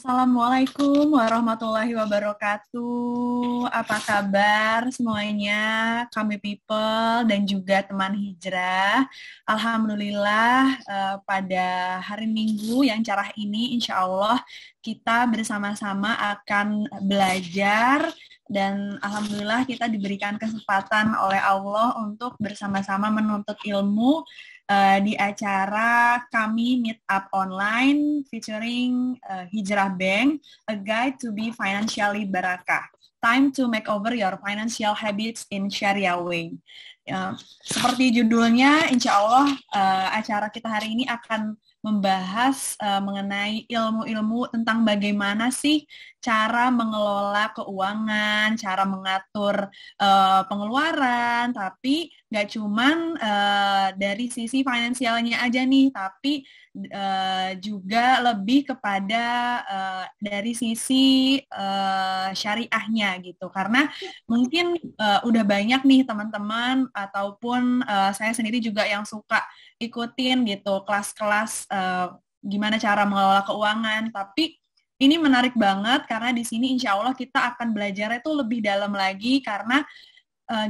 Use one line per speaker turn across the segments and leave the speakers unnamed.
Assalamualaikum warahmatullahi wabarakatuh. Apa kabar semuanya, kami people dan juga teman hijrah? Alhamdulillah, pada hari Minggu yang cerah ini, insya Allah kita bersama-sama akan belajar dan Alhamdulillah kita diberikan kesempatan oleh Allah untuk bersama-sama menuntut ilmu di acara kami Meet Up Online featuring Hijrah Bank, A Guide to be Financially Barakah. Time to make over your financial habits in Sharia way. Seperti judulnya, insya Allah acara kita hari ini akan membahas mengenai ilmu-ilmu tentang bagaimana sih cara mengelola keuangan, cara mengatur pengeluaran, tapi nggak cuman dari sisi finansialnya aja nih, tapi juga lebih kepada dari sisi syariahnya gitu. Karena mungkin udah banyak nih teman-teman ataupun saya sendiri juga yang suka ikutin gitu kelas-kelas gimana cara mengelola keuangan, tapi ini menarik banget karena di sini insya Allah kita akan belajar itu lebih dalam lagi karena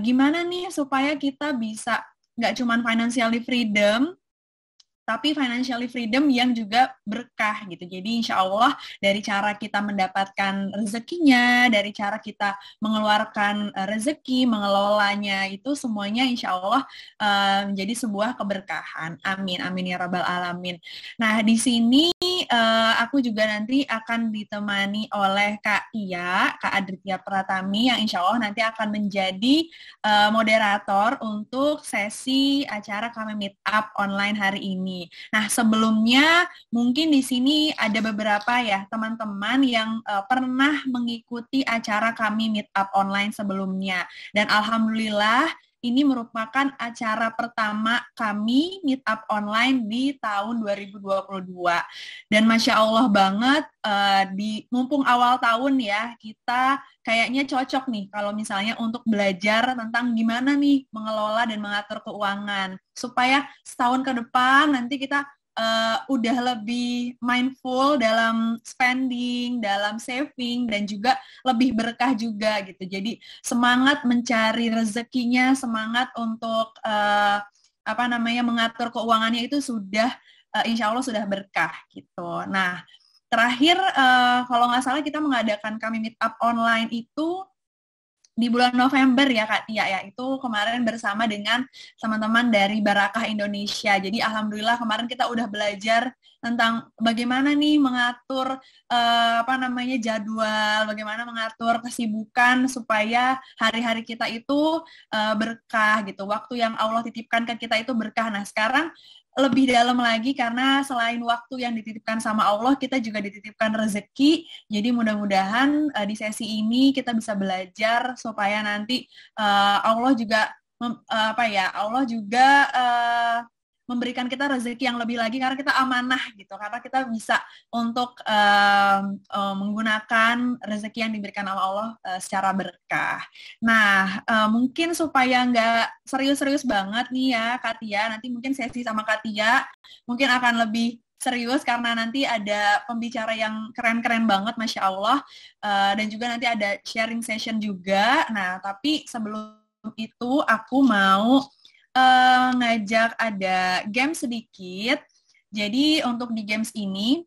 gimana nih supaya kita bisa nggak cuman financially freedom, tapi financially freedom yang juga berkah gitu. Jadi insya Allah dari cara kita mendapatkan rezekinya, dari cara kita mengeluarkan rezeki, mengelolanya itu semuanya insya Allah menjadi sebuah keberkahan. Amin, amin ya rabbal alamin. Nah di sini aku juga nanti akan ditemani oleh Kak Tia, Kak Adritia Pratami yang insya Allah nanti akan menjadi moderator untuk sesi acara kami Meet Up online hari ini. Nah, sebelumnya mungkin di sini ada beberapa ya teman-teman yang pernah mengikuti acara kami Meet Up online sebelumnya. Dan alhamdulillah ini merupakan acara pertama kami Meet Up online di tahun 2022. Dan Masya Allah banget, mumpung awal tahun ya, kita kayaknya cocok nih kalau misalnya untuk belajar tentang gimana nih mengelola dan mengatur keuangan. Supaya setahun ke depan nanti kita udah lebih mindful dalam spending, dalam saving, dan juga lebih berkah juga gitu. Jadi semangat mencari rezekinya, semangat untuk mengatur keuangannya itu sudah insya Allah sudah berkah gitu. Nah, terakhir kalau nggak salah kita mengadakan kami Meet Up online itu di bulan November ya Kak Tia ya, itu kemarin bersama dengan teman-teman dari Barakah Indonesia. Jadi alhamdulillah kemarin kita udah belajar tentang bagaimana nih mengatur jadwal, bagaimana mengatur kesibukan supaya hari-hari kita itu berkah gitu. Waktu yang Allah titipkan ke kita itu berkah. Nah, sekarang lebih dalam lagi karena selain waktu yang dititipkan sama Allah, kita juga dititipkan rezeki. Jadi mudah-mudahan di sesi ini kita bisa belajar supaya nanti Allah juga memberikan kita rezeki yang lebih lagi karena kita amanah gitu, karena kita bisa untuk menggunakan rezeki yang diberikan sama Allah secara berkah. Nah, mungkin supaya nggak serius-serius banget nih ya Kak Tia, nanti mungkin sesi sama Kak Tia mungkin akan lebih serius karena nanti ada pembicara yang keren-keren banget, Masya Allah, dan juga nanti ada sharing session juga. Nah, tapi sebelum itu aku mau ngajak ada game sedikit. Jadi untuk di games ini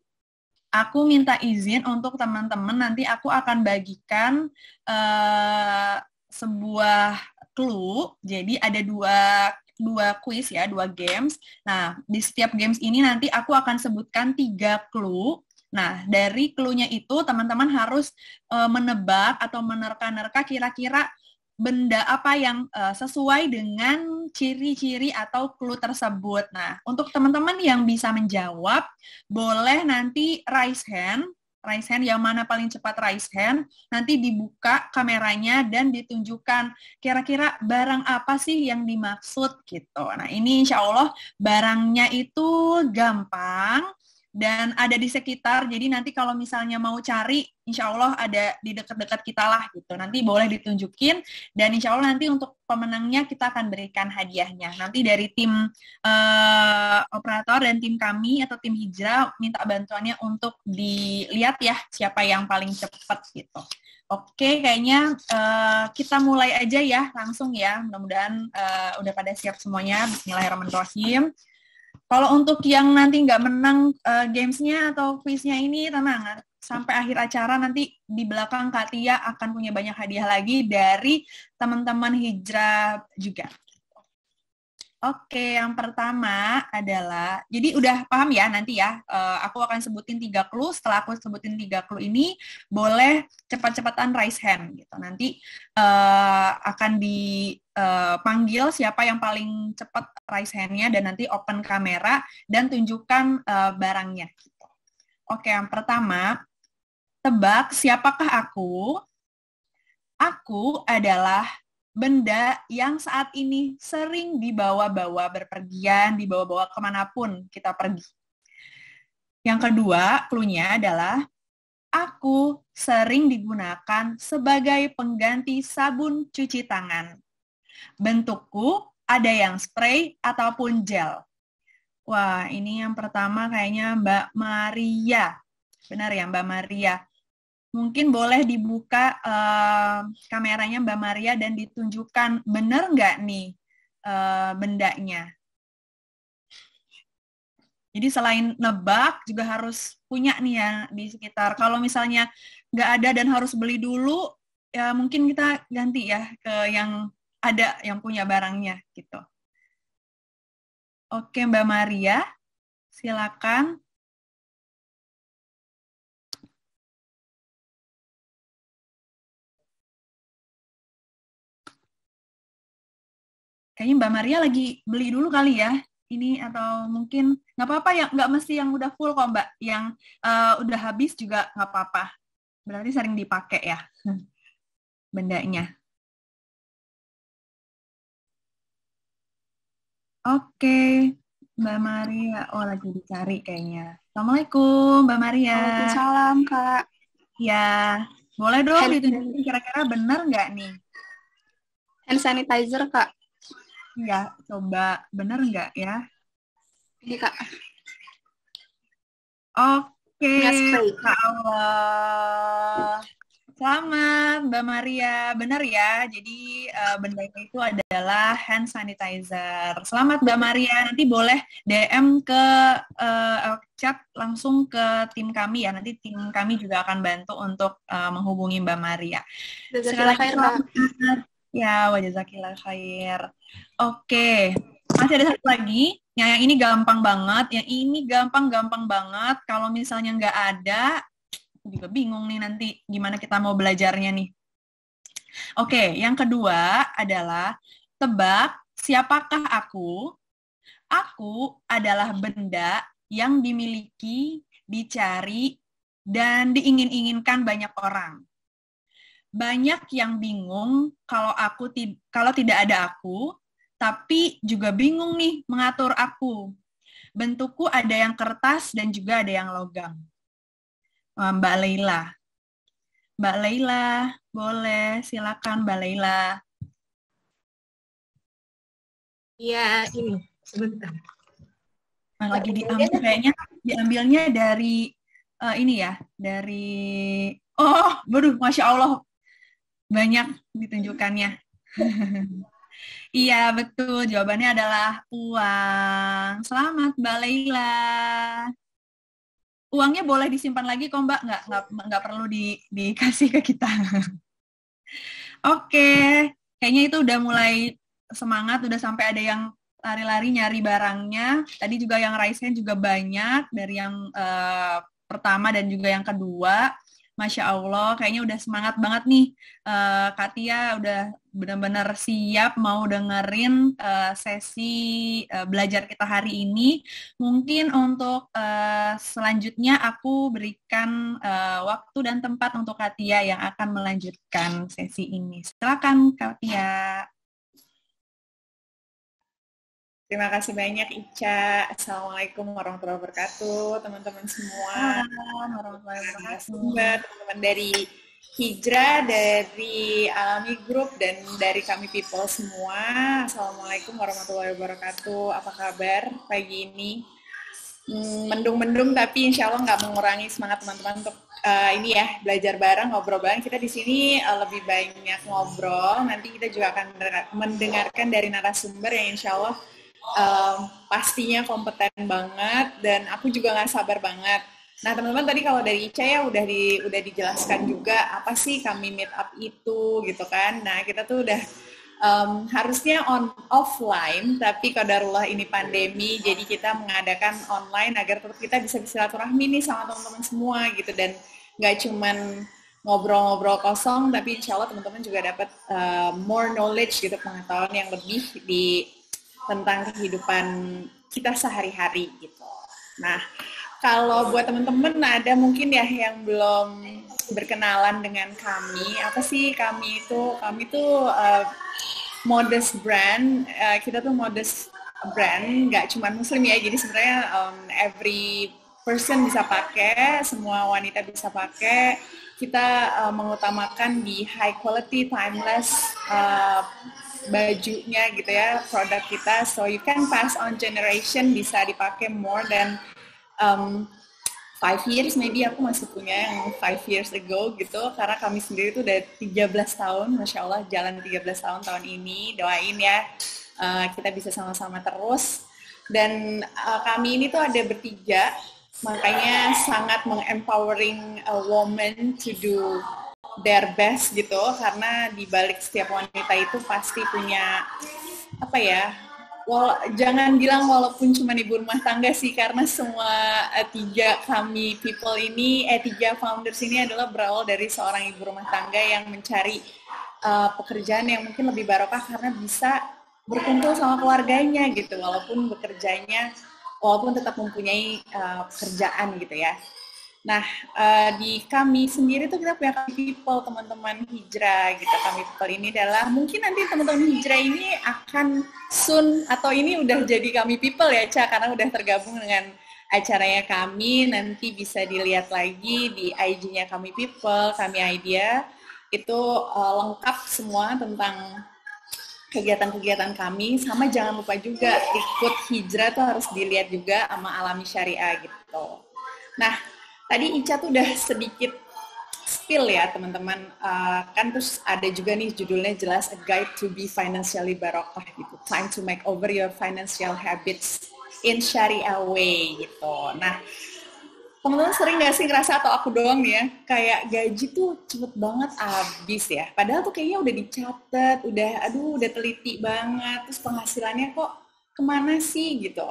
aku minta izin untuk teman-teman, nanti aku akan bagikan sebuah clue. Jadi ada dua quiz ya, dua games. Nah, di setiap games ini nanti aku akan sebutkan 3 clue. Nah, dari clue-nya itu teman-teman harus menebak atau menerka-nerka kira-kira benda apa yang sesuai dengan ciri-ciri atau clue tersebut. Nah, untuk teman-teman yang bisa menjawab, boleh nanti raise hand yang mana paling cepat raise hand, nanti dibuka kameranya dan ditunjukkan kira-kira barang apa sih yang dimaksud gitu. Nah, ini insya Allah barangnya itu gampang dan ada di sekitar. Jadi nanti kalau misalnya mau cari, insya Allah ada di dekat-dekat kita lah gitu. Nanti boleh ditunjukin dan insya Allah nanti untuk pemenangnya kita akan berikan hadiahnya. Nanti dari tim operator dan tim kami atau tim hijrah minta bantuannya untuk dilihat ya siapa yang paling cepat gitu. Oke, kayaknya kita mulai aja ya langsung ya. Mudah-mudahan udah pada siap semuanya. Bismillahirrahmanirrahim. Kalau untuk yang nanti nggak menang gamesnya atau quiznya ini, tenang. Sampai akhir acara nanti di belakang Kak Tia akan punya banyak hadiah lagi dari teman-teman hijrah juga. Oke, yang pertama adalah, jadi udah paham ya nanti ya, aku akan sebutin 3 clue, setelah aku sebutin 3 clue ini, boleh cepat-cepatan raise hand, gitu. Nanti akan dipanggil siapa yang paling cepat raise hand-nya, dan nanti open kamera, dan tunjukkan barangnya. Gitu. Oke, yang pertama, tebak siapakah aku? Aku adalah benda yang saat ini sering dibawa-bawa berpergian, dibawa-bawa kemanapun kita pergi. Yang kedua, clue-nya adalah aku sering digunakan sebagai pengganti sabun cuci tangan. Bentukku ada yang spray ataupun gel. Wah, ini yang pertama kayaknya Mbak Maria. Benar ya, Mbak Maria? Mungkin boleh dibuka kameranya Mbak Maria dan ditunjukkan benar nggak nih bendanya. Jadi selain nebak juga harus punya nih ya di sekitar. Kalau misalnya nggak ada dan harus beli dulu, ya mungkin kita ganti ya ke yang ada yang punya barangnya gitu. Oke Mbak Maria, silakan. Kayaknya Mbak Maria lagi beli dulu kali ya ini, atau mungkin nggak apa-apa ya, nggak mesti yang udah full kok Mbak, yang udah habis juga nggak apa-apa. Berarti sering dipakai ya bendanya. Oke, Mbak Maria. Oh, lagi dicari kayaknya. Assalamualaikum, Mbak Maria.
Waalaikumsalam, Kak.
Ya, boleh dong ditunjukin kira-kira benar nggak nih?
Hand sanitizer, Kak.
Ya, coba benar nggak ya?
Ini, Kak.
Oke,
spray.
Kak Allah. Selamat, Mbak Maria. Benar ya, jadi bendanya itu adalah hand sanitizer. Selamat, Mbak Maria. Nanti boleh DM ke chat langsung ke tim kami ya. Nanti tim kami juga akan bantu untuk menghubungi Mbak Maria. Sekali lagi selamat. Ya, wajazakillah khair. Oke, masih ada satu lagi. Yang ini gampang banget. Yang ini gampang-gampang banget. Kalau misalnya nggak ada, aku juga bingung nih nanti gimana kita mau belajarnya nih. Oke, yang kedua adalah tebak siapakah aku? Aku adalah benda yang dimiliki, dicari, dan diingin-inginkan banyak orang. Banyak yang bingung kalau tidak ada aku, tapi juga bingung nih mengatur aku. Bentukku ada yang kertas dan juga ada yang logam. Mbak Leila. Mbak Leila, boleh silakan Mbak Leila.
Iya, ini sebentar.
Lagi diambil kayaknya diambilnya dari ini ya, dari waduh, Masya Allah, banyak ditunjukkannya. Iya, betul. Jawabannya adalah uang. Selamat, Mbak Leila. Uangnya boleh disimpan lagi kok, Mbak. Nggak perlu dikasih ke kita. Oke, kayaknya itu udah mulai semangat, udah sampai ada yang lari-lari nyari barangnya. Tadi juga yang raise hand juga banyak, dari yang pertama dan juga yang kedua. Masya Allah, kayaknya udah semangat banget nih. Kak Tia udah benar-benar siap mau dengerin sesi belajar kita hari ini. Mungkin untuk selanjutnya aku berikan waktu dan tempat untuk Kak Tia yang akan melanjutkan sesi ini. Silakan Kak Tia.
Terima kasih banyak Ica. Assalamualaikum warahmatullahi wabarakatuh, teman-teman semua.
Waalaikumsalam warahmatullahi
Narasumber,
wabarakatuh.
teman-teman dari Hijrah, dari Alami Group, dan dari kami People semua. Assalamualaikum warahmatullahi wabarakatuh. Apa kabar pagi ini? Mendung-mendung tapi insya Allah nggak mengurangi semangat teman-teman untuk ini ya, belajar bareng, ngobrol bareng. Kita di sini lebih banyak ngobrol. Nanti kita juga akan mendengarkan dari narasumber yang insya Allah pastinya kompeten banget, dan aku juga nggak sabar banget. Nah teman-teman, tadi kalau dari Ica ya udah dijelaskan juga apa sih kami meet up itu gitu kan. Nah kita tuh udah harusnya offline, tapi qadarullah ini pandemi, jadi kita mengadakan online agar tetap kita bisa bersilaturahmi nih sama teman-teman semua gitu, dan nggak cuman ngobrol-ngobrol kosong, tapi insya Allah teman-teman juga dapat more knowledge gitu, pengetahuan yang lebih tentang kehidupan kita sehari-hari gitu. Nah, kalau buat teman-teman ada mungkin ya yang belum berkenalan dengan kami, apa sih kami itu? Kami itu modest brand, kita tuh modest brand, nggak cuma muslim ya, jadi sebenarnya every person bisa pakai, semua wanita bisa pakai. Kita mengutamakan di high quality, timeless bajunya gitu ya, produk kita, so you can pass on generation, bisa dipakai more than 5 years, maybe aku masih punya yang 5 years ago gitu, karena kami sendiri tuh udah 13 tahun, Masya Allah, jalan 13 tahun ini, doain ya, kita bisa sama-sama terus, dan kami ini tuh ada bertiga, makanya sangat meng-empowering a woman to do their best gitu, karena di balik setiap wanita itu pasti punya apa ya, jangan bilang walaupun cuma ibu rumah tangga sih, karena semua tiga kami people ini, tiga founders ini adalah berawal dari seorang ibu rumah tangga yang mencari pekerjaan yang mungkin lebih barokah karena bisa berkumpul sama keluarganya gitu, walaupun tetap mempunyai pekerjaan gitu ya. Nah, di kami sendiri tuh kita punya kami people, teman-teman hijrah gitu. Kami people ini adalah, mungkin nanti teman-teman hijrah ini akan soon, atau ini udah jadi kami people ya, Ca, karena udah tergabung dengan acaranya kami. Nanti bisa dilihat lagi di IG-nya kami people, kami idea. Itu lengkap semua tentang kegiatan-kegiatan kami, sama jangan lupa juga ikut hijrah tuh harus dilihat juga sama Alami Syariah gitu. Nah, tadi Ica tuh udah sedikit spill ya teman-teman, kan terus ada juga nih judulnya jelas, A Guide to be Financially Barokah gitu, time to make over your financial habits in Syariah way gitu. Nah, teman-teman sering nggak sih ngerasa, atau aku doang nih ya, kayak gaji tuh cepet banget habis ya, padahal tuh kayaknya udah dicatat, udah teliti banget, terus penghasilannya kok kemana sih gitu,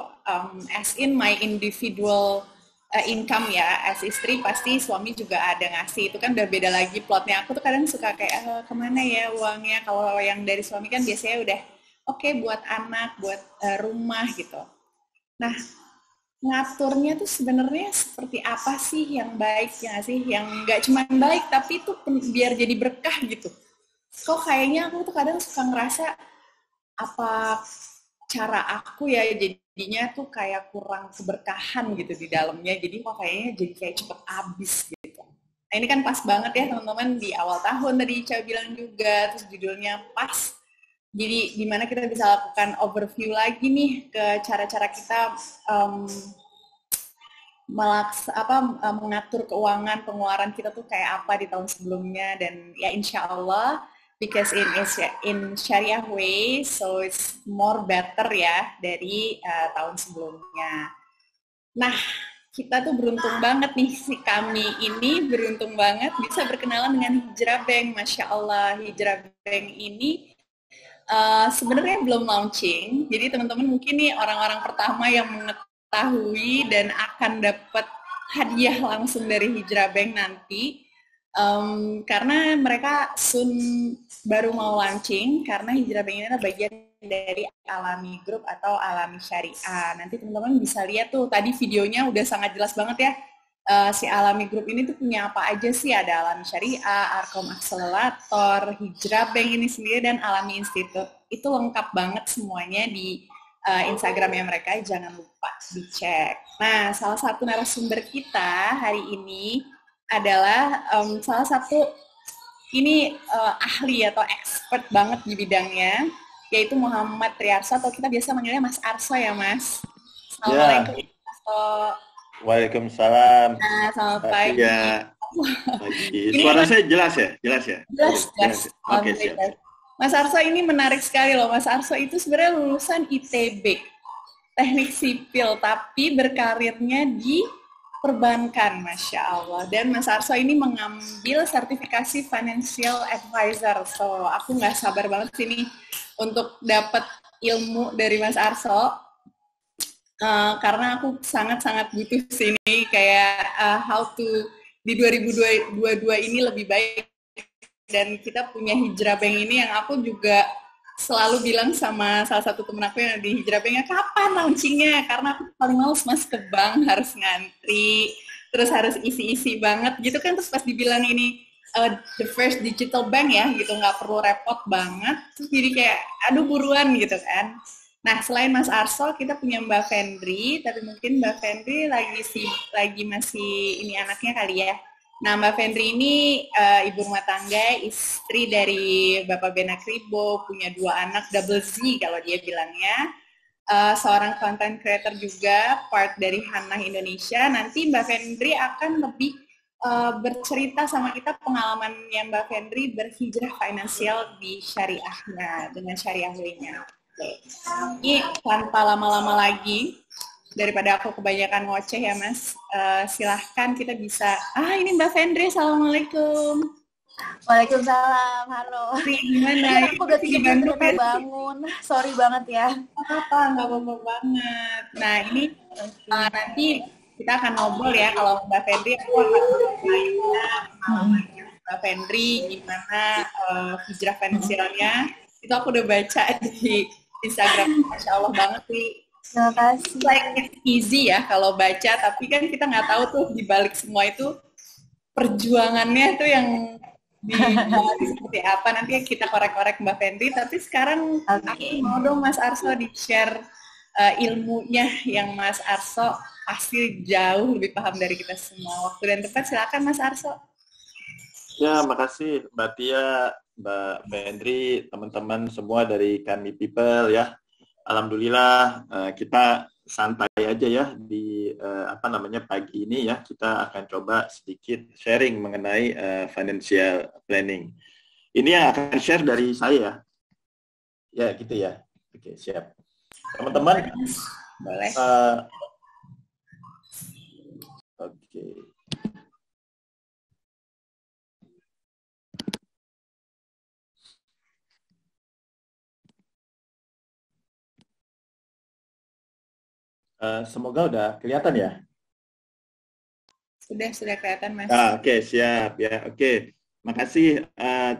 as in my individual income ya, as istri pasti suami juga ada ngasih, itu kan udah beda lagi plotnya. Aku tuh kadang suka kayak kemana ya uangnya, kalau yang dari suami kan biasanya udah oke, buat anak, buat rumah gitu. Nah, ngaturnya tuh sebenarnya seperti apa sih yang baik ya sih, yang nggak cuma baik tapi itu biar jadi berkah gitu. Kok kayaknya aku tuh kadang suka ngerasa apa cara aku ya jadinya tuh kayak kurang keberkahan gitu di dalamnya, jadi kok kayaknya jadi kayak cepet habis gitu. Nah ini kan pas banget ya teman-teman, di awal tahun tadi Ica bilang juga, terus judulnya pas. Jadi gimana kita bisa lakukan overview lagi nih ke cara-cara kita mengatur keuangan, pengeluaran kita tuh kayak apa di tahun sebelumnya, dan ya insya Allah because in Syariah way, so it's more better ya dari tahun sebelumnya. Nah, kita tuh beruntung banget nih, kami ini beruntung banget bisa berkenalan dengan Hijrah Bank. Masya Allah, Hijrah Bank ini sebenarnya belum launching, jadi teman-teman mungkin nih orang-orang pertama yang mengetahui dan akan dapat hadiah langsung dari Hijrah Bank nanti, karena mereka soon baru mau launching, karena Hijrah Bank ini adalah bagian dari Alami Group atau Alami Syariah. Nanti teman-teman bisa lihat tuh, tadi videonya udah sangat jelas banget ya, si Alami Group ini tuh punya apa aja sih, ada Alami Syariah, Arkom Accelerator, Hijrah Bank ini sendiri, dan Alami Institute. Itu lengkap banget semuanya di Instagramnya mereka, jangan lupa dicek. Nah, salah satu narasumber kita hari ini adalah salah satu ini ahli atau expert banget di bidangnya, yaitu Muhammad Triarso, atau kita biasa manggilnya Mas Arso ya, Mas. Assalamualaikum,
Ya.
Mas Arso.
Waalaikumsalam.
Nah, selamat pagi.
Ya. Suara saya jelas ya? Jelas ya?
Jelas.
Oke, siap.
Mas Arso ini menarik sekali loh. Mas Arso itu sebenarnya lulusan ITB, teknik sipil, tapi berkarirnya di perbankan, Masya Allah. Dan Mas Arso ini mengambil sertifikasi financial advisor. So, aku nggak sabar banget sini untuk dapat ilmu dari Mas Arso. Karena aku sangat-sangat butuh sini kayak how to di 2022 ini lebih baik, dan kita punya Hijrah Bank ini yang aku juga selalu bilang sama salah satu temen aku yang di Hijrah Banknya, kapan launchingnya? Karena aku paling males mas ke bank, harus ngantri, terus harus isi-isi banget gitu kan, terus pas dibilang ini the first digital bank ya gitu, nggak perlu repot banget, terus jadi kayak aduh buruan gitu kan. Nah, selain Mas Arso, kita punya Mbak Fendri, tapi mungkin Mbak Fendri lagi masih ini anaknya kali ya. Nah, Mbak Fendri ini ibu rumah tangga, istri dari Bapak Benak Ribo, punya 2 anak, double Z kalau dia bilangnya. Seorang content creator juga, part dari Hannah Indonesia. Nanti Mbak Fendri akan lebih bercerita sama kita pengalamannya Mbak Fendri berhijrah finansial di syariahnya, dengan syariah way-nya. Ini tanpa lama-lama lagi, daripada aku kebanyakan ngoceh ya mas, silahkan kita bisa, ini Mbak Fendri, Assalamualaikum.
Waalaikumsalam, halo.
Gimana?
Aku udah 3 menit bangun, sorry banget ya.
Nggak apa-apa banget. Nah ini nanti kita akan ngobrol ya, kalau Mbak Fendri, aku akan pengalamannya Mbak Fendri, gimana hijrah finansialnya, itu aku udah baca di Instagram, Masya Allah banget nih.
Terima kasih.
Like it's easy ya kalau baca, tapi kan kita nggak tahu tuh di balik semua itu perjuangannya tuh yang di seperti apa. Nanti kita korek-korek Mbak Fendri, tapi sekarang aku mau dong Mas Arso di-share ilmunya yang Mas Arso pasti jauh lebih paham dari kita semua. Waktu dan tempat silakan Mas Arso.
Ya, makasih Mbak Tia, Mbak Fendri, teman-teman semua dari Kami People ya. Alhamdulillah kita santai aja ya di pagi ini ya, kita akan coba sedikit sharing mengenai financial planning. Ini yang akan share dari saya. Ya, gitu ya. Oke, siap. Teman-teman,
boleh.
Oke. Semoga udah kelihatan ya.
Sudah kelihatan Mas.
Oke, siap ya. Oke, makasih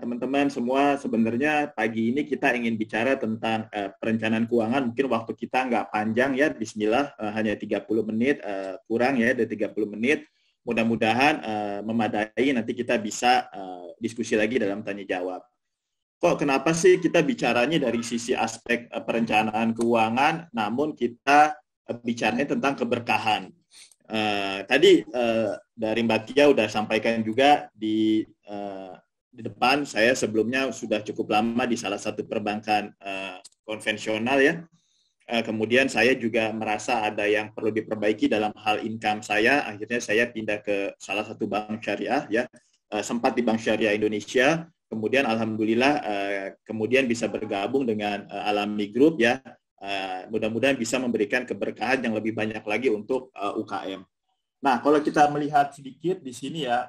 teman-teman semua. Sebenarnya pagi ini kita ingin bicara tentang perencanaan keuangan. Mungkin waktu kita nggak panjang ya. Bismillah, hanya 30 menit, kurang ya dari 30 menit. Mudah-mudahan memadai. Nanti kita bisa diskusi lagi dalam tanya jawab. Kok kenapa sih kita bicaranya dari sisi aspek perencanaan keuangan, namun kita bicaranya tentang keberkahan. Tadi dari Mbak Tia udah sampaikan juga di depan, saya sebelumnya sudah cukup lama di salah satu perbankan konvensional ya. Kemudian saya juga merasa ada yang perlu diperbaiki dalam hal income saya. Akhirnya saya pindah ke salah satu bank syariah ya. Sempat di Bank Syariah Indonesia. Kemudian alhamdulillah kemudian bisa bergabung dengan Alami Group ya. Mudah-mudahan bisa memberikan keberkahan yang lebih banyak lagi untuk UKM. Nah, kalau kita melihat sedikit di sini ya,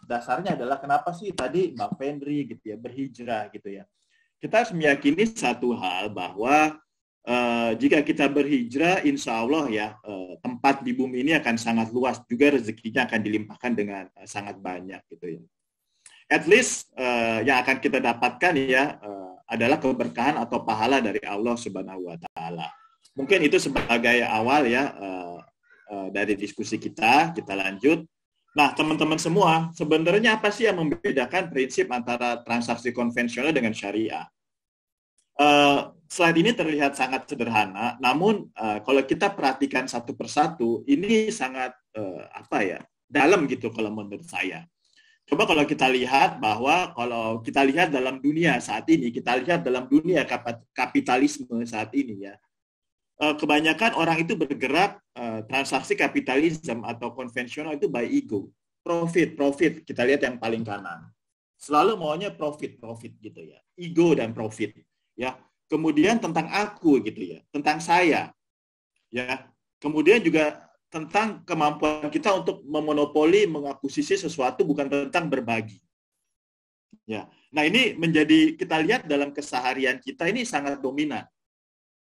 dasarnya adalah kenapa sih tadi Mbak Fendri gitu ya, berhijrah gitu ya. Kita harus meyakini satu hal bahwa jika kita berhijrah, insya Allah ya, tempat di bumi ini akan sangat luas, juga rezekinya akan dilimpahkan dengan sangat banyak gitu ya. At least yang akan kita dapatkan ya, adalah keberkahan atau pahala dari Allah Subhanahu wa Ta'ala. Mungkin itu sebagai awal ya dari diskusi kita lanjut. Nah, teman-teman semua, sebenarnya apa sih yang membedakan prinsip antara transaksi konvensional dengan syariah? slide ini terlihat sangat sederhana, namun kalau kita perhatikan satu persatu, ini sangat dalam gitu kalau menurut saya. Coba kalau kita lihat bahwa kalau kita lihat dalam dunia saat ini, kita lihat dalam dunia kapitalisme saat ini ya, kebanyakan orang itu bergerak transaksi kapitalisme atau konvensional itu by ego, profit. Kita lihat yang paling kanan, selalu maunya profit gitu ya, ego dan profit ya. Kemudian tentang aku gitu ya, tentang saya ya. Kemudian juga tentang kemampuan kita untuk memonopoli, mengakuisisi sesuatu, bukan tentang berbagi. Ya. Nah, ini menjadi kita lihat dalam keseharian kita ini sangat dominan.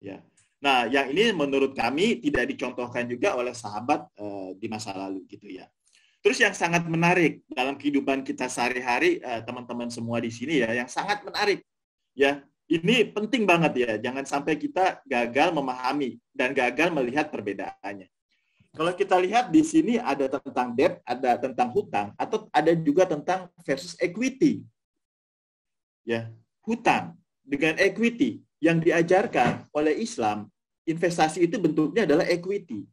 Ya. Nah, yang ini menurut kami tidak dicontohkan juga oleh sahabat di masa lalu gitu ya. Terus yang sangat menarik dalam kehidupan kita sehari-hari, teman-teman semua di sini ya, yang sangat menarik ya. Ini penting banget ya, jangan sampai kita gagal memahami dan gagal melihat perbedaannya. Kalau kita lihat di sini ada tentang debt, ada tentang hutang, atau ada juga tentang versus equity. Ya, hutang dengan equity yang diajarkan oleh Islam, investasi itu bentuknya adalah equity.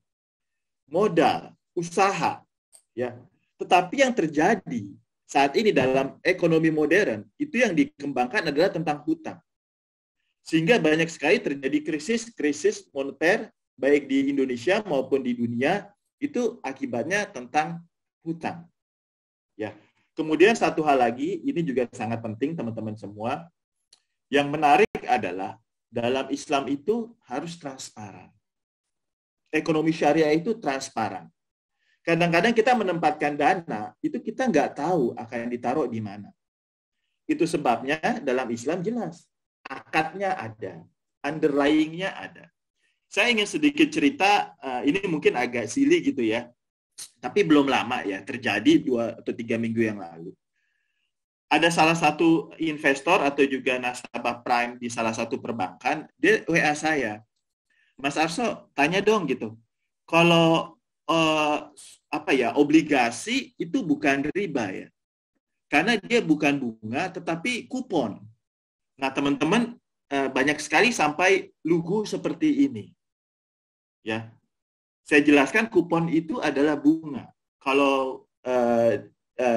Modal, usaha, ya. Tetapi yang terjadi saat ini dalam ekonomi modern, itu yang dikembangkan adalah tentang hutang. Sehingga banyak sekali terjadi krisis moneter, baik di Indonesia maupun di dunia, itu akibatnya tentang hutang. Ya. Kemudian satu hal lagi, ini juga sangat penting teman-teman semua, yang menarik adalah dalam Islam itu harus transparan. Ekonomi syariah itu transparan. Kadang-kadang kita menempatkan dana, itu kita nggak tahu akan ditaruh di mana. Itu sebabnya dalam Islam jelas. Akadnya ada, underlying-nya ada. Saya ingin sedikit cerita, ini mungkin agak silly gitu ya, tapi belum lama ya, terjadi 2 atau 3 minggu yang lalu. Ada salah satu investor atau juga nasabah prime di salah satu perbankan, dia WA saya, Mas Arso, tanya dong gitu, kalau obligasi itu bukan riba ya, karena dia bukan bunga, tetapi kupon. Nah, teman-teman, banyak sekali sampai lugu seperti ini. Ya, saya jelaskan kupon itu adalah bunga. Kalau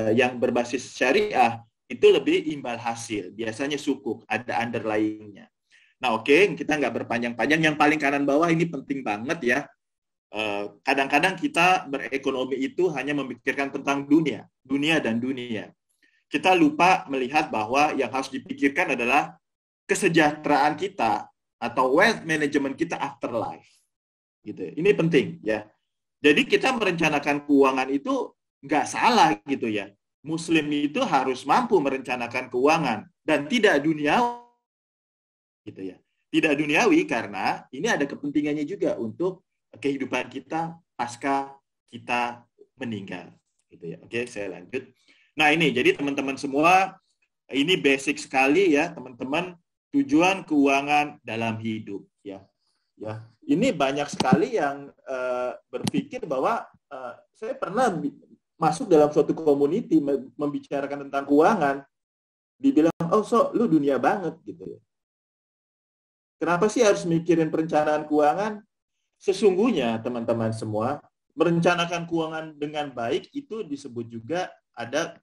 yang berbasis syariah itu lebih imbal hasil, biasanya sukuk, ada underlying-nya. Nah, oke, kita nggak berpanjang-panjang. Yang paling kanan bawah ini penting banget ya. Kadang-kadang kita berekonomi itu hanya memikirkan tentang dunia dan dunia. Kita lupa melihat bahwa yang harus dipikirkan adalah kesejahteraan kita atau wealth management kita afterlife. Gitu. Ini penting ya. Jadi kita merencanakan keuangan itu nggak salah gitu ya. Muslim itu harus mampu merencanakan keuangan dan tidak duniawi gitu ya. Tidak duniawi karena ini ada kepentingannya juga untuk kehidupan kita pasca kita meninggal gitu ya. Oke, saya lanjut. Nah, ini jadi teman-teman semua, ini basic sekali ya, teman-teman, tujuan keuangan dalam hidup ya. Ya, ini banyak sekali yang berpikir bahwa saya pernah masuk dalam suatu community membicarakan tentang keuangan, dibilang, oh lu dunia banget gitu ya. Kenapa sih harus mikirin perencanaan keuangan? Sesungguhnya teman-teman semua, merencanakan keuangan dengan baik itu disebut juga ada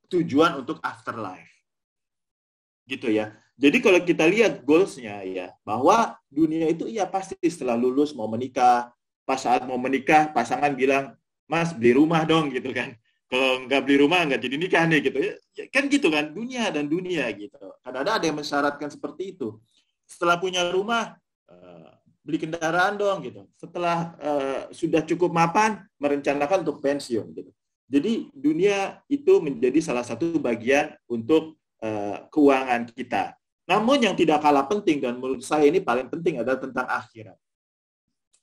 tujuan untuk afterlife. Gitu ya. Jadi kalau kita lihat goals-nya ya, bahwa dunia itu iya pasti setelah lulus mau menikah, pas saat mau menikah pasangan bilang, Mas beli rumah dong gitu kan. Kalau nggak beli rumah nggak jadi nikah nih gitu. Ya, kan gitu kan, dunia dan dunia gitu. Kadang-kadang ada yang mensyaratkan seperti itu. Setelah punya rumah, beli kendaraan dong gitu. Setelah sudah cukup mapan, merencanakan untuk pensiun gitu. Jadi dunia itu menjadi salah satu bagian untuk keuangan kita. Namun yang tidak kalah penting dan menurut saya ini paling penting adalah tentang akhirat.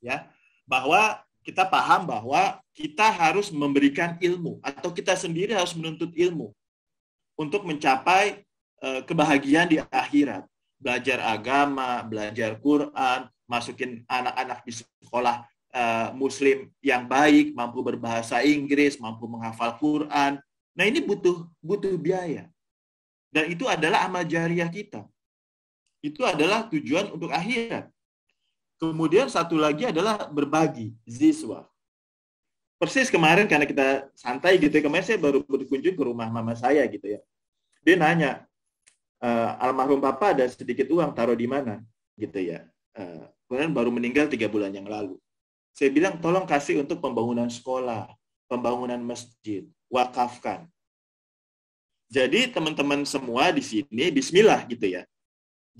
Ya, bahwa kita paham bahwa kita harus memberikan ilmu atau kita sendiri harus menuntut ilmu untuk mencapai kebahagiaan di akhirat. Belajar agama, belajar Quran, masukin anak-anak di sekolah Muslim yang baik, mampu berbahasa Inggris, mampu menghafal Quran. Nah, ini butuh biaya. Dan itu adalah amal jariah kita. Itu adalah tujuan untuk akhirat. Kemudian satu lagi adalah berbagi, ziswa. Persis kemarin karena kita santai gitu ya, kemarin saya baru berkunjung ke rumah mama saya gitu ya. Dia nanya, almarhum papa ada sedikit uang, taruh di mana? Gitu ya. Kemudian baru meninggal 3 bulan yang lalu. Saya bilang tolong kasih untuk pembangunan sekolah, pembangunan masjid, wakafkan. Jadi teman-teman semua di sini, bismillah gitu ya.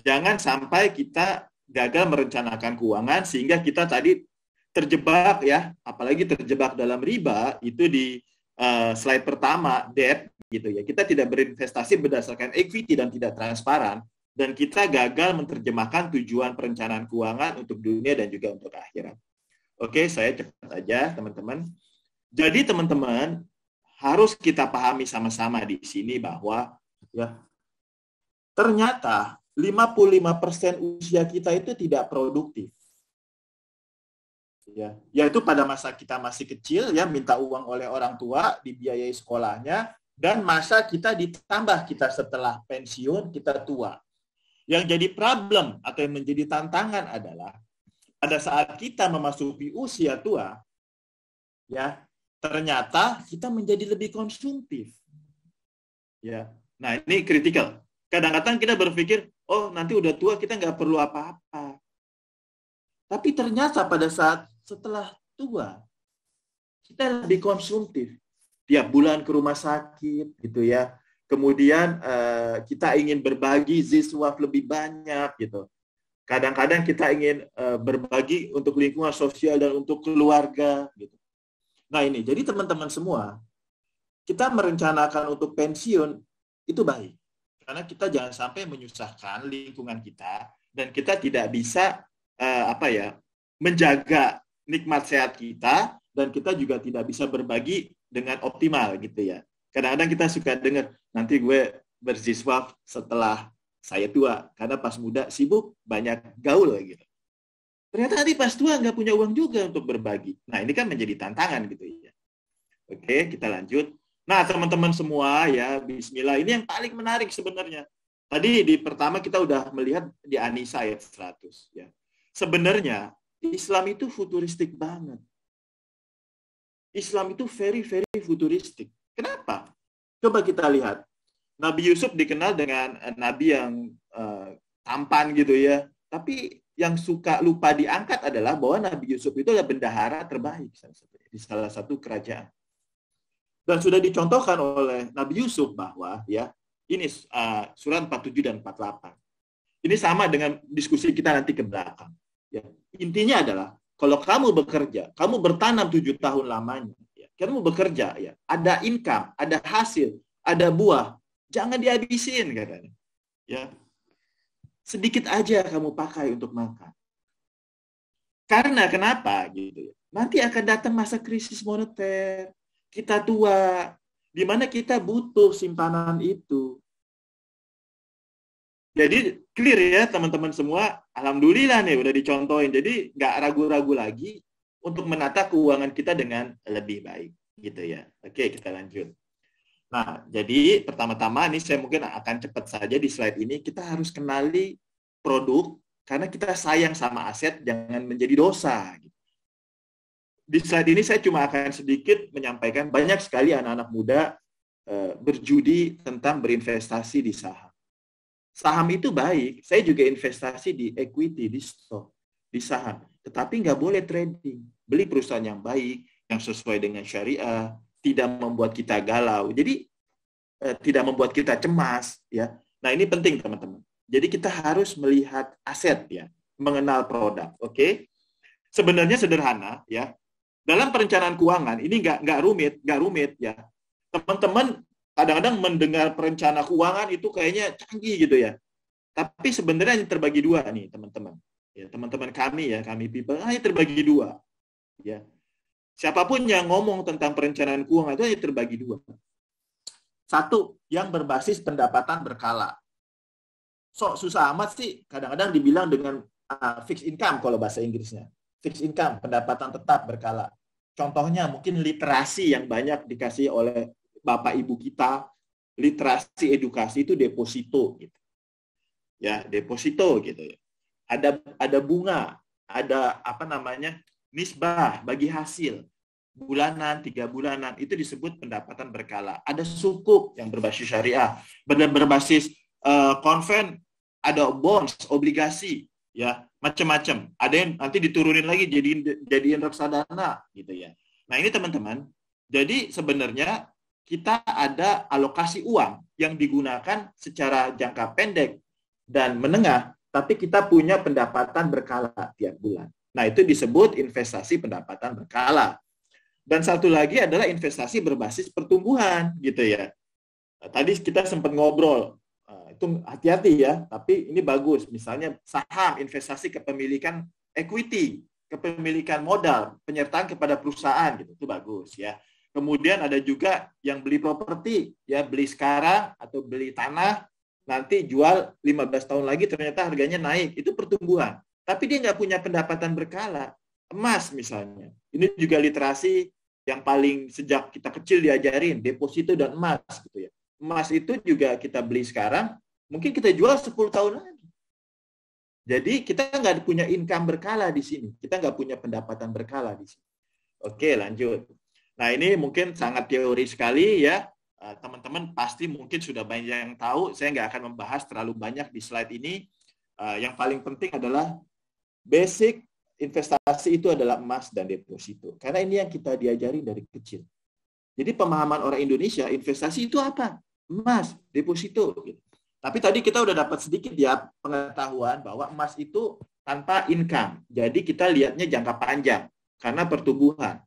Jangan sampai kita gagal merencanakan keuangan sehingga kita tadi terjebak ya, apalagi terjebak dalam riba, itu di slide pertama, debt gitu ya. Kita tidak berinvestasi berdasarkan equity dan tidak transparan, dan kita gagal menerjemahkan tujuan perencanaan keuangan untuk dunia dan juga untuk akhirat. Oke, saya cepat aja teman-teman. Jadi teman-teman harus kita pahami sama-sama di sini bahwa ya ternyata 55% usia kita itu tidak produktif. Ya, yaitu pada masa kita masih kecil ya, minta uang oleh orang tua, dibiayai sekolahnya, dan masa kita ditambah kita setelah pensiun, kita tua. Yang jadi problem atau yang menjadi tantangan adalah pada saat kita memasuki usia tua, ya ternyata kita menjadi lebih konsumtif. Ya, nah ini kritikal. Kadang-kadang kita berpikir, oh nanti udah tua kita nggak perlu apa-apa. Tapi ternyata pada saat setelah tua, kita lebih konsumtif. Tiap bulan ke rumah sakit, gitu ya. Kemudian kita ingin berbagi ziswaf lebih banyak, gitu. Kadang-kadang kita ingin berbagi untuk lingkungan sosial dan untuk keluarga, gitu. Nah ini, jadi teman-teman semua, kita merencanakan untuk pensiun itu baik. Karena kita jangan sampai menyusahkan lingkungan kita dan kita tidak bisa menjaga nikmat sehat kita dan kita juga tidak bisa berbagi dengan optimal gitu ya. Kadang-kadang kita suka dengar nanti gue berziswaf setelah saya tua karena pas muda sibuk banyak gaul gitu. Ternyata nanti pas tua nggak punya uang juga untuk berbagi. Nah ini kan menjadi tantangan gitu ya. Oke, kita lanjut. Nah, teman-teman semua ya, bismillah. Ini yang paling menarik sebenarnya. Tadi di pertama kita udah melihat di An-Nisa ayat 100 ya. Sebenarnya Islam itu futuristik banget. Islam itu very futuristik. Kenapa? Coba kita lihat. Nabi Yusuf dikenal dengan nabi yang tampan gitu ya. Tapi yang suka lupa diangkat adalah bahwa Nabi Yusuf itu adalah bendahara terbaik di salah satu kerajaan. Dan sudah dicontohkan oleh Nabi Yusuf bahwa ya ini surat 47 dan 48. Ini sama dengan diskusi kita nanti ke belakang. Ya. Intinya adalah kalau kamu bekerja, kamu bertanam 7 tahun lamanya, ya. Kamu bekerja, ya, ada income, ada hasil, ada buah, jangan dihabisin katanya. Ya. Sedikit aja kamu pakai untuk makan. Karena kenapa gitu ya? Nanti akan datang masa krisis moneter. Kita tua, di mana kita butuh simpanan itu. Jadi clear ya teman-teman semua, alhamdulillah nih udah dicontohin. Jadi nggak ragu-ragu lagi untuk menata keuangan kita dengan lebih baik, gitu ya. Oke, kita lanjut. Nah, jadi pertama-tama nih saya mungkin akan cepat saja di slide ini. Kita harus kenali produk karena kita sayang sama aset, jangan menjadi dosa. Di slide ini saya cuma akan sedikit menyampaikan banyak sekali anak-anak muda berjudi tentang berinvestasi di saham. Saham itu baik, saya juga investasi di equity, di stock, di saham. Tetapi nggak boleh trading. Beli perusahaan yang baik, yang sesuai dengan syariah, tidak membuat kita galau. Jadi tidak membuat kita cemas. Ya. Nah ini penting teman-teman. Jadi kita harus melihat aset, ya, mengenal produk. Oke? Sebenarnya sederhana, ya. Dalam perencanaan keuangan ini nggak rumit ya. Teman-teman kadang-kadang mendengar perencana keuangan itu kayaknya canggih gitu ya. Tapi sebenarnya ini terbagi dua nih teman-teman. Ya, teman-teman kami ya, kami people hanya terbagi dua. Ya. Siapapun yang ngomong tentang perencanaan keuangan itu hanya terbagi dua. Satu, yang berbasis pendapatan berkala. Susah amat sih kadang-kadang dibilang dengan fixed income kalau bahasa Inggrisnya. Fixed income, pendapatan tetap berkala. Contohnya mungkin literasi yang banyak dikasih oleh Bapak Ibu kita, literasi edukasi itu deposito. Gitu. ya, deposito gitu ya. Ada bunga, ada nisbah bagi hasil bulanan, 3 bulanan, itu disebut pendapatan berkala. Ada sukuk yang berbasis syariah, berbasis konven, ada bonds, obligasi, ya, macam-macam. Ada yang nanti diturunin lagi jadiin reksadana gitu ya. Nah, ini teman-teman, jadi sebenarnya kita ada alokasi uang yang digunakan secara jangka pendek dan menengah, tapi kita punya pendapatan berkala tiap bulan. Nah, itu disebut investasi pendapatan berkala. Dan satu lagi adalah investasi berbasis pertumbuhan, gitu ya. Tadi kita sempat ngobrol, itu hati-hati ya, tapi ini bagus. Misalnya saham, investasi kepemilikan equity, kepemilikan modal, penyertaan kepada perusahaan, gitu, itu bagus ya. Kemudian ada juga yang beli properti, ya, beli sekarang atau beli tanah, nanti jual 15 tahun lagi ternyata harganya naik, itu pertumbuhan. Tapi dia nggak punya pendapatan berkala. Emas misalnya, ini juga literasi yang paling sejak kita kecil diajarin, deposito dan emas gitu ya. Emas itu juga kita beli sekarang, mungkin kita jual 10 tahun lagi. Jadi kita nggak punya income berkala di sini, kita nggak punya pendapatan berkala di sini. Oke, lanjut. Nah, ini mungkin sangat teori sekali ya. Teman-teman pasti mungkin sudah banyak yang tahu, saya nggak akan membahas terlalu banyak di slide ini. Yang paling penting adalah basic investasi itu adalah emas dan deposito. Karena ini yang kita diajari dari kecil. Jadi pemahaman orang Indonesia, investasi itu apa? Emas, deposito. Gitu. Tapi tadi kita udah dapat sedikit ya pengetahuan bahwa emas itu tanpa income. Jadi kita lihatnya jangka panjang karena pertumbuhan.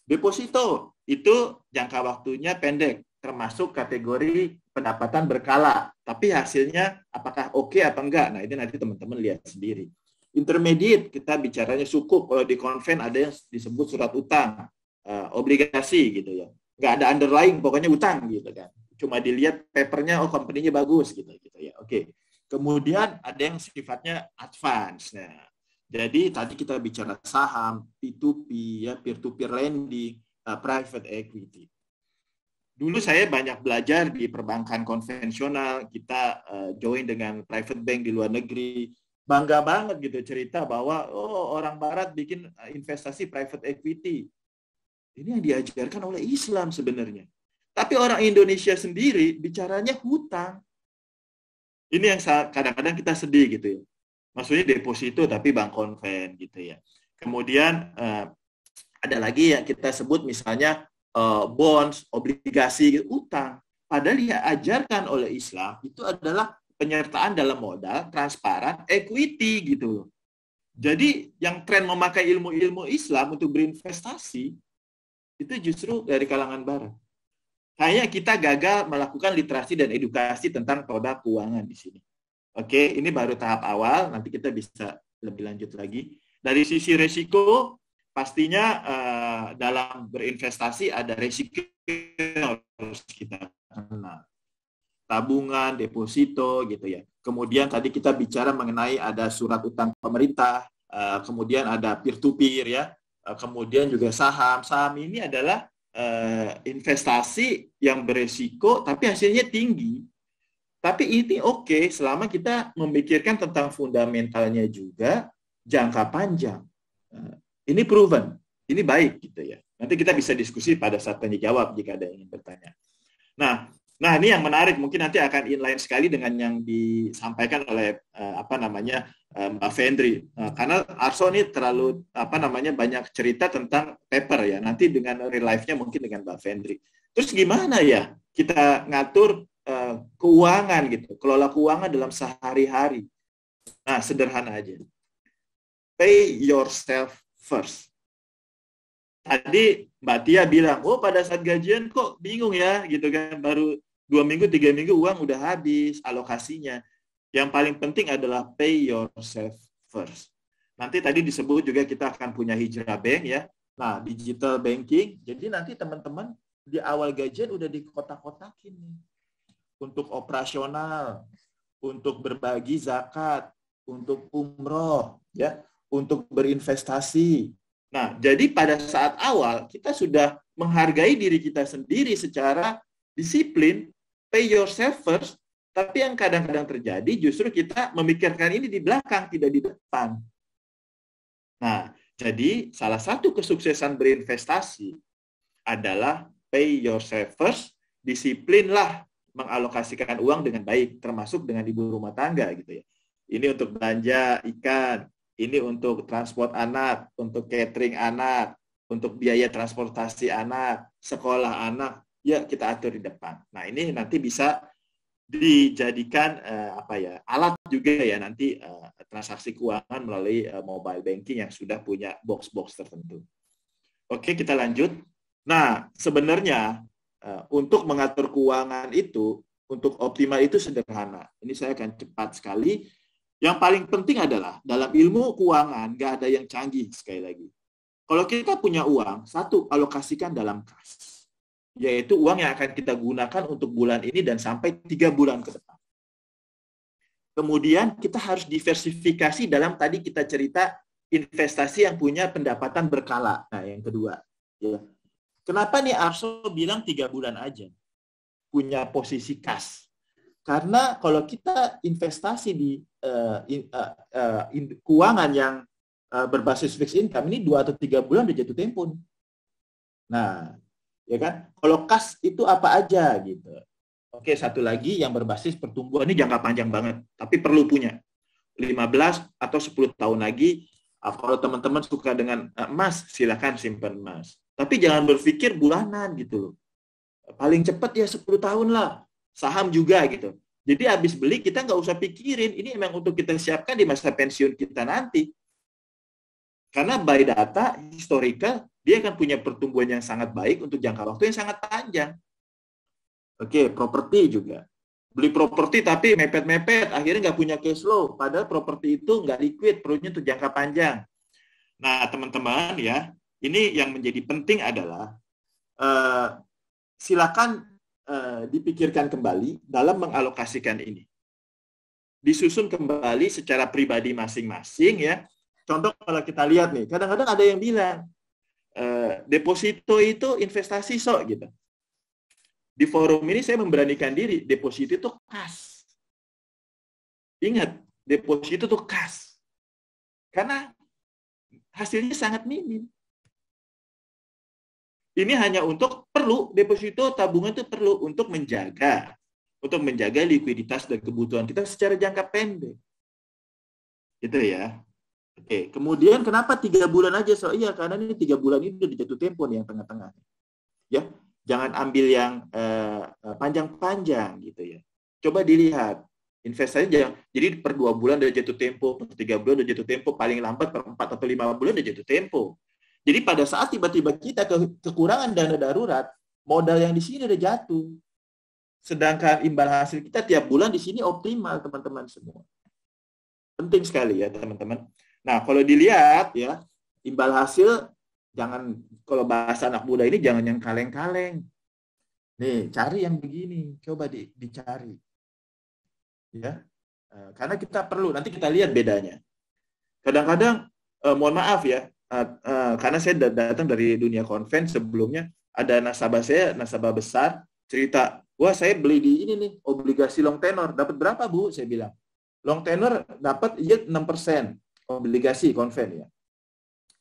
Deposito itu jangka waktunya pendek, termasuk kategori pendapatan berkala. Tapi hasilnya apakah oke apa enggak? Nah, ini nanti teman-teman lihat sendiri. Intermediate, kita bicaranya sukuk. Kalau di konven ada yang disebut surat utang, obligasi gitu ya. Nggak ada underlying, pokoknya utang gitu kan. Cuma dilihat papernya, oh company-nya bagus gitu ya. Oke. Kemudian ada yang sifatnya advance. Nah, jadi tadi kita bicara saham, P2P, ya, peer-to-peer lending, private equity. Dulu saya banyak belajar di perbankan konvensional, kita join dengan private bank di luar negeri. Bangga banget gitu cerita bahwa orang barat bikin investasi private equity. Ini yang diajarkan oleh Islam sebenarnya. Tapi orang Indonesia sendiri bicaranya hutang. Ini yang kadang-kadang kita sedih gitu ya. Maksudnya deposito tapi bank konven gitu ya. Kemudian ada lagi yang kita sebut misalnya bonds, obligasi, utang. Padahal diajarkan oleh Islam itu adalah penyertaan dalam modal, transparan, equity gitu loh. Jadi yang tren memakai ilmu-ilmu Islam untuk berinvestasi itu justru dari kalangan barat. Kayaknya kita gagal melakukan literasi dan edukasi tentang produk keuangan di sini. Oke, ini baru tahap awal, nanti kita bisa lebih lanjut lagi. Dari sisi resiko, pastinya dalam berinvestasi ada resiko yang harus kita kenal. Tabungan, deposito gitu ya. Kemudian tadi kita bicara mengenai ada surat utang pemerintah, kemudian ada peer-to-peer ya, kemudian juga saham. Saham ini adalah investasi yang beresiko tapi hasilnya tinggi. Tapi ini oke selama kita memikirkan tentang fundamentalnya juga jangka panjang. Ini proven, ini baik gitu ya. Nanti kita bisa diskusi pada saat tanya jawab jika ada yang ingin bertanya. Nah, ini yang menarik, mungkin nanti akan inline sekali dengan yang disampaikan oleh Mbak Fendri. Karena Arso ini terlalu banyak cerita tentang paper ya. Nanti dengan real life-nya mungkin dengan Mbak Fendri. Terus gimana ya kita ngatur keuangan gitu, kelola keuangan dalam sehari-hari. Nah, sederhana aja. Pay yourself first. Tadi Mbak Tia bilang, pada saat gajian kok bingung ya, gitu kan, baru 2 minggu, 3 minggu uang udah habis alokasinya. Yang paling penting adalah pay yourself first. Nanti tadi disebut juga kita akan punya hijrah bank ya. Nah, digital banking, jadi nanti teman-teman di awal gajian udah dikotak-kotakin nih. Untuk operasional, untuk berbagi zakat, untuk umroh, ya, untuk berinvestasi. Nah, jadi pada saat awal kita sudah menghargai diri kita sendiri secara disiplin, pay yourself first, Tapi yang kadang-kadang terjadi justru kita memikirkan ini di belakang, tidak di depan. Nah, jadi salah satu kesuksesan berinvestasi adalah pay yourself first, disiplinlah mengalokasikan uang dengan baik, termasuk dengan ibu rumah tangga gitu ya. Ini untuk belanja ikan, ini untuk transport anak, untuk catering anak, untuk biaya transportasi anak, sekolah anak, ya kita atur di depan. Nah, ini nanti bisa dijadikan alat juga ya nanti transaksi keuangan melalui mobile banking yang sudah punya box-box tertentu. Oke, kita lanjut. Nah, sebenarnya untuk mengatur keuangan itu, untuk optimal itu sederhana. Ini saya akan cepat sekali. Yang paling penting adalah dalam ilmu keuangan nggak ada yang canggih sekali lagi. Kalau kita punya uang, satu, alokasikan dalam kas. Yaitu uang yang akan kita gunakan untuk bulan ini dan sampai 3 bulan ke depan. Kemudian kita harus diversifikasi dalam tadi kita cerita investasi yang punya pendapatan berkala. Nah, yang kedua. Ya. Kenapa nih Arso bilang 3 bulan aja? Punya posisi kas. Karena kalau kita investasi di keuangan yang berbasis fixed income, ini 2 atau 3 bulan udah jatuh tempo. Nah, ya kan? Kalau kas itu apa aja gitu. Oke, satu lagi yang berbasis pertumbuhan, ini jangka panjang banget, tapi perlu punya 15 atau 10 tahun lagi. Kalau teman-teman suka dengan emas, silakan simpan emas. Tapi jangan berpikir bulanan gitu loh. Paling cepat ya 10 tahun lah. Saham juga gitu. Jadi habis beli kita nggak usah pikirin, ini memang untuk kita siapkan di masa pensiun kita nanti. Karena by data, historical, dia akan punya pertumbuhan yang sangat baik untuk jangka waktu yang sangat panjang. Oke, properti juga. Beli properti tapi mepet-mepet, akhirnya nggak punya cash flow. Padahal properti itu nggak liquid, perlunya untuk jangka panjang. Nah, teman-teman ya, ini yang menjadi penting adalah silakan dipikirkan kembali dalam mengalokasikan ini. Disusun kembali secara pribadi masing-masing ya. Contoh kalau kita lihat nih, kadang-kadang ada yang bilang, deposito itu investasi sok gitu. Di forum ini saya memberanikan diri, deposito itu kas. Ingat, deposito itu kas. Karena hasilnya sangat minim. Ini hanya untuk perlu, deposito tabungan itu perlu untuk menjaga likuiditas dan kebutuhan kita secara jangka pendek. Gitu ya. Oke, kemudian kenapa 3 bulan aja? So, iya, karena ini 3 bulan ini udah jatuh tempo nih yang tengah-tengah. Ya, jangan ambil yang panjang-panjang gitu ya. Coba dilihat investasi jadi per 2 bulan udah jatuh tempo, per 3 bulan udah jatuh tempo, paling lambat per 4 atau 5 bulan udah jatuh tempo. Jadi pada saat tiba-tiba kita kekurangan dana darurat, modal yang di sini udah jatuh. Sedangkan imbal hasil kita tiap bulan di sini optimal, teman-teman semua. Penting sekali ya, teman-teman. Nah, kalau dilihat ya, imbal hasil jangan, kalau bahasa anak muda ini jangan yang kaleng-kaleng. Nih, cari yang begini, coba dicari. Ya. Karena kita perlu, nanti kita lihat bedanya. Kadang-kadang mohon maaf ya, karena saya datang dari dunia konven sebelumnya, ada nasabah besar cerita, wah saya beli di ini nih, obligasi long tenor, dapat berapa Bu? Saya bilang, long tenor dapat yield 6%, obligasi konven ya.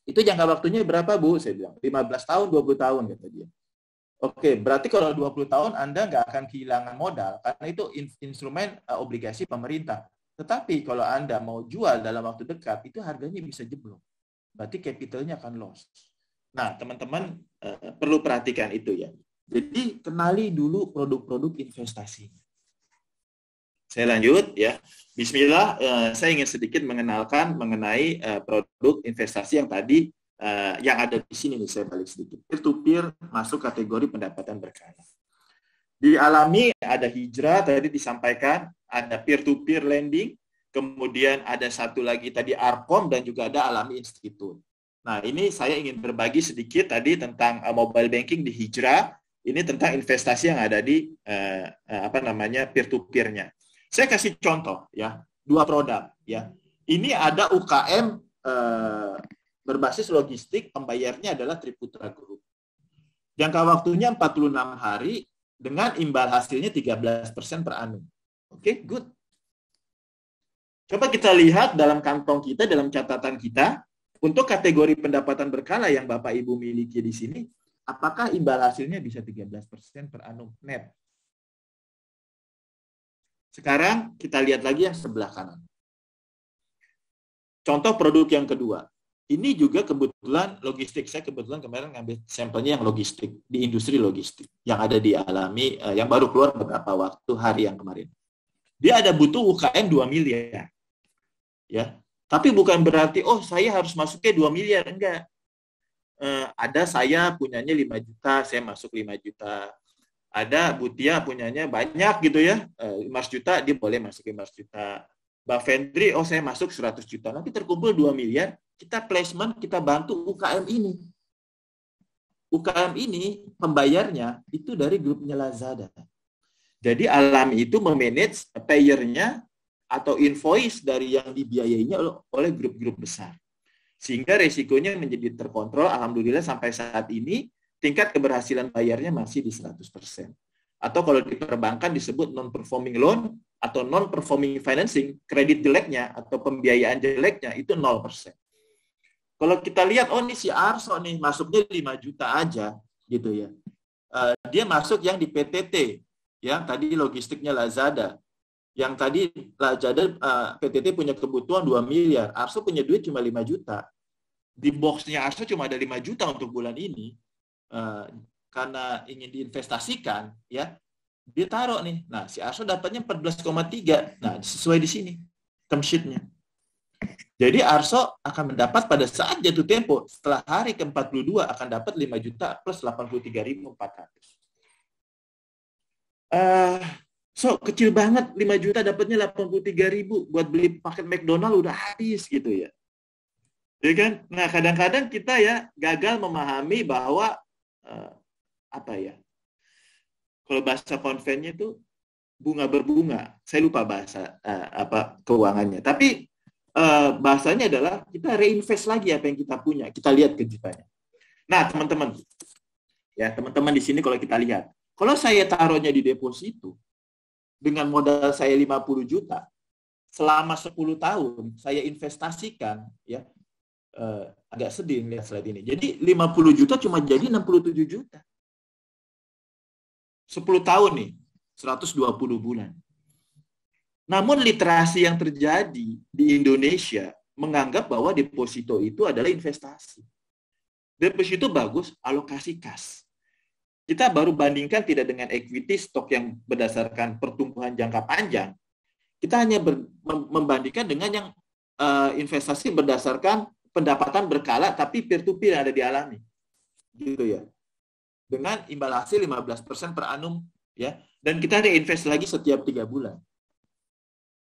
Itu jangka waktunya berapa Bu? Saya bilang, 15 tahun, 20 tahun kata dia. Oke, berarti kalau 20 tahun Anda nggak akan kehilangan modal, karena itu instrumen obligasi pemerintah. Tetapi kalau Anda mau jual dalam waktu dekat, itu harganya bisa jeblok. Berarti capitalnya akan loss. Nah, teman-teman perlu perhatikan itu ya. Jadi, kenali dulu produk-produk investasi. Saya lanjut ya. Bismillah, saya ingin sedikit mengenalkan mengenai produk investasi yang tadi yang ada di sini nih, saya balik sedikit. Peer-to-peer masuk kategori pendapatan berkala. Dialami ada hijrah tadi disampaikan, ada peer-to-peer lending, kemudian ada satu lagi tadi Arkom dan juga ada Alami Institute. Nah, ini saya ingin berbagi sedikit tadi tentang mobile banking di hijrah. Ini tentang investasi yang ada di peer-to-peer-nya. Saya kasih contoh ya, 2 produk ya. Ini ada UKM berbasis logistik, pembayarnya adalah Triputra Group. Jangka waktunya 46 hari dengan imbal hasilnya 13% per annum. Oke, good. Coba kita lihat dalam kantong kita, dalam catatan kita, untuk kategori pendapatan berkala yang Bapak Ibu miliki di sini, apakah imbal hasilnya bisa 13% per annum net? Sekarang kita lihat lagi yang sebelah kanan. Contoh produk yang kedua. Ini juga kebetulan logistik. Saya kebetulan kemarin ngambil sampelnya yang logistik, di industri logistik, yang ada di Alami, yang baru keluar beberapa waktu hari yang kemarin. Dia ada butuh UKM 2 miliar. Ya, tapi bukan berarti, oh saya harus masuknya 2 miliar. Enggak. Ada saya punyanya 5 juta, saya masuk 5 juta. Ada Butia punyanya banyak gitu ya, 15 juta, dia boleh masuk 15 juta. Mbak Fendri, oh saya masuk 100 juta. Nanti terkumpul 2 miliar, kita placement, kita bantu UKM ini. UKM ini pembayarnya itu dari grupnya Lazada. Jadi Alami itu memanage payer-nya atau invoice dari yang dibiayainya oleh grup-grup besar. Sehingga resikonya menjadi terkontrol. Alhamdulillah sampai saat ini tingkat keberhasilan bayarnya masih di 100%. Atau kalau di perbankan disebut non-performing loan atau non-performing financing, kredit jeleknya atau pembiayaan jeleknya itu 0%. Kalau kita lihat, oh ini si Arso nih masuknya 5 juta aja, gitu ya. Dia masuk yang di PTT, yang tadi logistiknya Lazada. Yang tadi Lazada, PTT punya kebutuhan 2 miliar, Arso punya duit cuma 5 juta. Di boxnya Arso cuma ada 5 juta untuk bulan ini, karena ingin diinvestasikan, ya, dia taruh nih. Nah, si Arso dapatnya 14,3. Nah, sesuai di sini term sheet-nya. Jadi Arso akan mendapat pada saat jatuh tempo setelah hari ke-42 akan dapat 5 juta plus 83.400. So kecil banget, 5 juta dapatnya 83.000 buat beli paket McDonald udah habis gitu ya. Ya kan? Nah, kadang-kadang kita ya gagal memahami bahwa apa ya? Kalau bahasa konvennya itu bunga berbunga. Saya lupa bahasa keuangannya. Tapi bahasanya adalah kita reinvest lagi apa yang kita punya. Kita lihat kejutannya. Nah, teman-teman. Ya, teman-teman di sini kalau kita lihat. Kalau saya taruhnya di deposito dengan modal saya 50 juta, selama 10 tahun saya investasikan, ya, agak sedih lihat slide ini. Jadi 50 juta cuma jadi 67 juta. 10 tahun nih, 120 bulan. Namun literasi yang terjadi di Indonesia menganggap bahwa deposito itu adalah investasi. Deposito bagus, alokasi kas. Kita baru bandingkan tidak dengan equity stock yang berdasarkan pertumbuhan jangka panjang. Kita hanya membandingkan dengan yang investasi berdasarkan pendapatan berkala tapi peer-to-peer yang ada di Alami. Gitu ya. Dengan imbal hasil 15% per annum, ya. Dan kita reinvest lagi setiap 3 bulan.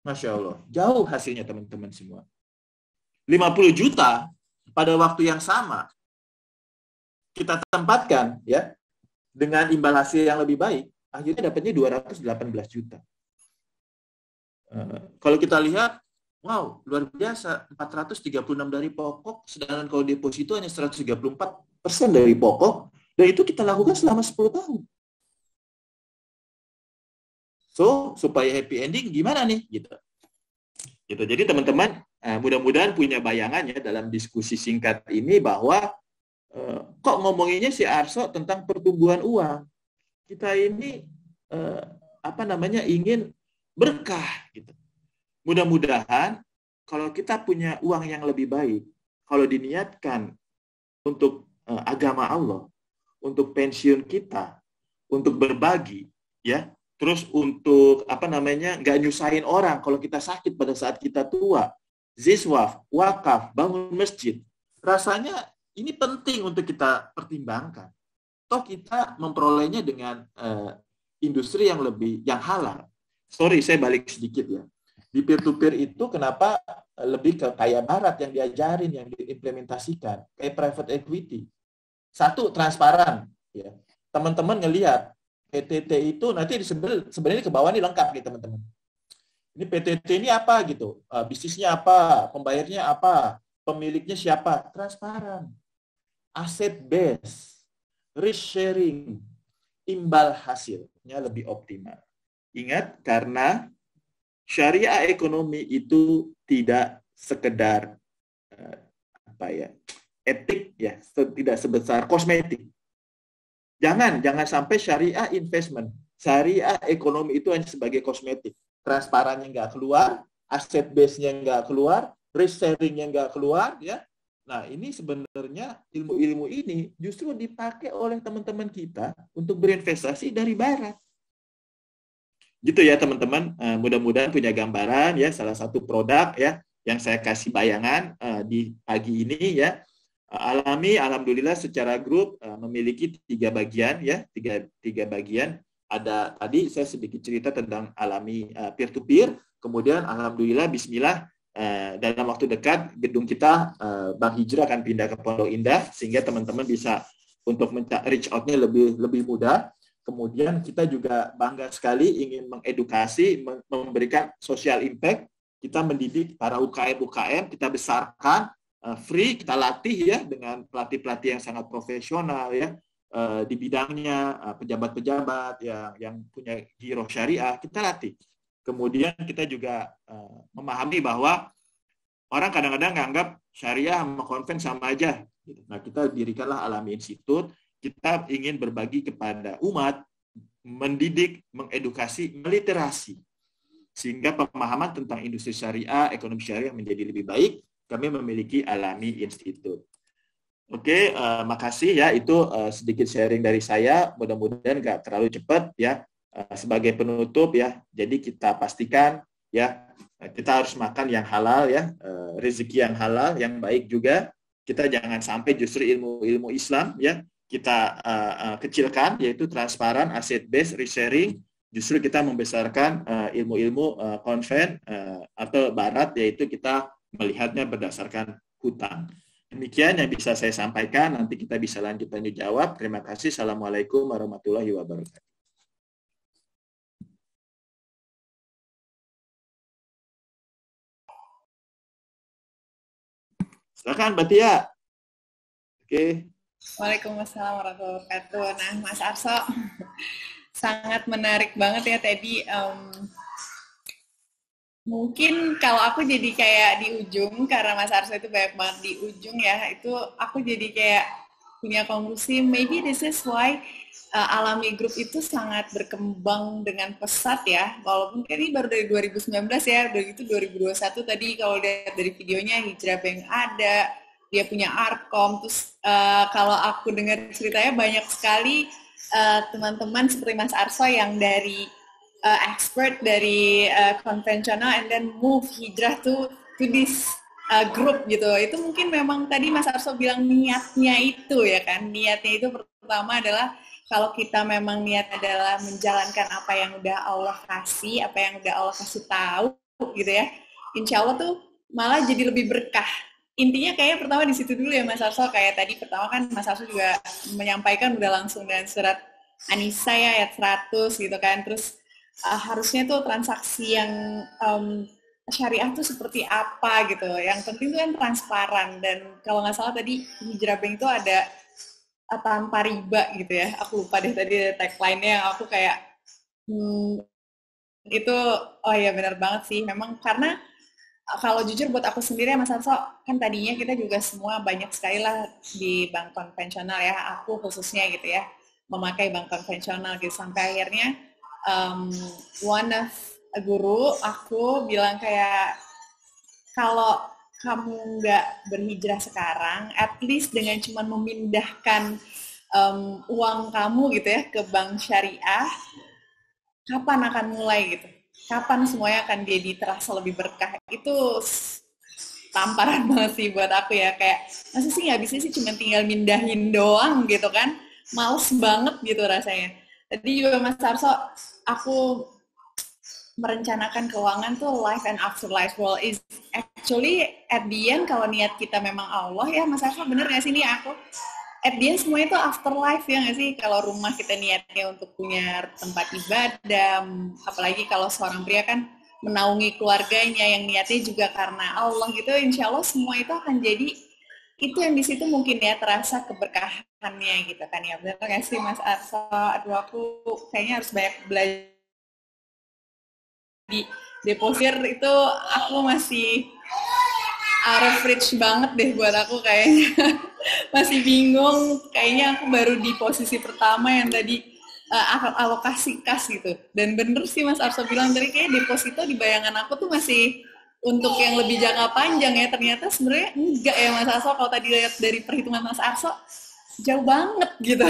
Masya Allah, jauh hasilnya teman-teman semua. 50 juta pada waktu yang sama kita tempatkan, ya, dengan imbal hasil yang lebih baik, akhirnya dapatnya 218 juta. Kalau kita lihat, wow, luar biasa, 436 dari pokok, sedangkan kalau deposito hanya 134% dari pokok, dan itu kita lakukan selama 10 tahun. So, supaya happy ending gimana nih? Gitu. Jadi teman-teman, mudah-mudahan punya bayangannya dalam diskusi singkat ini bahwa kok ngomonginnya si Arso tentang pertumbuhan uang. Kita ini ingin berkah gitu. Mudah-mudahan kalau kita punya uang yang lebih baik, kalau diniatkan untuk agama Allah, untuk pensiun kita, untuk berbagi, ya. Terus untuk nggak nyusahin orang kalau kita sakit pada saat kita tua, ziswaf, wakaf, bangun masjid. Rasanya ini penting untuk kita pertimbangkan. Toh kita memperolehnya dengan industri yang halal. Sorry, saya balik sedikit ya. Di peer-to-peer itu kenapa lebih ke kayak barat yang diajarin, yang diimplementasikan, kayak private equity. Satu, transparan. Ya. Teman-teman ngelihat PTT itu nanti sebenarnya ke bawah ini lengkap nih teman-teman. Ini PTT ini apa gitu, bisnisnya apa, pembayarnya apa, pemiliknya siapa, transparan, aset base, risk sharing, imbal hasilnya lebih optimal. Ingat, karena syariah ekonomi itu tidak sekedar etik ya, tidak sebesar kosmetik. Jangan sampai syariah investment, syariah ekonomi itu hanya sebagai kosmetik. Transparannya nggak keluar, aset base-nya nggak keluar, risk sharing-nya nggak keluar, ya. Nah, ini sebenarnya ilmu-ilmu ini justru dipakai oleh teman-teman kita untuk berinvestasi dari barat. Gitu ya teman-teman, mudah-mudahan punya gambaran ya, salah satu produk ya yang saya kasih bayangan di pagi ini ya. Alhamdulillah secara grup memiliki 3 bagian ya, tiga bagian. Ada tadi saya sedikit cerita tentang Alami peer to peer, kemudian alhamdulillah bismillah dalam waktu dekat gedung kita Bank Hijrah akan pindah ke Pondok Indah sehingga teman-teman bisa untuk reach out-nya lebih mudah. Kemudian kita juga bangga sekali ingin mengedukasi, memberikan social impact. Kita mendidik para UKM, kita besarkan free, kita latih ya dengan pelatih-pelatih yang sangat profesional ya di bidangnya, pejabat-pejabat yang punya giro syariah, kita latih. Kemudian kita juga memahami bahwa orang kadang-kadang nganggap syariah sama konven sama aja. Nah, kita dirikanlah Alami Institute. Kita ingin berbagi kepada umat, mendidik, mengedukasi, meliterasi. Sehingga pemahaman tentang industri syariah, ekonomi syariah menjadi lebih baik. Kami memiliki Alami Institute. Oke, makasih ya. Itu sedikit sharing dari saya. Mudah-mudahan nggak terlalu cepat ya. Sebagai penutup ya, jadi kita pastikan ya, kita harus makan yang halal ya, rezeki yang halal, yang baik juga. Kita jangan sampai justru ilmu Islam ya, kita kecilkan, yaitu transparan, asset based, resharing. Justru kita membesarkan ilmu-ilmu konven atau barat, yaitu kita melihatnya berdasarkan hutang. Demikian yang bisa saya sampaikan. Nanti kita bisa lanjut tanya jawab. Terima kasih. Assalamualaikum warahmatullahi wabarakatuh. Silakan Mbak Tia. Oke.
Waalaikumsalam warahmatullahi wabarakatuh. Nah, Mas Arso, sangat menarik banget ya tadi. Mungkin kalau aku jadi kayak di ujung, karena Mas Arso itu banyak banget di ujung ya, itu aku jadi kayak punya konklusi, maybe this is why Alami Group itu sangat berkembang dengan pesat ya, walaupun ini baru dari 2019 ya, udah gitu 2021 tadi kalau lihat dari videonya Hijrah Bank ada, dia punya Arkom, terus kalau aku dengar ceritanya banyak sekali teman-teman seperti Mas Arso yang dari expert dari konvensional and then move hijrah to this group gitu. Itu mungkin memang tadi Mas Arso bilang niatnya itu ya kan. Niatnya itu pertama adalah kalau kita memang niat adalah menjalankan apa yang udah Allah kasih, apa yang udah Allah kasih tahu gitu ya. Insya Allah tuh malah jadi lebih berkah. Intinya kayaknya pertama di situ dulu ya Mas Arso. Kayak tadi pertama kan Mas Arso juga menyampaikan udah langsung dengan surat An-Nisa ya ayat 100 gitu kan. Terus harusnya tuh transaksi yang syariah tuh seperti apa gitu. Yang penting tuh kan transparan, dan kalau nggak salah tadi Hijrah Bank itu ada tanpa riba gitu ya. Aku lupa deh tadi tagline-nya, aku kayak itu oh ya benar banget sih. Memang karena kalau jujur buat aku sendiri ya Mas Arso, kan tadinya kita juga semua banyak sekali lah di bank konvensional ya. Aku khususnya gitu ya, memakai bank konvensional gitu sampai akhirnya one of guru aku bilang kayak kalau kamu nggak berhijrah sekarang, at least dengan cuma memindahkan uang kamu gitu ya ke bank syariah, kapan akan mulai gitu? Kapan semuanya akan jadi terasa lebih berkah? Itu tamparan banget sih buat aku ya, kayak masa sih nggak bisa sih cuma tinggal mindahin doang gitu kan? Males banget gitu rasanya. Tadi juga Mas Arso, aku merencanakan keuangan tuh life and afterlife. Well, is actually at the end kalau niat kita memang Allah ya, Mas Arso bener nggak sih nih aku? At the end semuanya itu afterlife ya nggak sih? Kalau rumah kita niatnya untuk punya tempat ibadah, apalagi kalau seorang pria kan menaungi keluarganya yang niatnya juga karena Allah gitu, insya Allah semua itu akan jadi itu yang di situ mungkin ya terasa keberkahannya gitu kan ya. Benar nggak sih Mas Arso? Aduh aku kayaknya harus banyak belajar deposit itu aku masih out of reach banget deh buat aku kayaknya. Masih bingung, kayaknya aku baru di posisi pertama yang tadi alokasi kas gitu. Dan bener sih Mas Arso bilang tadi, kayak deposito di bayangan aku tuh masih untuk yang lebih jangka panjang ya. Ternyata sebenarnya enggak ya Mas Arso, kalau tadi lihat dari perhitungan Mas Arso, jauh banget gitu.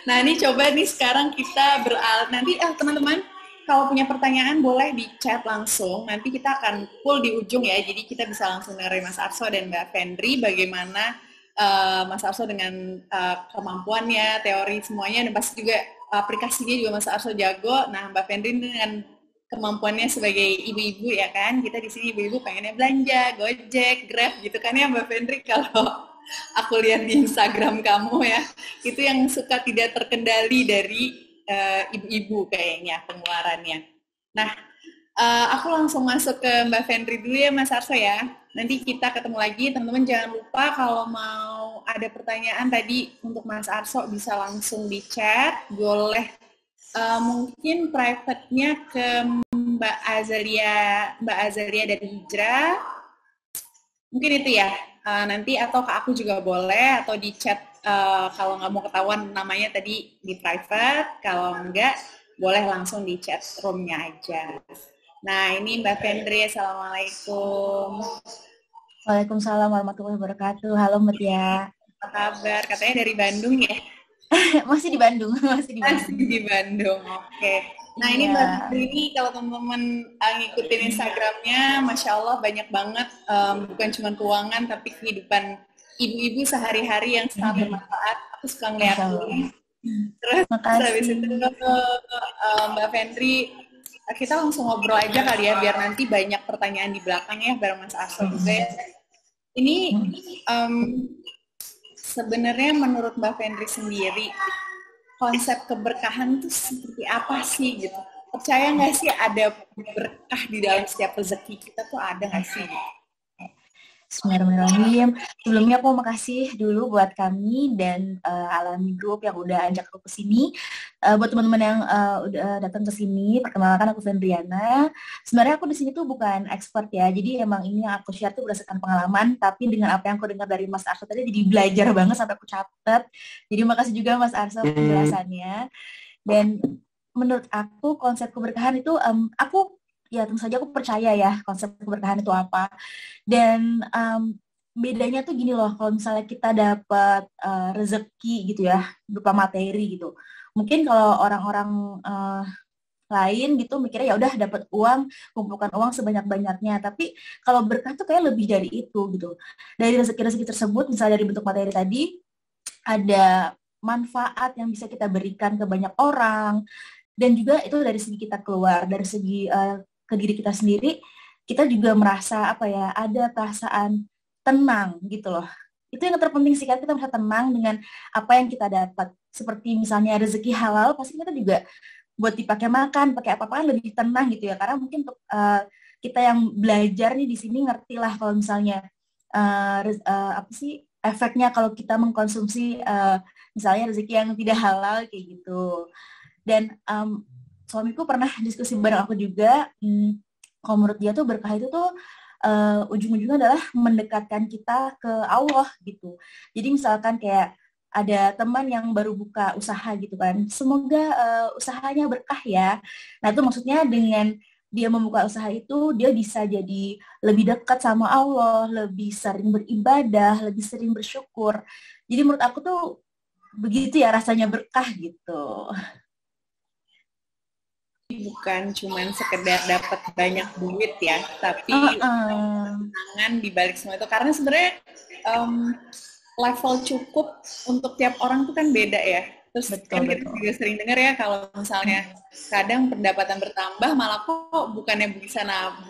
Nah ini coba nih sekarang kita beralih, nanti teman-teman kalau punya pertanyaan boleh di chat langsung, nanti kita akan pull di ujung ya, jadi kita bisa langsung dengerin Mas Arso dan Mbak Fendri bagaimana Mas Arso dengan kemampuannya, teori semuanya, dan pasti juga aplikasinya juga Mas Arso jago. Nah Mbak Fendri dengan kemampuannya sebagai ibu-ibu ya kan, kita di sini ibu-ibu pengennya belanja, Gojek, Grab gitu kan ya Mbak Fendri, kalau aku lihat di Instagram kamu ya, itu yang suka tidak terkendali dari ibu-ibu kayaknya pengeluarannya. Nah, aku langsung masuk ke Mbak Fendri dulu ya Mas Arso ya. Nanti kita ketemu lagi, teman-teman jangan lupa kalau mau ada pertanyaan tadi untuk Mas Arso bisa langsung di chat, boleh mungkin private-nya ke Mbak Azalia dari Hijrah. Mungkin itu ya, nanti atau ke aku juga boleh, atau di chat kalau nggak mau ketahuan namanya tadi di private, kalau enggak boleh langsung di chat room-nya aja. Nah ini Mbak Fendri, Assalamualaikum.
Waalaikumsalam warahmatullahi wabarakatuh. Halo Mbak Tia.
Apa kabar? Katanya dari Bandung ya?
Masih di Bandung, masih di Bandung.
Masih di Bandung, oke. Nah ini Mbak Fendri ini kalau teman-teman ngikutin Instagramnya, Masya Allah banyak banget, bukan cuma keuangan tapi kehidupan ibu-ibu sehari-hari yang sangat bermanfaat. Aku suka ngeliatnya. Terus habis itu Mbak Fendri, kita langsung ngobrol aja kali ya, biar nanti banyak pertanyaan di belakang ya bareng Mas Arso juga ya. Ini sebenarnya menurut Mbak Fendri sendiri, konsep keberkahan itu seperti apa sih gitu? Percaya nggak sih ada berkah di dalam setiap rezeki kita tuh, ada nggak sih?
Bismillahirrahmanirrahim. Sebelumnya aku mau makasih dulu buat kami dan Alami Group yang udah ajak aku ke sini. Buat teman-teman yang udah datang ke sini, perkenalkan aku Fendriana. Sebenarnya aku di sini tuh bukan expert ya. Jadi emang ini yang aku share tuh berdasarkan pengalaman, tapi dengan apa yang aku dengar dari Mas Arso tadi jadi belajar banget sampai aku catat. Jadi makasih juga Mas Arso penjelasannya. Dan menurut aku konsep keberkahan itu aku ya tentu saja aku percaya ya konsep keberkahan itu apa. Dan bedanya tuh gini loh, kalau misalnya kita dapat rezeki gitu ya, berupa materi gitu. Mungkin kalau orang-orang lain gitu mikirnya ya udah dapat uang, kumpulkan uang sebanyak-banyaknya. Tapi kalau berkah tuh kayak lebih dari itu gitu. Dari rezeki-rezeki tersebut, misalnya dari bentuk materi tadi, ada manfaat yang bisa kita berikan ke banyak orang. Dan juga itu dari segi kita keluar, dari segi ke diri kita sendiri, kita juga merasa apa ya, ada perasaan tenang gitu loh. Itu yang terpenting sih, kan kita merasa tenang dengan apa yang kita dapat. Seperti misalnya rezeki halal, pasti kita juga buat dipakai makan, pakai apa-apa kan lebih tenang gitu ya. Karena mungkin untuk kita yang belajar nih di sini ngerti lah kalau misalnya apa sih efeknya kalau kita mengkonsumsi misalnya rezeki yang tidak halal kayak gitu. Dan suamiku pernah diskusi bareng aku juga, kalau menurut dia tuh berkah itu tuh ujung-ujungnya adalah mendekatkan kita ke Allah gitu. Jadi misalkan kayak ada teman yang baru buka usaha gitu kan, semoga usahanya berkah ya. Nah itu maksudnya dengan dia membuka usaha itu, dia bisa jadi lebih dekat sama Allah, lebih sering beribadah, lebih sering bersyukur. Jadi menurut aku tuh begitu ya rasanya berkah gitu.
Bukan cuma sekedar dapat banyak duit ya, tapi tangan di balik semua itu. Karena sebenarnya level cukup untuk tiap orang itu kan beda ya. Terus kan kita juga sering dengar ya kalau misalnya kadang pendapatan bertambah malah kok bukannya bisa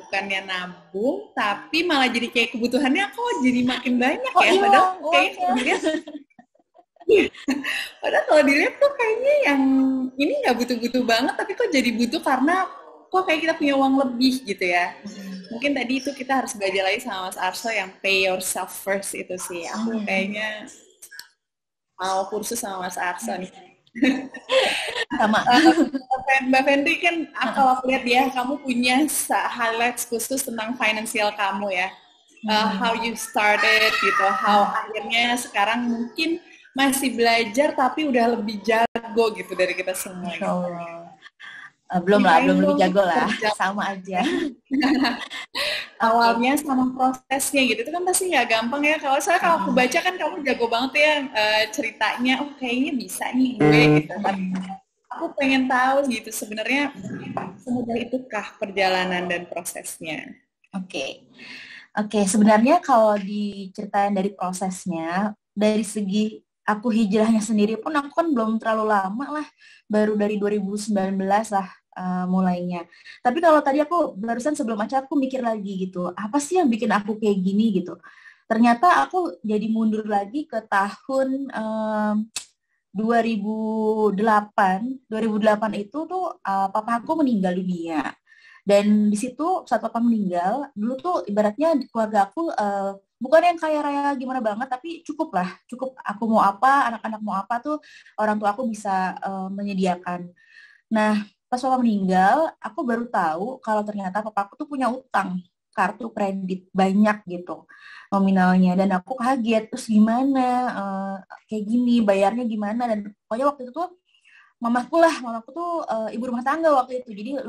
bukannya nabung, tapi malah jadi kayak kebutuhannya kok jadi makin banyak ya. Padahal kayak padahal kalau dilihat tuh kayaknya yang ini nggak butuh-butuh banget, tapi kok jadi butuh karena kok kayak kita punya uang lebih gitu ya. Mungkin tadi itu kita harus belajar lagi sama Mas Arso yang pay yourself first itu sih. Aku kayaknya mau kursus sama Mas Arso nih.
Sama.
Mbak Fendri kan kalau aku lihat ya, kamu punya highlights khusus tentang financial kamu ya. How you started gitu, how akhirnya sekarang mungkin masih belajar tapi udah lebih jago gitu dari kita semua.
Insya Allah. Belum lebih jago lah, sama aja.
Awalnya sama prosesnya gitu, itu kan pasti nggak gampang ya. Kalau aku baca kan kamu jago banget ya ceritanya, kayaknya bisa nih gue gitu. Tapi aku pengen tahu gitu sebenarnya semudah itukah perjalanan dan prosesnya?
Oke, sebenarnya kalau diceritain dari prosesnya, dari segi aku hijrahnya sendiri pun aku kan belum terlalu lama lah, baru dari 2019 lah mulainya. Tapi kalau tadi aku barusan sebelum acara aku mikir lagi gitu, apa sih yang bikin aku kayak gini gitu. Ternyata aku jadi mundur lagi ke tahun 2008 itu tuh papa aku meninggal dunia. Dan di situ saat papa meninggal, dulu tuh ibaratnya keluarga aku bukan yang kaya raya gimana banget, tapi cukup aku mau apa, anak-anak mau apa tuh orang tua aku bisa menyediakan. Nah, pas papa meninggal, aku baru tahu kalau ternyata papa aku tuh punya utang kartu kredit banyak gitu nominalnya, dan aku kaget, terus gimana kayak gini bayarnya gimana. Dan pokoknya waktu itu tuh mamaku tuh ibu rumah tangga waktu itu, jadi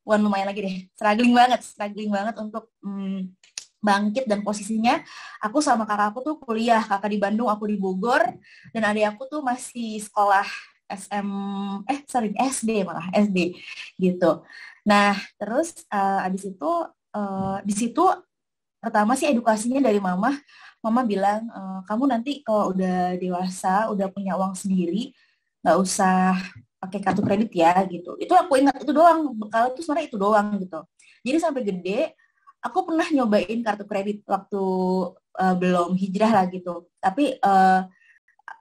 bukan lumayan lagi deh, struggling banget untuk bangkit. Dan posisinya aku sama kakak aku tuh kuliah, kakak di Bandung, aku di Bogor, dan adik aku tuh masih sekolah SD gitu. Nah, terus abis itu di situ pertama sih edukasinya dari mama bilang, kamu nanti kalau udah dewasa, udah punya uang sendiri, nggak usah pakai kartu kredit ya gitu. Itu aku ingat, itu doang, bekal tuh sebenarnya itu doang gitu. Jadi sampai gede aku pernah nyobain kartu kredit waktu belum hijrah lah gitu. Tapi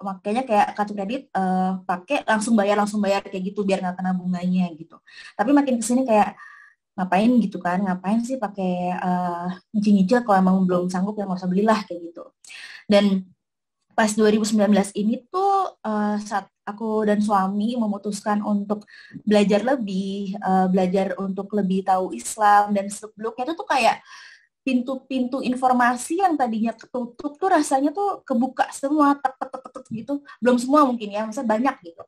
makanya kayak kartu kredit pakai langsung bayar kayak gitu biar nggak kena bunganya gitu. Tapi makin kesini kayak ngapain gitu kan, ngapain sih pakai nyicil kalau emang belum sanggup ya nggak usah belilah kayak gitu. Dan pas 2019 ini tuh saat aku dan suami memutuskan untuk belajar untuk lebih tahu Islam, dan sebelumnya tuh kayak pintu-pintu informasi yang tadinya ketutup tuh rasanya tuh kebuka semua, tek gitu. Belum semua mungkin ya, maksudnya banyak gitu.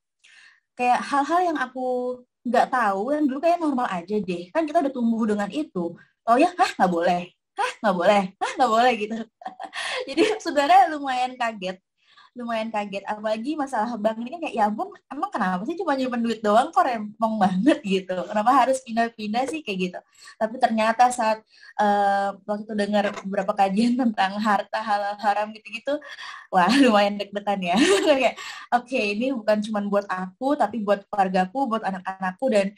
Kayak hal-hal yang aku nggak tahu, yang dulu kayak normal aja deh. Kan kita udah tumbuh dengan itu. Oh ya, nggak boleh. Nggak boleh gitu. Jadi sebenarnya lumayan kaget, apalagi masalah bank ini kan kayak, ya ampun, emang kenapa sih cuma nyimpen duit doang kok rempong banget gitu, kenapa harus pindah-pindah sih kayak gitu. Tapi ternyata saat waktu itu dengar beberapa kajian tentang harta halal haram gitu-gitu, wah lumayan deg-degan ya. Kayak oke, ini bukan cuma buat aku tapi buat keluargaku, buat anak-anakku. Dan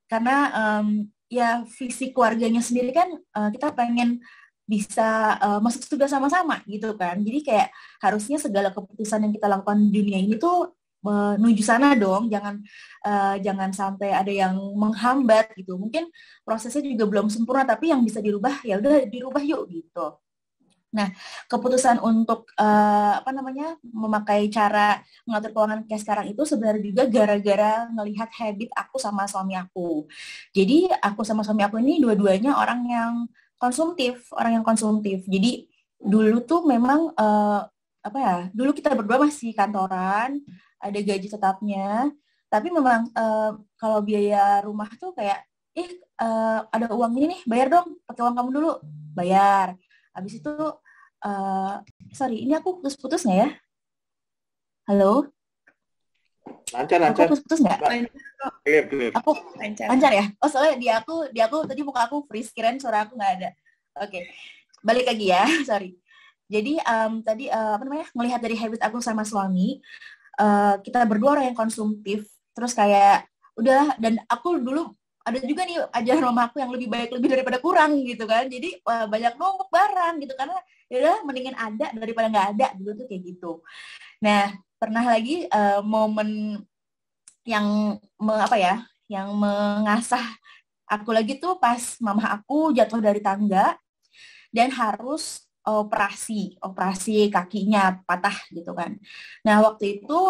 karena ya visi keluarganya sendiri kan kita pengen bisa masuk surga sama-sama gitu kan. Jadi kayak harusnya segala keputusan yang kita lakukan di dunia ini tuh menuju sana dong, jangan sampai ada yang menghambat gitu. Mungkin prosesnya juga belum sempurna, tapi yang bisa dirubah ya udah dirubah yuk gitu. Nah, keputusan untuk memakai cara mengatur keuangan kayak sekarang itu sebenarnya juga gara-gara melihat habit aku sama suami aku. Jadi aku sama suami aku ini dua-duanya orang yang konsumtif. Jadi dulu tuh memang dulu kita berdua masih kantoran, ada gaji tetapnya, tapi memang kalau biaya rumah tuh kayak ada uang ini nih, bayar dong, pakai uang kamu dulu, bayar. Habis itu sorry, ini aku putus-putus nggak ya? Halo?
Lancar.
Aku putus-putus nggak?
Clear.
Aku lancar ya? Oh, soalnya di aku tadi muka aku freeze, kirain suara aku nggak ada. Oke. Balik lagi ya, sorry. Jadi tadi melihat dari habit aku sama suami, kita berdua orang yang konsumtif, terus kayak udah, dan aku dulu ada juga nih ajaran mama aku yang lebih baik lebih daripada kurang gitu kan. Jadi banyak numpuk barang gitu, karena ya udah mendingan ada daripada nggak ada dulu tuh kayak gitu. Nah, pernah lagi momen yang mengasah aku lagi tuh pas mama aku jatuh dari tangga dan harus operasi kakinya patah gitu kan. Nah, waktu itu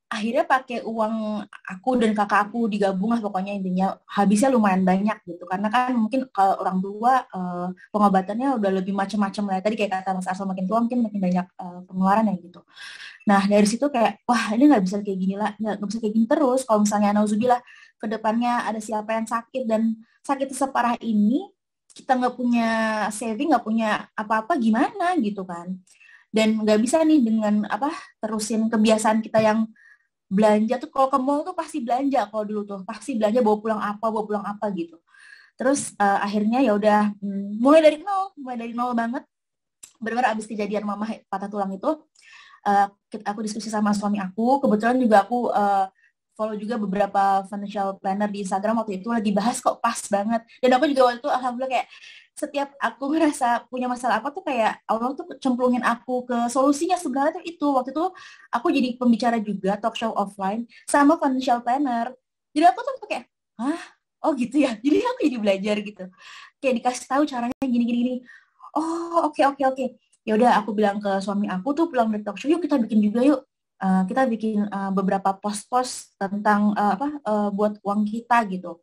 akhirnya pakai uang aku dan kakak aku digabung lah, pokoknya intinya habisnya lumayan banyak gitu, karena kan mungkin kalau orang tua pengobatannya udah lebih macam-macam lah. Tadi kayak kata Mas Arso, makin tua mungkin makin banyak pengeluaran ya gitu. Nah dari situ kayak wah ini nggak bisa kayak gini lah, nggak bisa kayak gini terus. Kalau misalnya nauzubillah ke depannya ada siapa yang sakit dan sakit separah ini, kita nggak punya saving, nggak punya apa-apa, gimana gitu kan. Dan nggak bisa nih dengan apa terusin kebiasaan kita yang belanja tuh, kalau ke mall tuh pasti belanja, kalau dulu tuh pasti belanja bawa pulang apa gitu. Terus akhirnya ya udah mulai dari nol banget. Benar-benar abis kejadian mama patah tulang itu, aku diskusi sama suami aku. Kebetulan juga aku follow juga beberapa financial planner di Instagram, waktu itu lagi bahas kok, pas banget. Dan aku juga waktu itu alhamdulillah kayak setiap aku ngerasa punya masalah apa tuh kayak Allah tuh cemplungin aku ke solusinya. Sebenarnya tuh itu waktu itu aku jadi pembicara juga talk show offline sama financial planner. Jadi aku tuh kayak oh gitu ya. Jadi aku jadi belajar gitu. Kayak dikasih tahu caranya gini. Oh oke. Ya udah aku bilang ke suami aku tuh pulang dari talk show, yuk kita bikin juga yuk. Kita bikin beberapa pos-pos tentang buat uang kita gitu.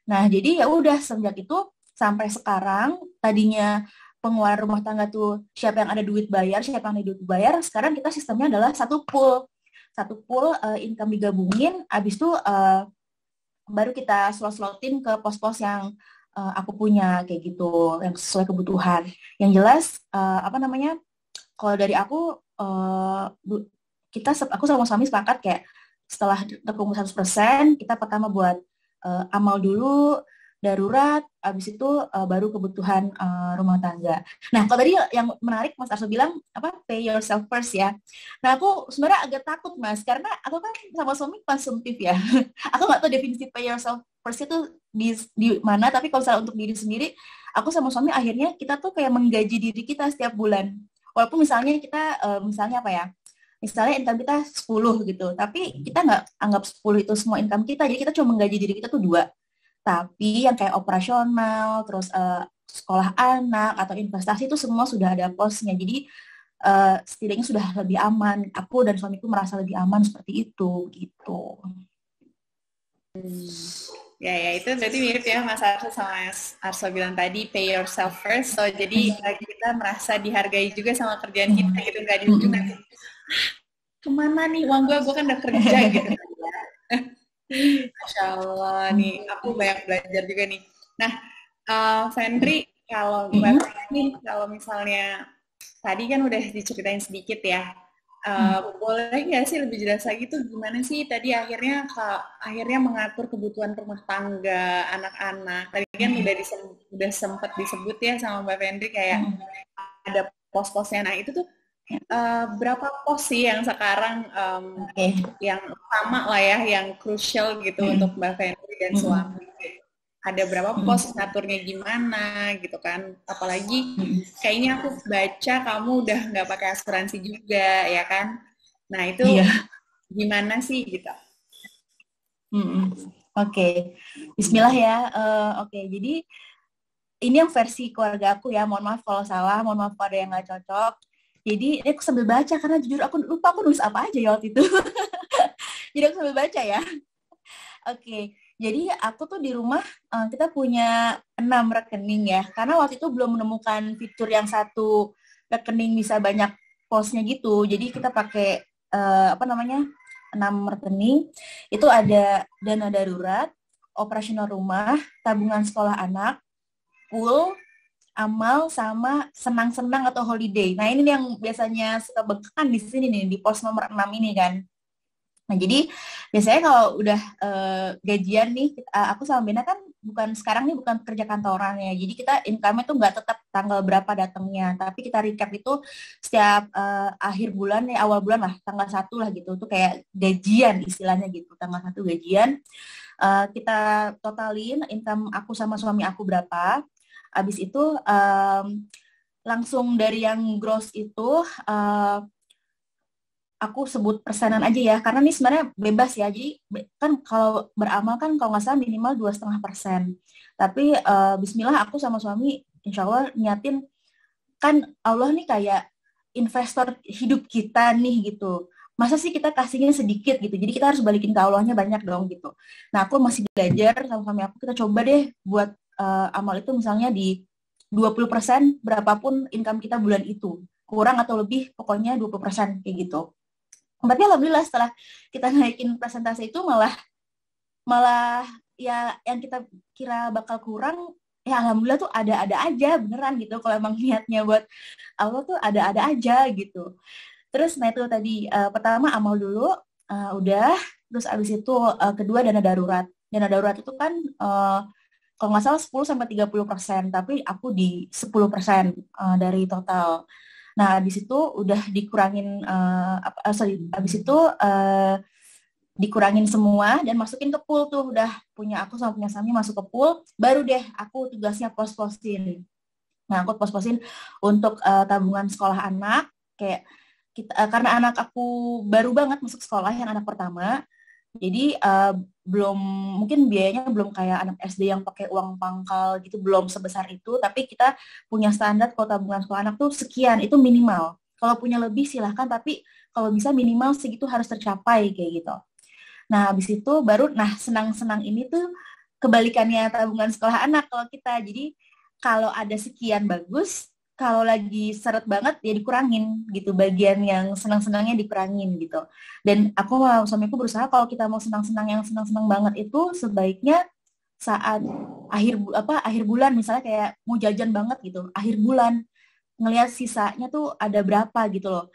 Nah jadi ya udah semenjak itu sampai sekarang, tadinya pengeluaran rumah tangga tuh siapa yang ada duit bayar, sekarang kita sistemnya adalah satu pool income digabungin, abis itu baru kita slot-slotin ke pos-pos yang aku punya kayak gitu, yang sesuai kebutuhan. Yang jelas kalau dari aku aku sama suami sepakat kayak setelah terkumpul 100%, kita pertama buat amal dulu, darurat, abis itu baru kebutuhan rumah tangga. Nah, kalau tadi yang menarik Mas Arso bilang pay yourself first ya. Nah, aku sebenarnya agak takut Mas, karena aku kan sama suami konsumtif ya. Aku nggak tahu definisi pay yourself first itu di mana, tapi kalau misalnya untuk diri sendiri, aku sama suami akhirnya kita tuh kayak menggaji diri kita setiap bulan. Walaupun misalnya kita misalnya income kita 10 gitu, tapi kita nggak anggap 10 itu semua income kita, jadi kita cuma menggaji diri kita tuh 2. Tapi yang kayak operasional, terus sekolah anak, atau investasi itu semua sudah ada posnya. Jadi setidaknya sudah lebih aman. Aku dan suamiku merasa lebih aman seperti itu, gitu.
Ya itu berarti mirip ya Mas Arso sama Mas Arso bilang tadi, pay yourself first. So jadi kita merasa dihargai juga sama kerjaan kita gitu, nggak di ujung nanti kemana nih uang gue kan udah kerja gitu. Masya Allah nih, aku banyak belajar juga nih. Nah, Fendri, kalau misalnya tadi kan udah diceritain sedikit ya, boleh nggak sih lebih jelas lagi tuh gimana sih tadi akhirnya mengatur kebutuhan rumah tangga anak-anak? Tadi kan udah sempat disebut ya sama Mbak Fendri kayak ada pos-posnya. Nah itu tuh berapa pos sih yang sekarang yang utama lah ya, yang crucial gitu untuk Mbak Fendri dan suami? Ada berapa pos, ngaturnya gimana gitu kan? Apalagi kayaknya aku baca kamu udah nggak pakai asuransi juga ya kan? Nah itu gimana sih gitu?
Oke. Bismillah ya. Oke, jadi ini yang versi keluarga aku ya. Mohon maaf kalau salah, mohon maaf kalau ada yang nggak cocok. Jadi aku sambil baca karena jujur aku lupa aku nulis apa aja ya waktu itu. Jadi aku sambil baca ya. Oke, jadi aku tuh di rumah kita punya 6 rekening ya. Karena waktu itu belum menemukan fitur yang satu rekening bisa banyak posnya gitu. Jadi kita pakai 6 rekening. Itu ada dana darurat, operasional rumah, tabungan sekolah anak, pool, amal, sama senang-senang atau holiday. Nah ini yang biasanya suka bengkekan di sini nih, di pos nomor 6 ini kan. Nah jadi biasanya kalau udah gajian nih, aku sama Bena kan bukan kerja kantoran ya. Jadi kita income-nya tuh nggak tetap tanggal berapa datangnya, tapi kita recap itu setiap akhir bulan ya, awal bulan lah, tanggal 1 lah gitu. Itu kayak gajian istilahnya gitu, tanggal 1 gajian. Kita totalin income aku sama suami aku berapa. Abis itu langsung dari yang gross itu aku sebut persenan aja ya, karena ini sebenarnya bebas ya. Jadi kan kalau beramal kan kalau nggak salah minimal 2,5%. Tapi Bismillah aku sama suami insya Allah niatin, kan Allah nih kayak investor hidup kita nih gitu. masa sih kita kasihnya sedikit gitu, jadi kita harus balikin ke Allahnya banyak dong gitu. Nah aku masih belajar sama suami aku, kita coba deh buat amal itu misalnya di 20% berapapun income kita bulan itu, kurang atau lebih pokoknya 20% kayak gitu. Tapi alhamdulillah setelah kita naikin presentasi itu malah malah ya yang kita kira bakal kurang, ya alhamdulillah tuh ada-ada aja beneran gitu. Kalau emang niatnya buat Allah tuh ada-ada aja gitu. Terus nah itu tadi pertama amal dulu, udah. Terus abis itu kedua dana darurat. Dana darurat itu kan kalau nggak salah 10-30%, tapi aku di 10% dari total. Nah abis itu udah dikurangin, abis itu dikurangin semua dan masukin ke pool tuh, udah punya aku sama punya Sami masuk ke pool, baru deh aku tugasnya pos-posin. Nah aku pos-posin untuk tabungan sekolah anak, kayak kita, karena anak aku baru banget masuk sekolah yang anak pertama, jadi belum, mungkin biayanya belum kayak anak SD yang pakai uang pangkal gitu, belum sebesar itu, tapi kita punya standar kalau tabungan sekolah anak tuh sekian, itu minimal. Kalau punya lebih silahkan, tapi kalau bisa minimal segitu harus tercapai kayak gitu. Nah, habis itu baru, nah senang-senang ini tuh kebalikannya tabungan sekolah anak kalau kita. Jadi kalau ada sekian bagus, kalau lagi seret banget ya dikurangin gitu, bagian yang senang-senangnya dikurangin gitu. Dan aku sama suamiku berusaha kalau kita mau senang-senang yang senang-senang banget itu sebaiknya saat akhir bulan, misalnya kayak mau jajan banget gitu, akhir bulan ngelihat sisanya tuh ada berapa gitu loh.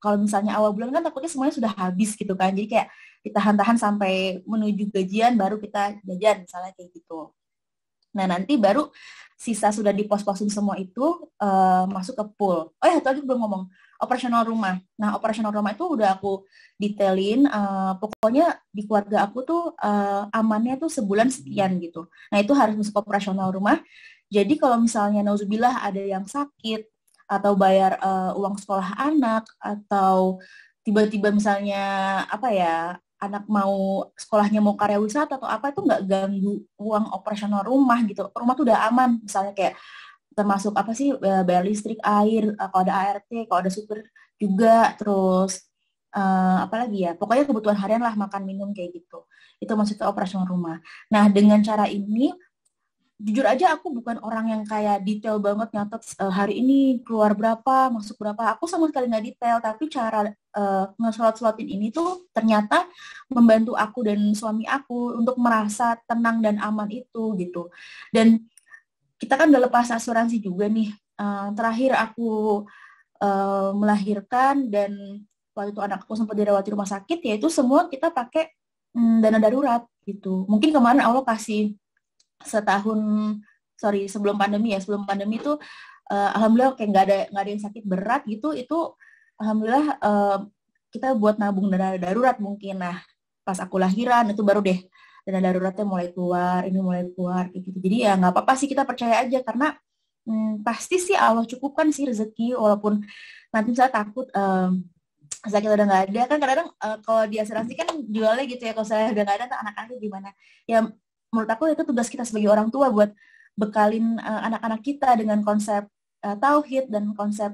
Kalau misalnya awal bulan kan takutnya semuanya sudah habis gitu kan, jadi kayak ditahan-tahan sampai menuju gajian baru kita jajan misalnya kayak gitu. Nah nanti baru sisa sudah dipos-posin semua itu masuk ke pool. Oh ya, tadi belum ngomong operasional rumah. Nah operasional rumah itu udah aku detailin, pokoknya di keluarga aku tuh amannya tuh sebulan sekian gitu. Nah itu harus masuk operasional rumah. Jadi kalau misalnya nauzubillah ada yang sakit atau bayar uang sekolah anak, atau tiba-tiba misalnya apa ya, anak mau sekolahnya mau karya wisata atau apa, itu nggak ganggu uang operasional rumah gitu. Rumah tuh udah aman, misalnya kayak termasuk apa sih, bayar listrik, air, kalau ada ART, kalau ada supir juga, terus apalagi ya, pokoknya kebutuhan harian lah, makan minum kayak gitu. Itu maksudnya operasional rumah. Nah dengan cara ini, jujur aja aku bukan orang yang kayak detail banget nyatet hari ini keluar berapa, masuk berapa. Aku sama sekali nggak detail, tapi cara nge-slot-slotin ini tuh ternyata membantu aku dan suami aku untuk merasa tenang dan aman itu gitu. Dan kita kan udah lepas asuransi juga nih. Terakhir aku melahirkan dan waktu itu anak aku sempat dirawat di rumah sakit, ya itu semua kita pakai dana darurat gitu. Mungkin kemarin Allah kasih sebelum pandemi itu alhamdulillah kayak nggak ada yang sakit berat gitu, itu alhamdulillah kita buat nabung dana darurat mungkin. Nah pas aku lahiran itu baru deh dana daruratnya mulai keluar kayak gitu. Jadi ya nggak apa-apa sih, kita percaya aja, karena pasti sih Allah cukupkan sih rezeki, walaupun nanti saya takut sakit udah nggak ada kan. Kadang-kadang kalau di asuransi kan jualnya gitu ya, kalau saya udah nggak ada anak-anak gimana ya. Menurut aku itu tugas kita sebagai orang tua buat bekalin anak-anak kita dengan konsep tauhid dan konsep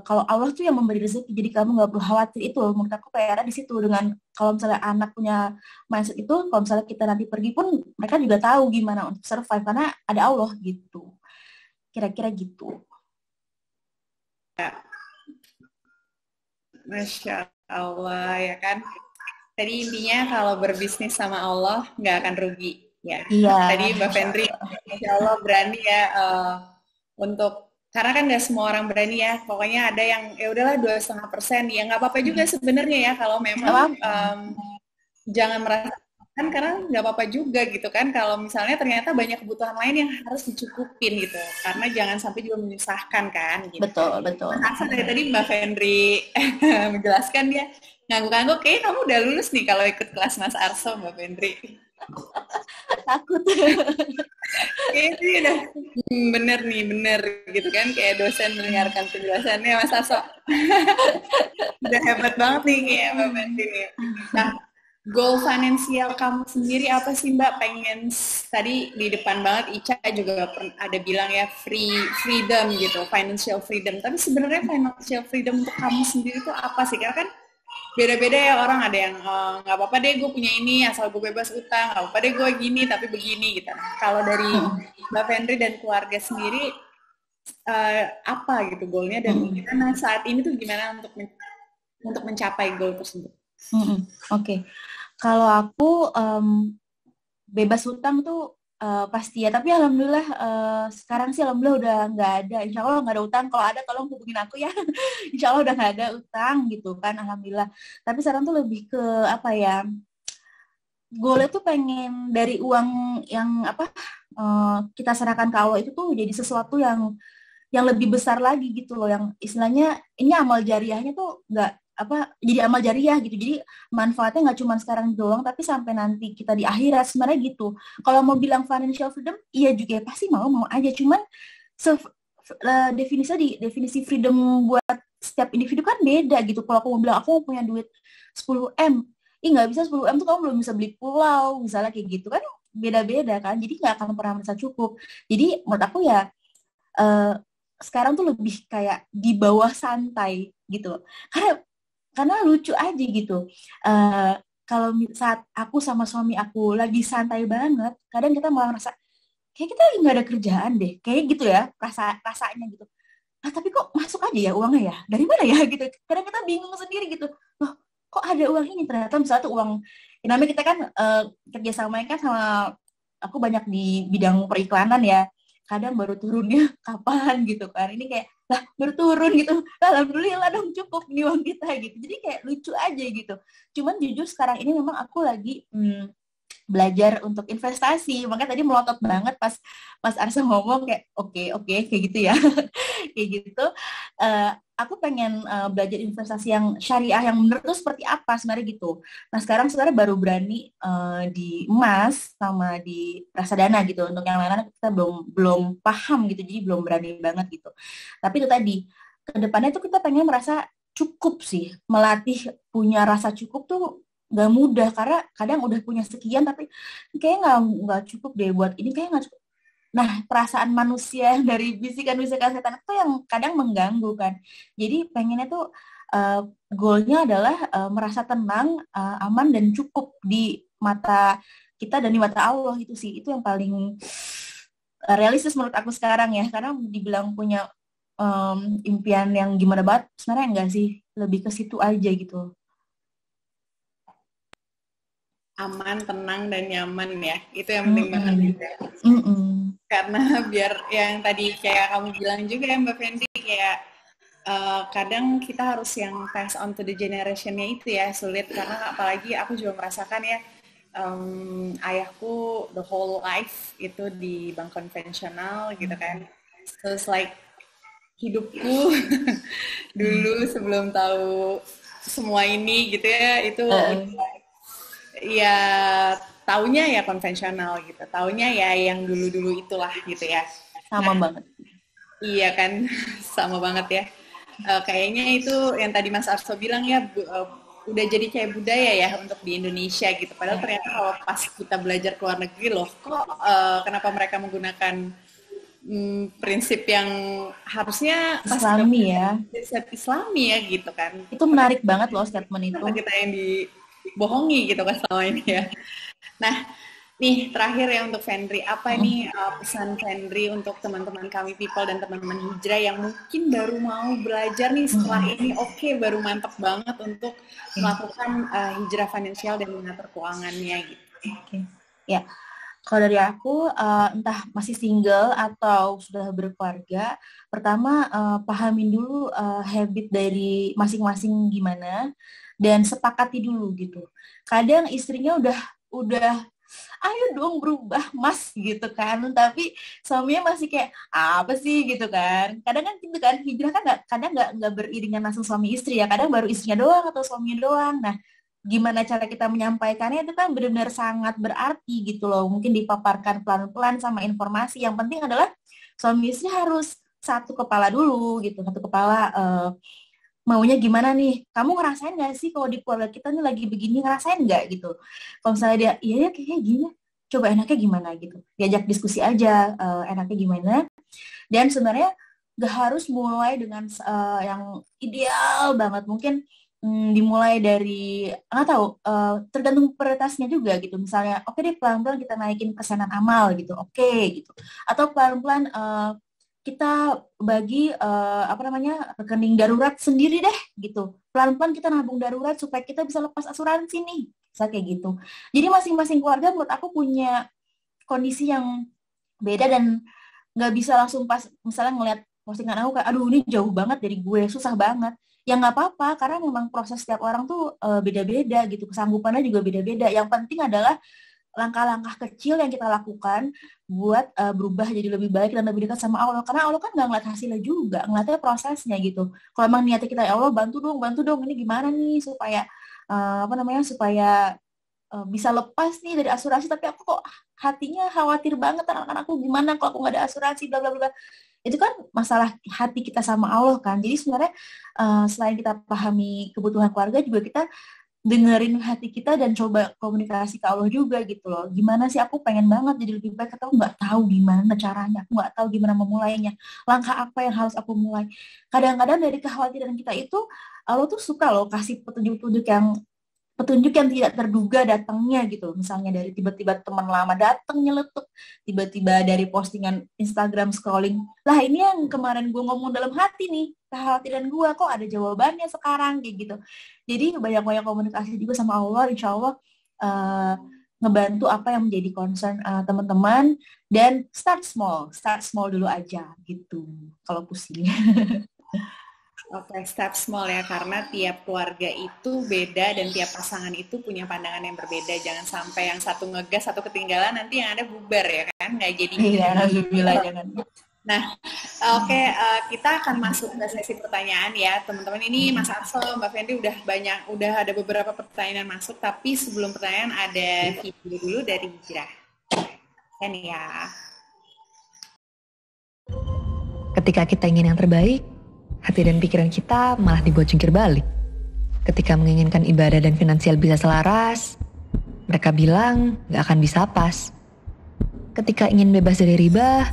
kalau Allah tuh yang memberi rezeki, jadi kamu nggak perlu khawatir. Itu menurut aku PR di situ. Dengan kalau misalnya anak punya mindset itu, kalau misalnya kita nanti pergi pun mereka juga tahu gimana untuk survive karena ada Allah gitu. Kira-kira gitu.
Masya Allah ya kan. Tadi intinya kalau berbisnis sama Allah nggak akan rugi. Ya, iya. Tadi Mbak Fendri, Insya Allah berani ya untuk, karena kan nggak semua orang berani ya. Pokoknya ada yang ya udahlah 2,5%, ya nggak apa-apa juga sebenarnya ya kalau memang jangan merasa kan, karena nggak apa-apa juga gitu kan. Kalau misalnya ternyata banyak kebutuhan lain yang harus dicukupin gitu, karena jangan sampai juga menyusahkan kan. Gitu.
Betul.
Asal dari tadi Mbak Fendri menjelaskan dia ngangguk-ngangguk, kayak kamu udah lulus nih kalau ikut kelas Mas Arso, Mbak Fendri.
Takut.
Kayaknya udah bener gitu kan, kayak dosen mendengarkan penjelasannya Mas Arso. Udah hebat banget nih kayak Mbak Fendri. Nah, goal finansial kamu sendiri apa sih Mbak? Pengen, tadi di depan banget Ica juga ada bilang ya freedom gitu, financial freedom. Tapi sebenarnya financial freedom untuk kamu sendiri itu apa sih? Karena kan beda-beda ya orang, ada yang nggak apa-apa deh gue punya ini asal gue bebas utang, nggak apa-apa deh gue gini tapi begini gitu. Nah, kalau dari Mbak Fendri dan keluarga sendiri apa gitu goalnya dan gimana saat ini tuh gimana untuk mencapai goal tersebut?
Oke. Kalau aku bebas hutang tuh pasti ya, tapi alhamdulillah sekarang sih alhamdulillah udah nggak ada, insya Allah nggak ada utang. Kalau ada tolong hubungin aku ya. Insya Allah udah nggak ada utang gitu kan, alhamdulillah. Tapi sekarang tuh lebih ke apa ya, goalnya tuh pengen dari uang yang apa kita serahkan ke Allah itu tuh jadi sesuatu yang lebih besar lagi gitu loh, yang istilahnya ini amal jariahnya tuh nggak apa jadi amal jariah gitu, jadi manfaatnya nggak cuma sekarang doang tapi sampai nanti kita di akhirat sebenarnya gitu. Kalau mau bilang financial freedom iya juga ya, pasti mau aja, cuman definisi freedom buat setiap individu kan beda gitu. Kalau aku mau bilang aku mau punya duit 10M, nggak bisa 10M tuh kamu belum bisa beli pulau misalnya kayak gitu kan, beda-beda kan, jadi nggak akan pernah merasa cukup. Jadi menurut aku ya sekarang tuh lebih kayak di bawah santai gitu, karena lucu aja gitu. Kalau saat aku sama suami aku lagi santai banget, kadang kita malah ngerasa kayak kita lagi nggak ada kerjaan deh, kayak gitu ya rasanya gitu. Nah tapi kok masuk aja ya uangnya ya, dari mana ya gitu. Kadang kita bingung sendiri gitu, loh kok ada uang ini, ternyata misalnya tuh uang, ya namanya kita kan kerjasamanya kan sama aku banyak di bidang periklanan ya, kadang baru turunnya kapan gitu kan, ini kayak lah baru turun gitu, alhamdulillah dong cukup nih uang kita gitu. Jadi kayak lucu aja gitu. Cuman jujur sekarang ini memang aku lagi belajar untuk investasi, makanya tadi melotot banget pas Mas Arsa ngomong kayak oke kayak gitu ya. Kayak gitu. Aku pengen belajar investasi yang syariah yang benar tuh seperti apa sebenarnya gitu. Nah sekarang baru berani di emas sama di reksadana gitu. Untuk yang lain kita belum paham gitu, jadi belum berani banget gitu. Tapi itu tadi, kedepannya tuh kita pengen merasa cukup sih, melatih punya rasa cukup tuh nggak mudah, karena kadang udah punya sekian tapi kayak nggak cukup deh buat ini, kayak nggak cukup. Nah, perasaan manusia dari bisikan-bisikan setan itu yang kadang mengganggu kan. Jadi pengennya tuh goalnya adalah merasa tenang, aman dan cukup di mata kita dan di mata Allah, itu sih. Itu yang paling realistis menurut aku sekarang ya. Karena dibilang punya impian yang gimana banget, sebenarnya enggak sih. Lebih ke situ aja gitu.
Aman, tenang, dan nyaman ya. Itu yang penting banget gitu ya. Karena biar yang tadi kayak kamu bilang juga ya Mbak Fendi, kayak kadang kita harus yang pass on to the generation-nya itu ya, sulit. Karena apalagi aku juga merasakan ya, ayahku the whole life itu di bank konvensional gitu kan. So it's like hidupku dulu sebelum tahu semua ini gitu ya, itu ya taunya ya konvensional gitu, taunya ya yang dulu-dulu itulah gitu ya.
Sama banget.
Iya kan, sama banget ya. Kayaknya itu yang tadi Mas Arso bilang ya, udah jadi kayak budaya ya untuk di Indonesia gitu. Padahal ternyata kalau pas kita belajar ke luar negeri loh, kok kenapa mereka menggunakan prinsip yang harusnya
Islami ya.
Prinsip Islami ya gitu kan.
Itu menarik banget loh statement itu.
Kita yang dibohongi gitu kan selama ini ya. Nah, nih terakhir ya untuk Fendri, apa nih pesan Fendri untuk teman-teman kami people dan teman-teman hijrah yang mungkin baru mau belajar nih setelah ini, baru mantap banget untuk melakukan hijrah finansial dan mengatur keuangannya gitu.
Ya, kalau dari aku, entah masih single atau sudah berkeluarga, pertama pahamin dulu habit dari masing-masing gimana, dan sepakati dulu gitu. Kadang istrinya udah ayo dong berubah mas gitu kan, tapi suaminya masih kayak apa sih gitu kan. Kadang kan gitu kan, hijrah kan kadang nggak beriringan langsung suami istri ya, kadang baru istrinya doang atau suaminya doang. Nah gimana cara kita menyampaikannya itu kan benar-benar sangat berarti gitu loh. Mungkin dipaparkan pelan-pelan sama informasi. Yang penting adalah suami istri harus satu kepala dulu gitu, satu kepala. Maunya gimana nih? Kamu ngerasain nggak sih kalau di keluarga kita nih lagi begini, ngerasain nggak gitu? Kalau misalnya dia, iya kayak gini, coba enaknya gimana gitu? Diajak diskusi aja, enaknya gimana? Dan sebenarnya nggak harus mulai dengan yang ideal banget. Mungkin dimulai dari nggak tahu, tergantung prioritasnya juga gitu. Misalnya oke deh pelan-pelan kita naikin persenan amal gitu, oke gitu. Atau pelan-pelan kita bagi apa namanya rekening darurat sendiri deh gitu. Pelan-pelan kita nabung darurat supaya kita bisa lepas asuransi nih. Bisa kayak gitu. Jadi masing-masing keluarga menurut aku punya kondisi yang beda dan nggak bisa langsung pas misalnya ngeliat postingan aku kayak aduh ini jauh banget dari gue, susah banget. Ya nggak apa-apa karena memang proses setiap orang tuh beda-beda gitu, kesanggupannya juga beda-beda. Yang penting adalah langkah-langkah kecil yang kita lakukan buat berubah jadi lebih baik dan lebih dekat sama Allah. Karena Allah kan nggak ngeliat hasilnya juga, ngeliatnya prosesnya gitu. Kalau emang niatnya kita ya Allah bantu dong, ini gimana nih supaya apa namanya supaya bisa lepas nih dari asuransi, tapi aku kok hatinya khawatir banget anak-anakku gimana kalau aku nggak ada asuransi bla bla bla. Itu kan masalah hati kita sama Allah kan. Jadi sebenarnya selain kita pahami kebutuhan keluarga juga kita dengerin hati kita dan coba komunikasi ke Allah juga gitu loh. Gimana sih aku pengen banget jadi lebih baik, atau nggak tahu gimana caranya, aku nggak tahu gimana memulainya, langkah apa yang harus aku mulai. Kadang-kadang dari kekhawatiran kita itu Allah tuh suka loh kasih petunjuk yang tidak terduga datangnya gitu. Misalnya dari tiba-tiba teman lama datang nyeletuk, tiba-tiba dari postingan Instagram scrolling. Lah ini yang kemarin gue ngomong dalam hati nih, kekhawatiran gue kok ada jawabannya sekarang kayak gitu. Jadi banyak-banyak komunikasi juga sama Allah, insya Allah ngebantu apa yang menjadi concern teman-teman, dan start small dulu aja gitu kalau pusing.
Oke, start small ya, karena tiap keluarga itu beda dan tiap pasangan itu punya pandangan yang berbeda. Jangan sampai yang satu ngegas, satu ketinggalan, nanti yang ada bubar ya kan, nggak jadi.
Iya, alhamdulillah jangan.
Nah, oke, kita akan masuk ke sesi pertanyaan ya, teman-teman. Ini Mas Arso, Mbak Fendi udah ada beberapa pertanyaan masuk, tapi sebelum pertanyaan ada video dulu dari Hijrah. Kan ya.
Ketika kita ingin yang terbaik, hati dan pikiran kita malah dibuat jungkir balik. Ketika menginginkan ibadah dan finansial bisa selaras, mereka bilang gak akan bisa pas. Ketika ingin bebas dari riba,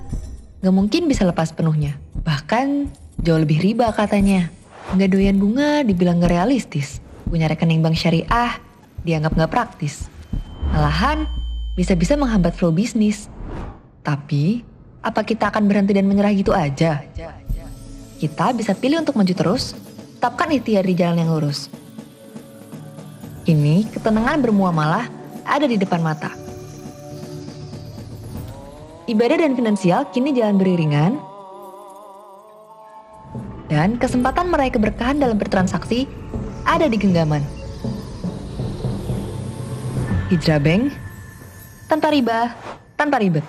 gak mungkin bisa lepas penuhnya. Bahkan jauh lebih riba katanya. Gak doyan bunga dibilang gak realistis. Punya rekening bank syariah dianggap gak praktis. Malahan bisa-bisa menghambat flow bisnis. Tapi, apa kita akan berhenti dan menyerah gitu aja? Kita bisa pilih untuk maju terus, tetapkan ikhtiar di jalan yang lurus. Kini, ketenangan bermuamalah ada di depan mata. Ibadah dan finansial kini jalan beriringan, dan kesempatan meraih keberkahan dalam bertransaksi ada di genggaman. Hijrah Bank, tanpa riba, tanpa ribet.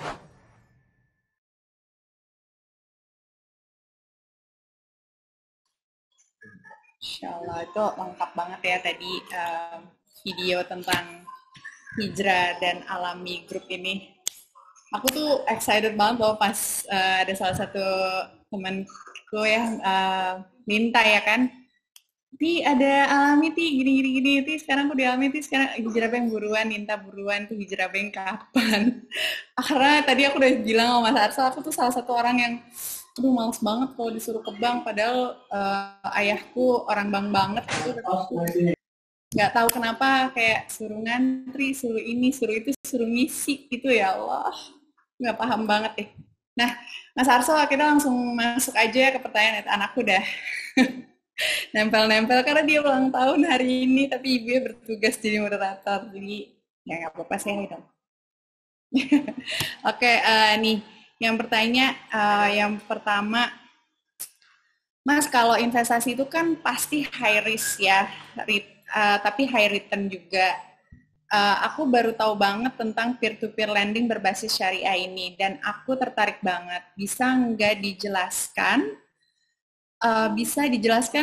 Insya Allah, itu lengkap banget ya tadi video tentang hijrah dan alami grup ini. Aku tuh excited banget loh pas ada salah satu temanku yang minta ya kan, Ti ada alami Ti gini, Ti sekarang aku dialami Ti sekarang hijrah bank buruan, minta buruan tuh hijrah bank kapan? Karena tadi aku udah bilang sama Mas Arso, aku tuh salah satu orang yang aduh males banget kalau disuruh ke bank, padahal ayahku orang bank banget gitu. Nggak tahu kenapa kayak suruh ngantri, suruh ini, suruh itu, suruh ngisi gitu ya Allah. Nggak paham banget deh. Nah, Mas Arso kita langsung masuk aja ke pertanyaan. Anakku udah nempel-nempel karena dia ulang tahun hari ini, tapi ibunya bertugas jadi moderator, jadi ya nggak apa-apa sih gitu. Oke, nih. Yang pertama, Mas, kalau investasi itu kan pasti high risk ya, tapi high return juga. Aku baru tahu banget tentang peer-to-peer lending berbasis syariah ini, dan aku tertarik banget. Bisa nggak dijelaskan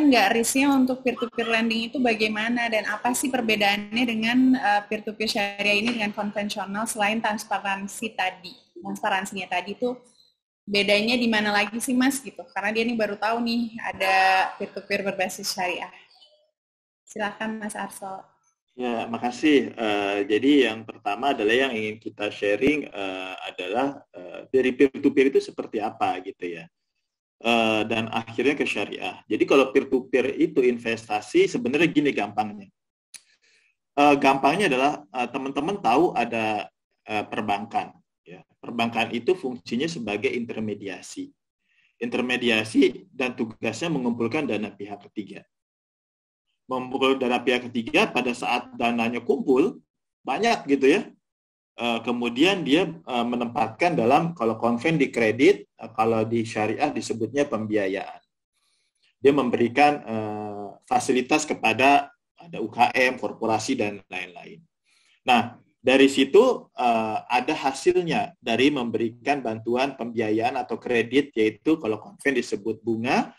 nggak risknya untuk peer-to-peer lending itu bagaimana, dan apa sih perbedaannya dengan peer-to-peer syariah ini dengan konvensional selain transparansinya tadi tuh bedanya di mana lagi sih Mas gitu, karena dia nih baru tahu nih ada peer-to-peer berbasis syariah. Silakan Mas Arso.
Ya, makasih. Jadi yang pertama adalah yang ingin kita sharing adalah dari peer-to-peer itu seperti apa gitu ya. dan akhirnya ke syariah. Jadi kalau peer-to-peer itu investasi sebenarnya gini gampangnya. Gampangnya adalah teman-teman tahu ada perbankan. Ya. Perbankan itu fungsinya sebagai intermediasi. Intermediasi dan tugasnya mengumpulkan dana pihak ketiga. Mengumpulkan dana pihak ketiga pada saat dananya kumpul, banyak gitu ya. Kemudian dia menempatkan dalam, kalau konven di kredit, kalau di syariah disebutnya pembiayaan. Dia memberikan fasilitas kepada ada UKM, korporasi, dan lain-lain. Nah, dari situ ada hasilnya dari memberikan bantuan pembiayaan atau kredit, yaitu kalau konven disebut bunga,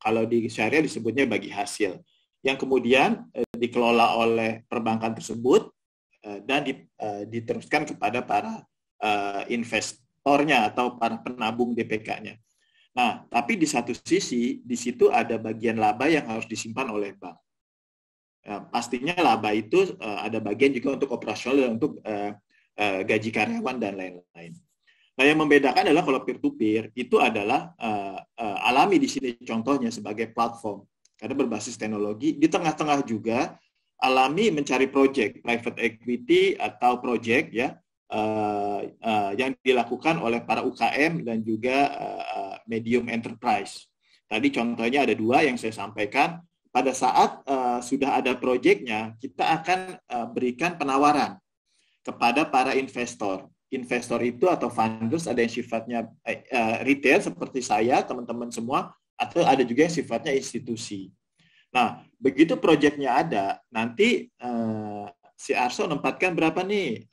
kalau di syariah disebutnya bagi hasil, yang kemudian dikelola oleh perbankan tersebut dan diteruskan kepada para investornya atau para penabung DPK-nya. Nah, tapi di satu sisi, di situ ada bagian laba yang harus disimpan oleh bank. Pastinya laba itu ada bagian juga untuk operasional dan untuk gaji karyawan dan lain-lain. Nah, yang membedakan adalah kalau peer-to-peer itu adalah alami di sini contohnya sebagai platform karena berbasis teknologi. Di tengah-tengah juga alami mencari project, private equity atau project ya yang dilakukan oleh para UKM dan juga medium enterprise. Tadi contohnya ada 2 yang saya sampaikan. Pada saat sudah ada project-nya, kita akan berikan penawaran kepada para investor. Investor itu atau funders ada yang sifatnya retail seperti saya, teman-teman semua, atau ada juga yang sifatnya institusi. Nah, begitu proyeknya ada, nanti si Arso menempatkan berapa nih?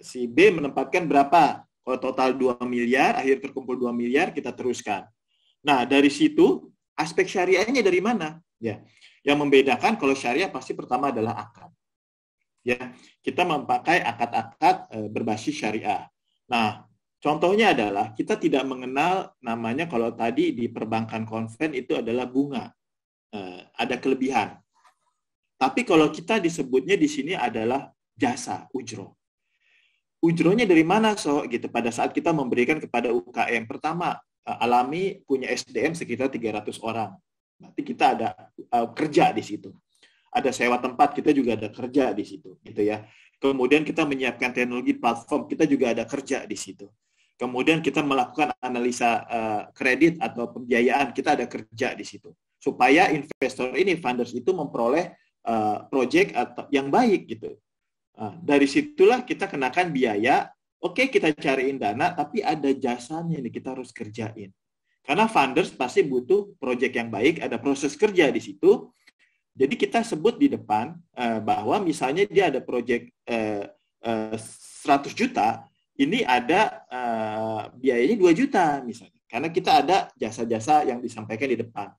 Si B menempatkan berapa? Kalau total 2 miliar, akhir terkumpul 2 miliar, kita teruskan. Nah, dari situ, aspek syariahnya dari mana? Ya, yang membedakan kalau syariah pasti pertama adalah akad. Ya, kita memakai akad-akad berbasis syariah. Nah, contohnya adalah kita tidak mengenal namanya kalau tadi di perbankan konven itu adalah bunga. Ada kelebihan. Tapi kalau kita disebutnya di sini adalah jasa, ujroh. Ujrohnya dari mana, gitu. Pada saat kita memberikan kepada UKM, pertama, alami punya SDM sekitar 300 orang. Berarti kita ada kerja di situ. Ada sewa tempat, kita juga ada kerja di situ, gitu ya. Kemudian kita menyiapkan teknologi platform, kita juga ada kerja di situ. Kemudian kita melakukan analisa kredit atau pembiayaan, kita ada kerja di situ. Supaya investor ini, funders itu memperoleh project atau yang baik gitu. Dari situlah kita kenakan biaya. Oke, kita cariin dana, tapi ada jasanya nih kita harus kerjain. Karena funders pasti butuh project yang baik, ada proses kerja di situ. Jadi kita sebut di depan bahwa misalnya dia ada project 100 juta, ini ada biayanya 2 juta misalnya. Karena kita ada jasa-jasa yang disampaikan di depan.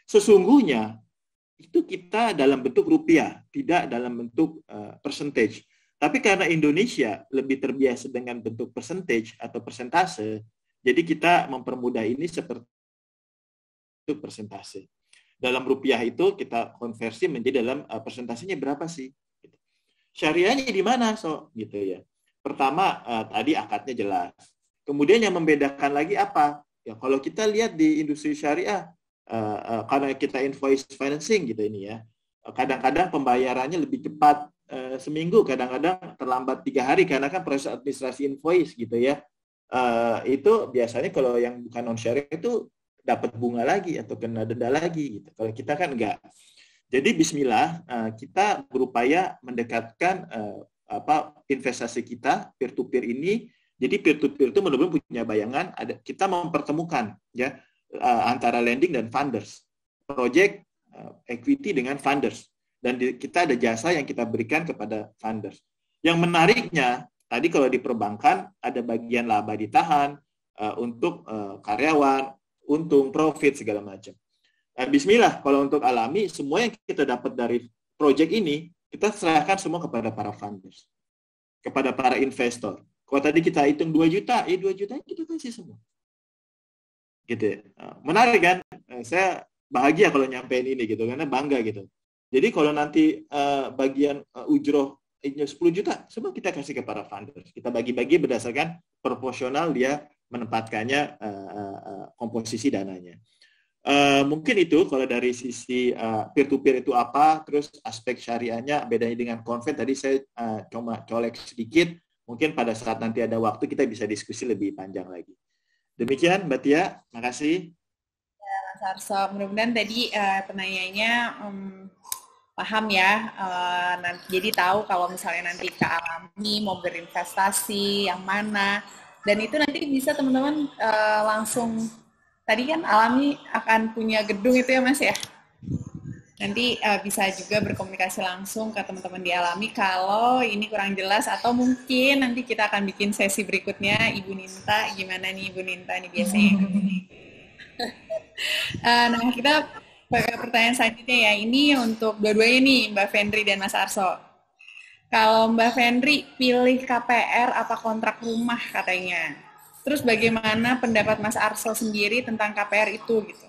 Sesungguhnya itu kita dalam bentuk rupiah, tidak dalam bentuk percentage. Tapi karena Indonesia lebih terbiasa dengan bentuk percentage atau persentase, jadi kita mempermudah ini seperti itu persentase. Dalam rupiah itu kita konversi menjadi dalam persentasenya berapa sih? Syariahnya di mana, gitu ya. Pertama tadi akadnya jelas. Kemudian yang membedakan lagi apa? Ya kalau kita lihat di industri syariah, karena kita invoice financing gitu ini ya, kadang-kadang pembayarannya lebih cepat seminggu, kadang-kadang terlambat 3 hari karena kan proses administrasi invoice gitu ya. Itu biasanya kalau yang bukan non syariah itu dapat bunga lagi atau kena denda lagi gitu. Kalau kita kan enggak. Jadi bismillah kita berupaya mendekatkan investasi kita peer to peer ini. Jadi peer to peer itu benar-benar punya bayangan ada kita mempertemukan ya antara lending dan funders, project equity dengan funders, dan kita ada jasa yang kita berikan kepada funders. Yang menariknya tadi kalau di perbankan ada bagian laba ditahan untuk karyawan, untung, profit segala macam. Bismillah kalau untuk alami semua yang kita dapat dari project ini kita serahkan semua kepada para funders, kepada para investor. Kalau tadi kita hitung 2 juta, 2 juta kita kasih semua. Gitu. Menarik kan? Saya bahagia kalau nyampein ini gitu karena bangga gitu. Jadi kalau nanti bagian ujroh 10 juta semua kita kasih ke para funders. Kita bagi-bagi berdasarkan proporsional dia menempatkannya, komposisi dananya. Mungkin itu kalau dari sisi peer-to-peer itu apa, terus aspek syariahnya bedanya dengan konven tadi saya cuma colek sedikit, mungkin pada saat nanti ada waktu kita bisa diskusi lebih panjang lagi. Demikian Mbak Tia, makasih.
Ya, Mas Arso, mudah-mudahan tadi penanyanya paham ya, jadi tahu kalau misalnya nanti ke Alami mau berinvestasi yang mana, dan itu nanti bisa teman-teman langsung. Tadi kan Alami akan punya gedung itu ya Mas ya? Nanti bisa juga berkomunikasi langsung ke teman-teman di Alami kalau ini kurang jelas, atau mungkin nanti kita akan bikin sesi berikutnya. Ibu Ninta, gimana nih Ibu Ninta nih biasanya? Nah, kita pakai pertanyaan selanjutnya ya. Ini untuk dua-duanya nih, Mbak Fendri dan Mas Arso. Kalau Mbak Fendri pilih KPR apa kontrak rumah katanya. Terus bagaimana pendapat Mas Arso sendiri tentang KPR itu gitu?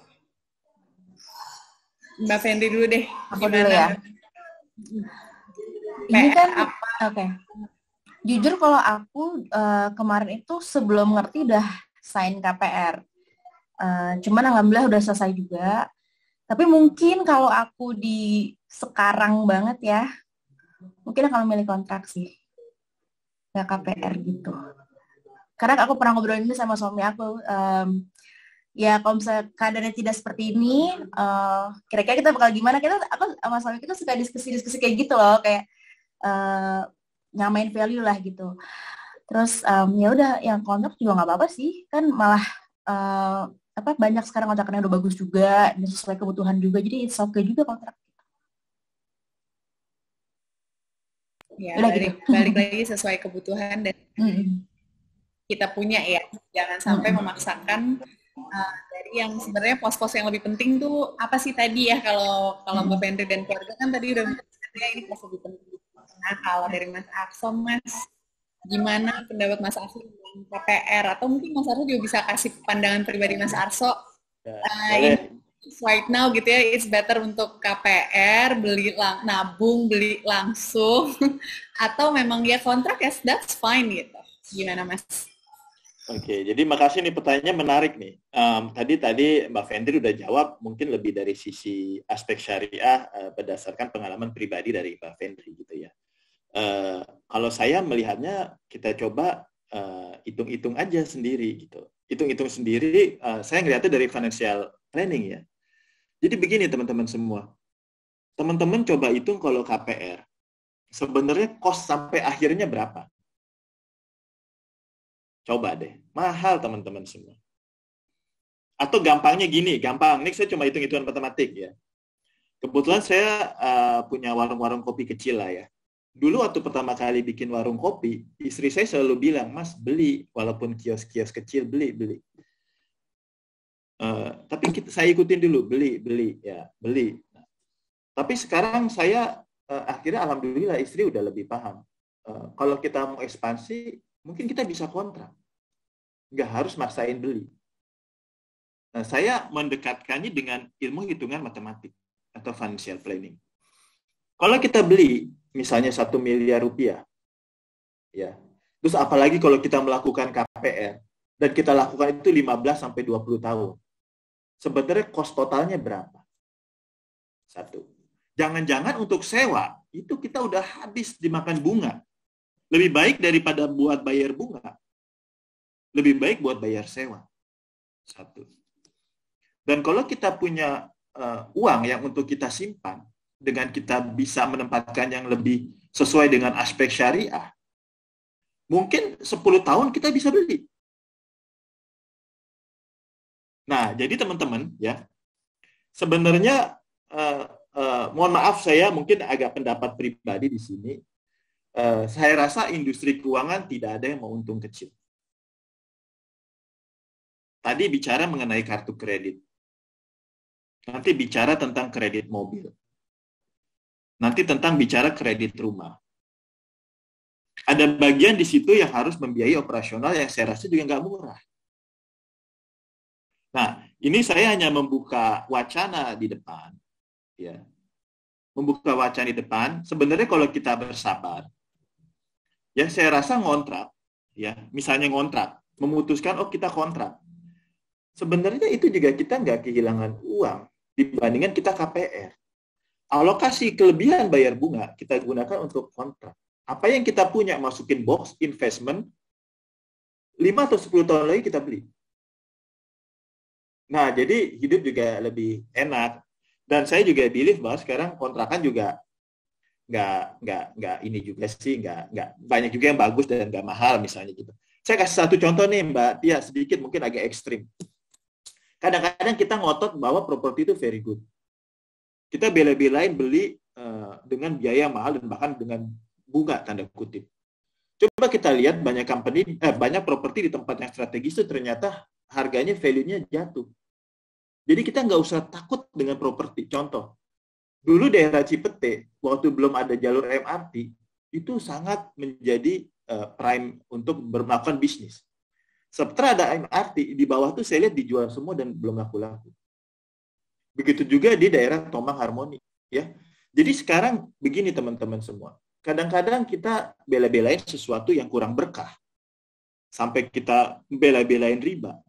Mbak Fendri dulu deh.
Aku dulu ya. Ini kan, oke. Jujur kalau aku kemarin itu sebelum ngerti udah sign KPR. Cuman alhamdulillah udah selesai juga. Tapi mungkin kalau aku di sekarang banget ya, mungkin akan memilih kontrak sih. Nggak KPR gitu. Karena aku pernah ngobrol ini sama suami aku, ya kalau misalnya keadaannya tidak seperti ini, kira-kira kita bakal gimana? Aku sama suami kita suka diskusi-diskusi kayak gitu loh, kayak nyamain value lah gitu. Terus ya udah, yang kontrak juga nggak apa-apa sih, kan malah banyak sekarang kontraknya udah bagus juga dan sesuai kebutuhan juga, jadi it's okay juga kontrak.
Ya, balik lagi sesuai kebutuhan dan kita punya ya, jangan sampai memaksakan dari yang sebenarnya pos-pos yang lebih penting tuh apa sih tadi ya, kalau Mbak Fendri dan keluarga kan tadi udah ya ini pos lebih penting. Nah, kalau dari Mas Arso, Mas, gimana pendapat Mas Arso tentang KPR, atau mungkin Mas Arso juga bisa kasih pandangan pribadi Mas Arso right now gitu ya, it's better untuk KPR, nabung, beli langsung, atau memang dia kontrak ya, that's fine gitu. Gimana Mas?
Oke, jadi makasih nih, pertanyaannya menarik nih. Tadi Mbak Fendri udah jawab, mungkin lebih dari sisi aspek syariah berdasarkan pengalaman pribadi dari Mbak Fendri gitu ya. Kalau saya melihatnya, kita coba hitung-hitung aja sendiri gitu. Hitung-hitung sendiri, saya ngelihatnya dari financial planning ya. Jadi begini teman-teman semua. Teman-teman coba hitung kalau KPR, sebenarnya cost sampai akhirnya berapa? Coba deh, mahal teman-teman semua. Atau gampangnya gini, gampang. Ini saya cuma hitung-hitungan matematik ya. Kebetulan saya punya warung-warung kopi kecil lah ya. Dulu waktu pertama kali bikin warung kopi, istri saya selalu bilang, Mas beli, walaupun kios-kios kecil beli. Tapi saya ikutin dulu, beli. Nah, tapi sekarang saya akhirnya alhamdulillah istri udah lebih paham. Kalau kita mau ekspansi, mungkin kita bisa kontrak. Nggak harus maksain beli. Nah, saya mendekatkannya dengan ilmu hitungan matematik atau financial planning. Kalau kita beli, misalnya 1 miliar rupiah, ya. Terus apalagi kalau kita melakukan KPR, dan kita lakukan itu 15-20 tahun. Sebenarnya cost totalnya berapa? 1. Jangan-jangan untuk sewa, itu kita udah habis dimakan bunga. Lebih baik daripada buat bayar bunga, lebih baik buat bayar sewa. 1. Dan kalau kita punya uang yang untuk kita simpan, dengan kita bisa menempatkan yang lebih sesuai dengan aspek syariah, mungkin 10 tahun kita bisa beli. Nah, jadi teman-teman ya, sebenarnya mohon maaf saya mungkin agak pendapat pribadi di sini. Saya rasa industri keuangan tidak ada yang mau untung kecil. Tadi bicara mengenai kartu kredit. Nanti bicara tentang kredit mobil. Nanti tentang bicara kredit rumah. Ada bagian di situ yang harus membiayai operasional yang saya rasa juga nggak murah. Nah, ini saya hanya membuka wacana di depan. Ya. Membuka wacana di depan, sebenarnya kalau kita bersabar, ya saya rasa ngontrak, ya misalnya ngontrak, memutuskan, oh kita kontrak. Sebenarnya itu juga kita nggak kehilangan uang dibandingkan kita KPR. Alokasi kelebihan bayar bunga kita gunakan untuk kontrak. Apa yang kita punya masukin box investment, 5 atau 10 tahun lagi kita beli. Nah, jadi hidup juga lebih enak. Dan saya juga believe bahwa sekarang kontrakan juga nggak ini juga sih, nggak banyak juga yang bagus dan nggak mahal misalnya gitu. Saya kasih satu contoh nih Mbak Tia, sedikit mungkin agak ekstrim. Kadang-kadang kita ngotot bahwa properti itu very good. Kita bela-belain beli dengan biaya mahal dan bahkan dengan bunga tanda kutip. Coba kita lihat banyak properti di tempat yang strategis itu ternyata harganya value-nya jatuh. Jadi kita nggak usah takut dengan properti. Contoh, dulu daerah Cipete, waktu belum ada jalur MRT, itu sangat menjadi prime untuk melakukan bisnis. Setelah ada MRT, di bawah tuh saya lihat dijual semua dan belum laku-laku. Begitu juga di daerah Tomang Harmoni. Ya. Jadi sekarang begini teman-teman semua. Kadang-kadang kita bela-belain sesuatu yang kurang berkah. Sampai kita bela-belain riba.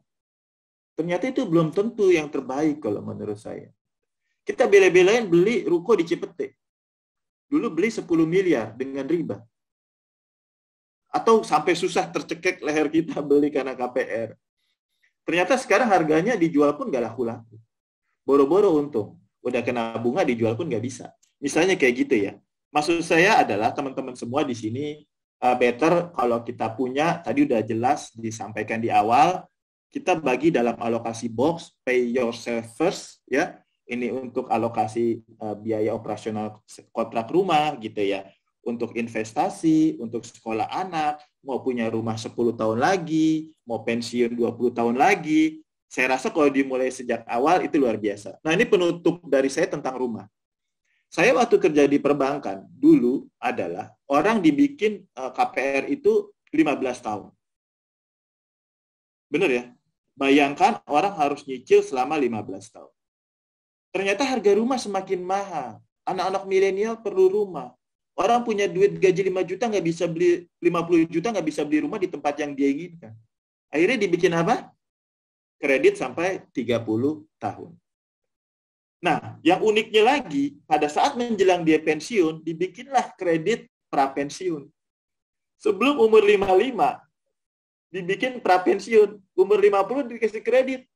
Ternyata itu belum tentu yang terbaik kalau menurut saya. Kita bela-belain beli ruko di Cipete. Dulu beli 10 miliar dengan riba. Atau sampai susah tercekek leher kita beli karena KPR. Ternyata sekarang harganya dijual pun nggak laku-laku. Boro-boro untung. Udah kena bunga dijual pun nggak bisa. Misalnya kayak gitu ya. Maksud saya adalah teman-teman semua di sini better kalau kita punya, tadi udah jelas disampaikan di awal, kita bagi dalam alokasi box, pay yourself first, ya. Ini untuk alokasi biaya operasional kontrak rumah, gitu ya. Untuk investasi, untuk sekolah anak, mau punya rumah 10 tahun lagi, mau pensiun 20 tahun lagi. Saya rasa kalau dimulai sejak awal itu luar biasa. Nah, ini penutup dari saya tentang rumah. Saya waktu kerja di perbankan, dulu adalah orang dibikin KPR itu 15 tahun. Benar ya? Bayangkan orang harus nyicil selama 15 tahun. Ternyata harga rumah semakin mahal. Anak-anak milenial perlu rumah. Orang punya duit gaji 5 juta nggak bisa beli 50 juta nggak bisa beli rumah di tempat yang dia inginkan. Akhirnya dibikin apa? Kredit sampai 30 tahun. Nah, yang uniknya lagi, pada saat menjelang dia pensiun, dibikinlah kredit pra-pensiun. Sebelum umur 55, dibikin pra-pensiun. Umur 50 dikasih kredit.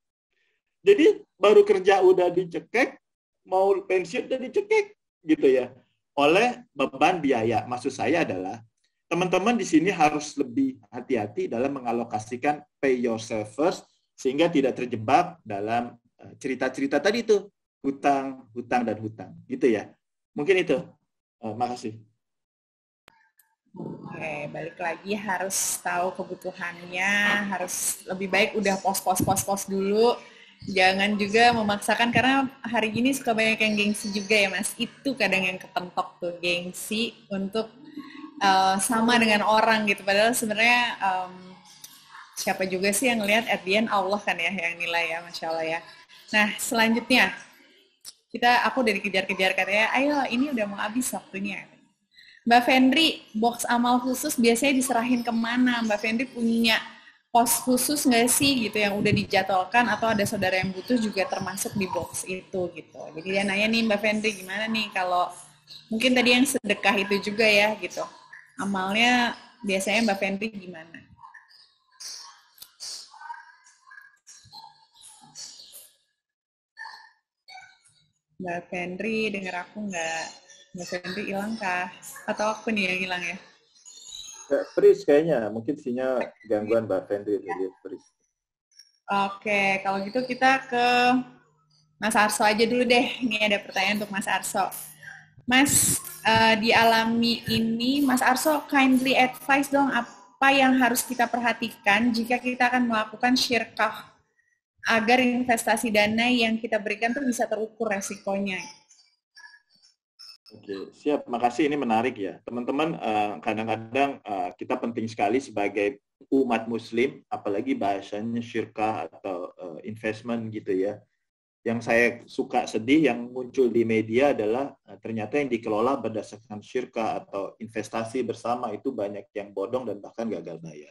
Jadi, baru kerja udah dicekek, mau pensiun udah dicekek, gitu ya. Oleh beban biaya. Maksud saya adalah, teman-teman di sini harus lebih hati-hati dalam mengalokasikan pay yourself first, sehingga tidak terjebak dalam cerita-cerita tadi itu. Hutang, dan hutang. Gitu ya. Mungkin itu. Makasih.
Oke, balik lagi harus tahu kebutuhannya, harus lebih baik udah pos dulu. Jangan juga memaksakan, karena hari ini suka banyak yang gengsi juga ya Mas. Itu kadang yang kepentok tuh, gengsi untuk sama dengan orang gitu. Padahal sebenarnya siapa juga sih yang ngelihat at the end Allah kan ya yang nilai ya, Masya Allah ya. Nah, selanjutnya aku udah dikejar-kejar katanya, ayo ini udah mau habis waktunya. Mbak Fendri, box amal khusus biasanya diserahin kemana? Mbak Fendri punya pos khusus nggak sih gitu yang udah dijadwalkan, atau ada saudara yang butuh juga termasuk di box itu gitu. Jadi dia nanya nih Mbak Fendri, gimana nih kalau mungkin tadi yang sedekah itu juga ya gitu. Amalnya biasanya Mbak Fendri gimana? Mbak Fendri, denger aku nggak? Mbak Fendri hilang kah? Atau aku nih yang hilang ya?
Freeze kayaknya, mungkin sinyal gangguan Mbak Fendri. Freeze.
Oke, kalau gitu kita ke Mas Arso aja dulu deh. Ini ada pertanyaan untuk Mas Arso. Mas, dialami ini, Mas Arso kindly advise dong apa yang harus kita perhatikan jika kita akan melakukan syirkah agar investasi dana yang kita berikan tuh bisa terukur resikonya.
Oke, siap. Makasih, ini menarik ya. Teman-teman, kadang-kadang kita penting sekali sebagai umat muslim, apalagi bahasanya syirkah atau investment gitu ya. Yang saya suka sedih yang muncul di media adalah ternyata yang dikelola berdasarkan syirkah atau investasi bersama itu banyak yang bodong dan bahkan gagal bayar.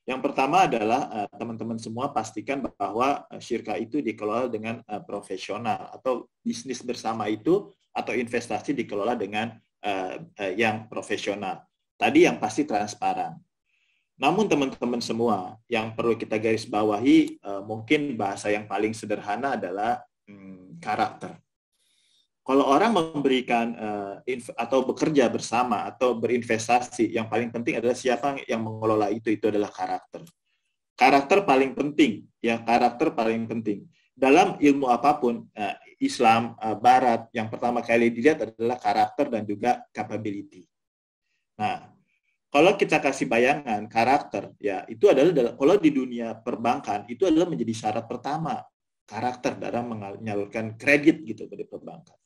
Yang pertama adalah teman-teman semua pastikan bahwa syirkah itu dikelola dengan profesional, atau bisnis bersama itu atau investasi dikelola dengan yang profesional. Tadi yang pasti transparan. Namun teman-teman semua, yang perlu kita garis bawahi, mungkin bahasa yang paling sederhana adalah karakter. Kalau orang memberikan atau bekerja bersama atau berinvestasi, yang paling penting adalah siapa yang mengelola itu adalah karakter. Karakter paling penting, ya, karakter paling penting. Dalam ilmu apapun, Islam, Barat, yang pertama kali dilihat adalah karakter dan juga capability. Nah, kalau kita kasih bayangan karakter, ya itu adalah kalau di dunia perbankan itu adalah menjadi syarat pertama karakter dalam menyalurkan kredit gitu dari perbankan.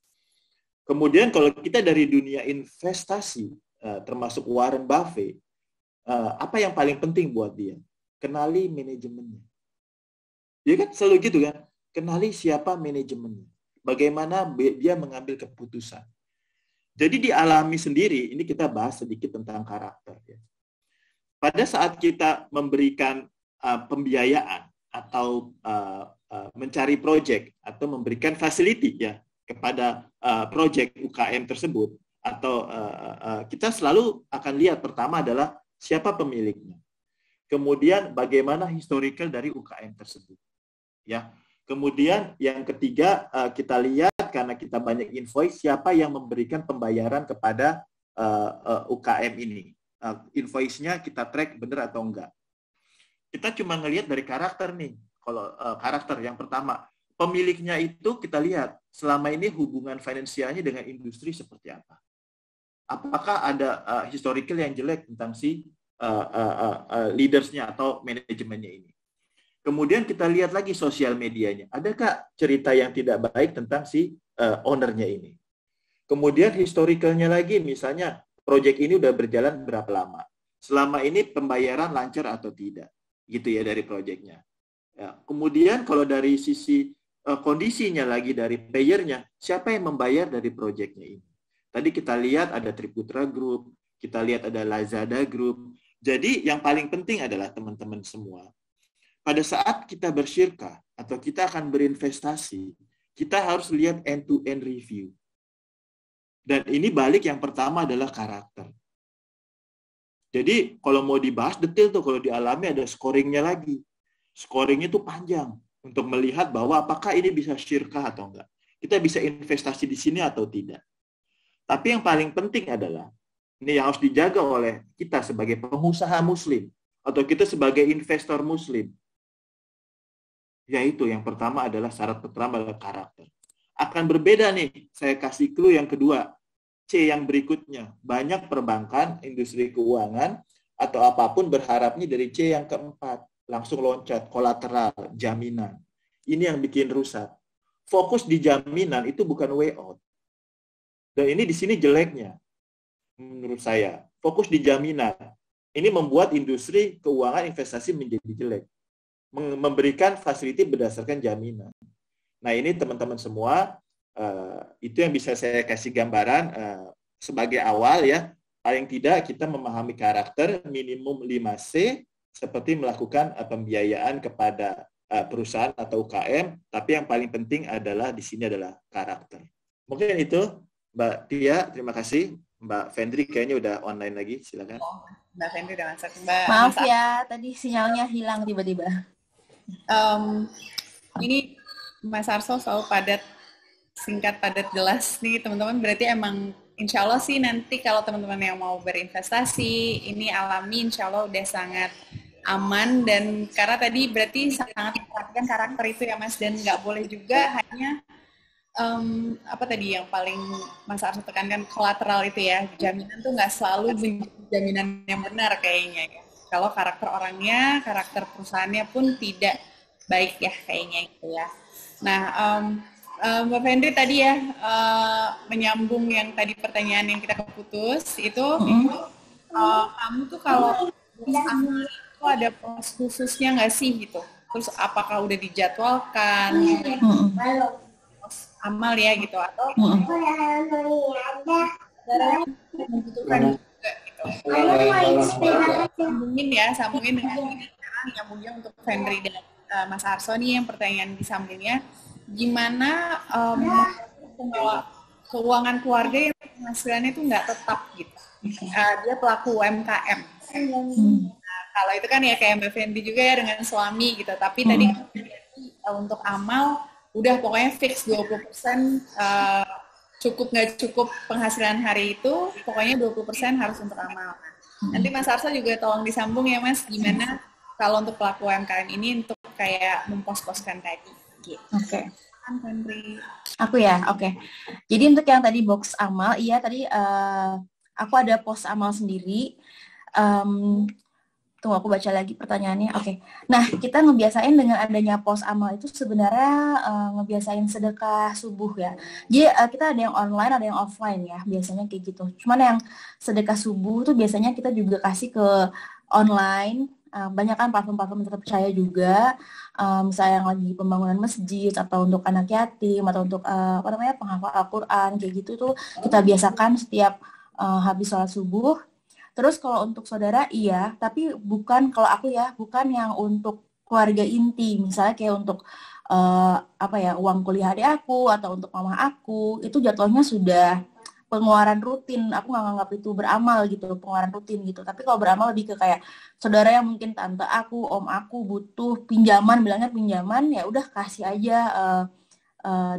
Kemudian kalau kita dari dunia investasi, termasuk Warren Buffett, apa yang paling penting buat dia? Kenali manajemennya. Ya kan selalu gitu kan? Kenali siapa manajemennya. Bagaimana dia mengambil keputusan. Jadi dialami sendiri, ini kita bahas sedikit tentang karakter. Ya. Pada saat kita memberikan pembiayaan atau mencari proyek atau memberikan facility ya kepada proyek UKM tersebut, atau kita selalu akan lihat pertama adalah siapa pemiliknya. Kemudian bagaimana historical dari UKM tersebut. Ya. Kemudian yang ketiga kita lihat karena kita banyak invoice, siapa yang memberikan pembayaran kepada UKM ini. Invoice-nya kita track benar atau enggak. Kita cuma ngelihat dari karakter nih. Kalau karakter yang pertama, pemiliknya itu kita lihat selama ini hubungan finansialnya dengan industri seperti apa. Apakah ada historical yang jelek tentang si leaders-nya atau manajemennya ini. Kemudian kita lihat lagi sosial medianya. Adakah cerita yang tidak baik tentang si owner-nya ini. Kemudian historicalnya lagi, misalnya proyek ini udah berjalan berapa lama. Selama ini pembayaran lancar atau tidak. Gitu ya dari proyeknya. Ya. Kemudian kalau dari sisi kondisinya lagi dari payernya, siapa yang membayar dari proyeknya ini. Tadi kita lihat ada Triputra Group, kita lihat ada Lazada Group. Jadi yang paling penting adalah teman-teman semua, pada saat kita bersyirkah atau kita akan berinvestasi, kita harus lihat end-to-end review. Dan ini balik yang pertama adalah karakter. Jadi kalau mau dibahas detail tuh, kalau dialami ada scoringnya lagi. Scoringnya tuh panjang untuk melihat bahwa apakah ini bisa syirkah atau enggak. Kita bisa investasi di sini atau tidak. Tapi yang paling penting adalah, ini yang harus dijaga oleh kita sebagai pengusaha muslim, atau kita sebagai investor muslim. Yaitu yang pertama adalah syarat pertama adalah karakter. Akan berbeda nih, saya kasih clue yang kedua. C yang berikutnya. Banyak perbankan, industri keuangan, atau apapun berharapnya dari C yang keempat. Langsung loncat, kolateral, jaminan. Ini yang bikin rusak. Fokus di jaminan itu bukan way out. Dan ini di sini jeleknya, menurut saya. Fokus di jaminan. Ini membuat industri keuangan investasi menjadi jelek. Memberikan fasiliti berdasarkan jaminan. Nah ini teman-teman semua, itu yang bisa saya kasih gambaran sebagai awal ya. Paling tidak kita memahami karakter minimum 5C, seperti melakukan pembiayaan kepada perusahaan atau UKM, tapi yang paling penting adalah di sini adalah karakter. Mungkin itu Mbak Tia, terima kasih. Mbak Fendri kayaknya udah online lagi, silakan.
Mbak Fendri udah masuk.
Maaf ya, tadi sinyalnya hilang tiba-tiba.
Ini Mas Arso selalu padat, singkat, padat, jelas nih teman-teman. Berarti emang insya Allah sih nanti kalau teman-teman yang mau berinvestasi, ini alami insya Allah udah sangat aman. Dan karena tadi berarti sangat memperhatikan karakter itu ya Mas. Dan nggak boleh juga hanya, apa tadi yang paling Mas Arso tekankan, kolateral itu ya. Jaminan tuh nggak selalu jaminan yang benar kayaknya ya. Kalau karakter orangnya, karakter perusahaannya pun tidak baik ya kayaknya gitu ya. Nah, Mbak Fendri tadi ya menyambung yang tadi pertanyaan yang kita keputus itu, kamu tuh kalau amal itu ada proses khususnya nggak sih gitu? Terus apakah udah dijadwalkan? Amal ya gitu atau membutuhkan juga gitu? Sambungin dengan ini sekarang nyambungnya untuk Fendri dan Mas Arso nih yang pertanyaan disambungnya, gimana keuangan keluarga yang penghasilannya itu nggak tetap gitu. Dia pelaku UMKM. Kalau itu kan ya kayak Mbak Fendi juga ya dengan suami gitu. Tapi tadi untuk Amal udah pokoknya fix 20% cukup nggak cukup penghasilan hari itu, pokoknya 20% harus untuk Amal. Nanti Mas Arso juga tolong disambung ya Mas, gimana kalau untuk pelaku UMKM ini untuk kayak mempos-poskan tadi. Gitu.
Oke. Aku ya, oke. Jadi untuk yang tadi box Amal, iya tadi aku ada post Amal sendiri. Tunggu aku baca lagi pertanyaannya. Oke. Nah, kita ngebiasain dengan adanya post Amal itu sebenarnya ngebiasain sedekah subuh ya. Jadi kita ada yang online, ada yang offline ya, biasanya kayak gitu. Cuman yang sedekah subuh tuh biasanya kita juga kasih ke online. Banyak kan platform-platform yang terpercaya juga, misalnya yang lagi pembangunan masjid atau untuk anak yatim atau untuk penghafal Al-Quran kayak gitu tuh kita biasakan setiap habis sholat subuh. Terus kalau untuk saudara iya, tapi bukan kalau aku ya bukan yang untuk keluarga inti, misalnya kayak untuk uang kuliah adik aku atau untuk mama aku itu jatuhnya sudah pengeluaran rutin. Aku nggak nganggap itu beramal gitu, pengeluaran rutin gitu. Tapi kalau beramal lebih ke kayak saudara yang mungkin tante aku, om aku butuh pinjaman, bilangnya pinjaman, ya udah kasih aja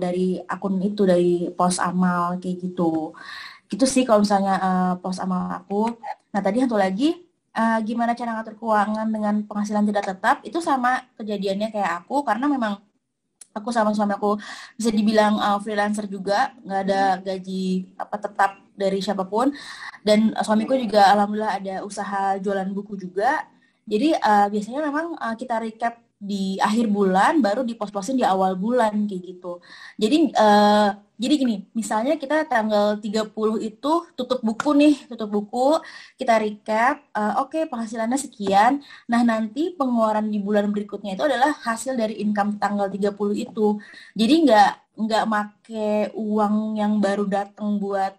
dari akun itu, dari pos amal kayak gitu. Gitu sih kalau misalnya pos amal aku. Nah tadi satu lagi, gimana cara ngatur keuangan dengan penghasilan tidak tetap, itu sama kejadiannya kayak aku, karena memang aku sama suami aku bisa dibilang freelancer juga, nggak ada gaji tetap dari siapapun. Dan suamiku juga alhamdulillah ada usaha jualan buku juga. Jadi biasanya memang kita recap di akhir bulan, baru dipos-posin di awal bulan kayak gitu. Jadi gini, misalnya kita tanggal 30 itu tutup buku, kita recap, oke, penghasilannya sekian. Nah, nanti pengeluaran di bulan berikutnya itu adalah hasil dari income tanggal 30 itu. Jadi nggak make uang yang baru datang buat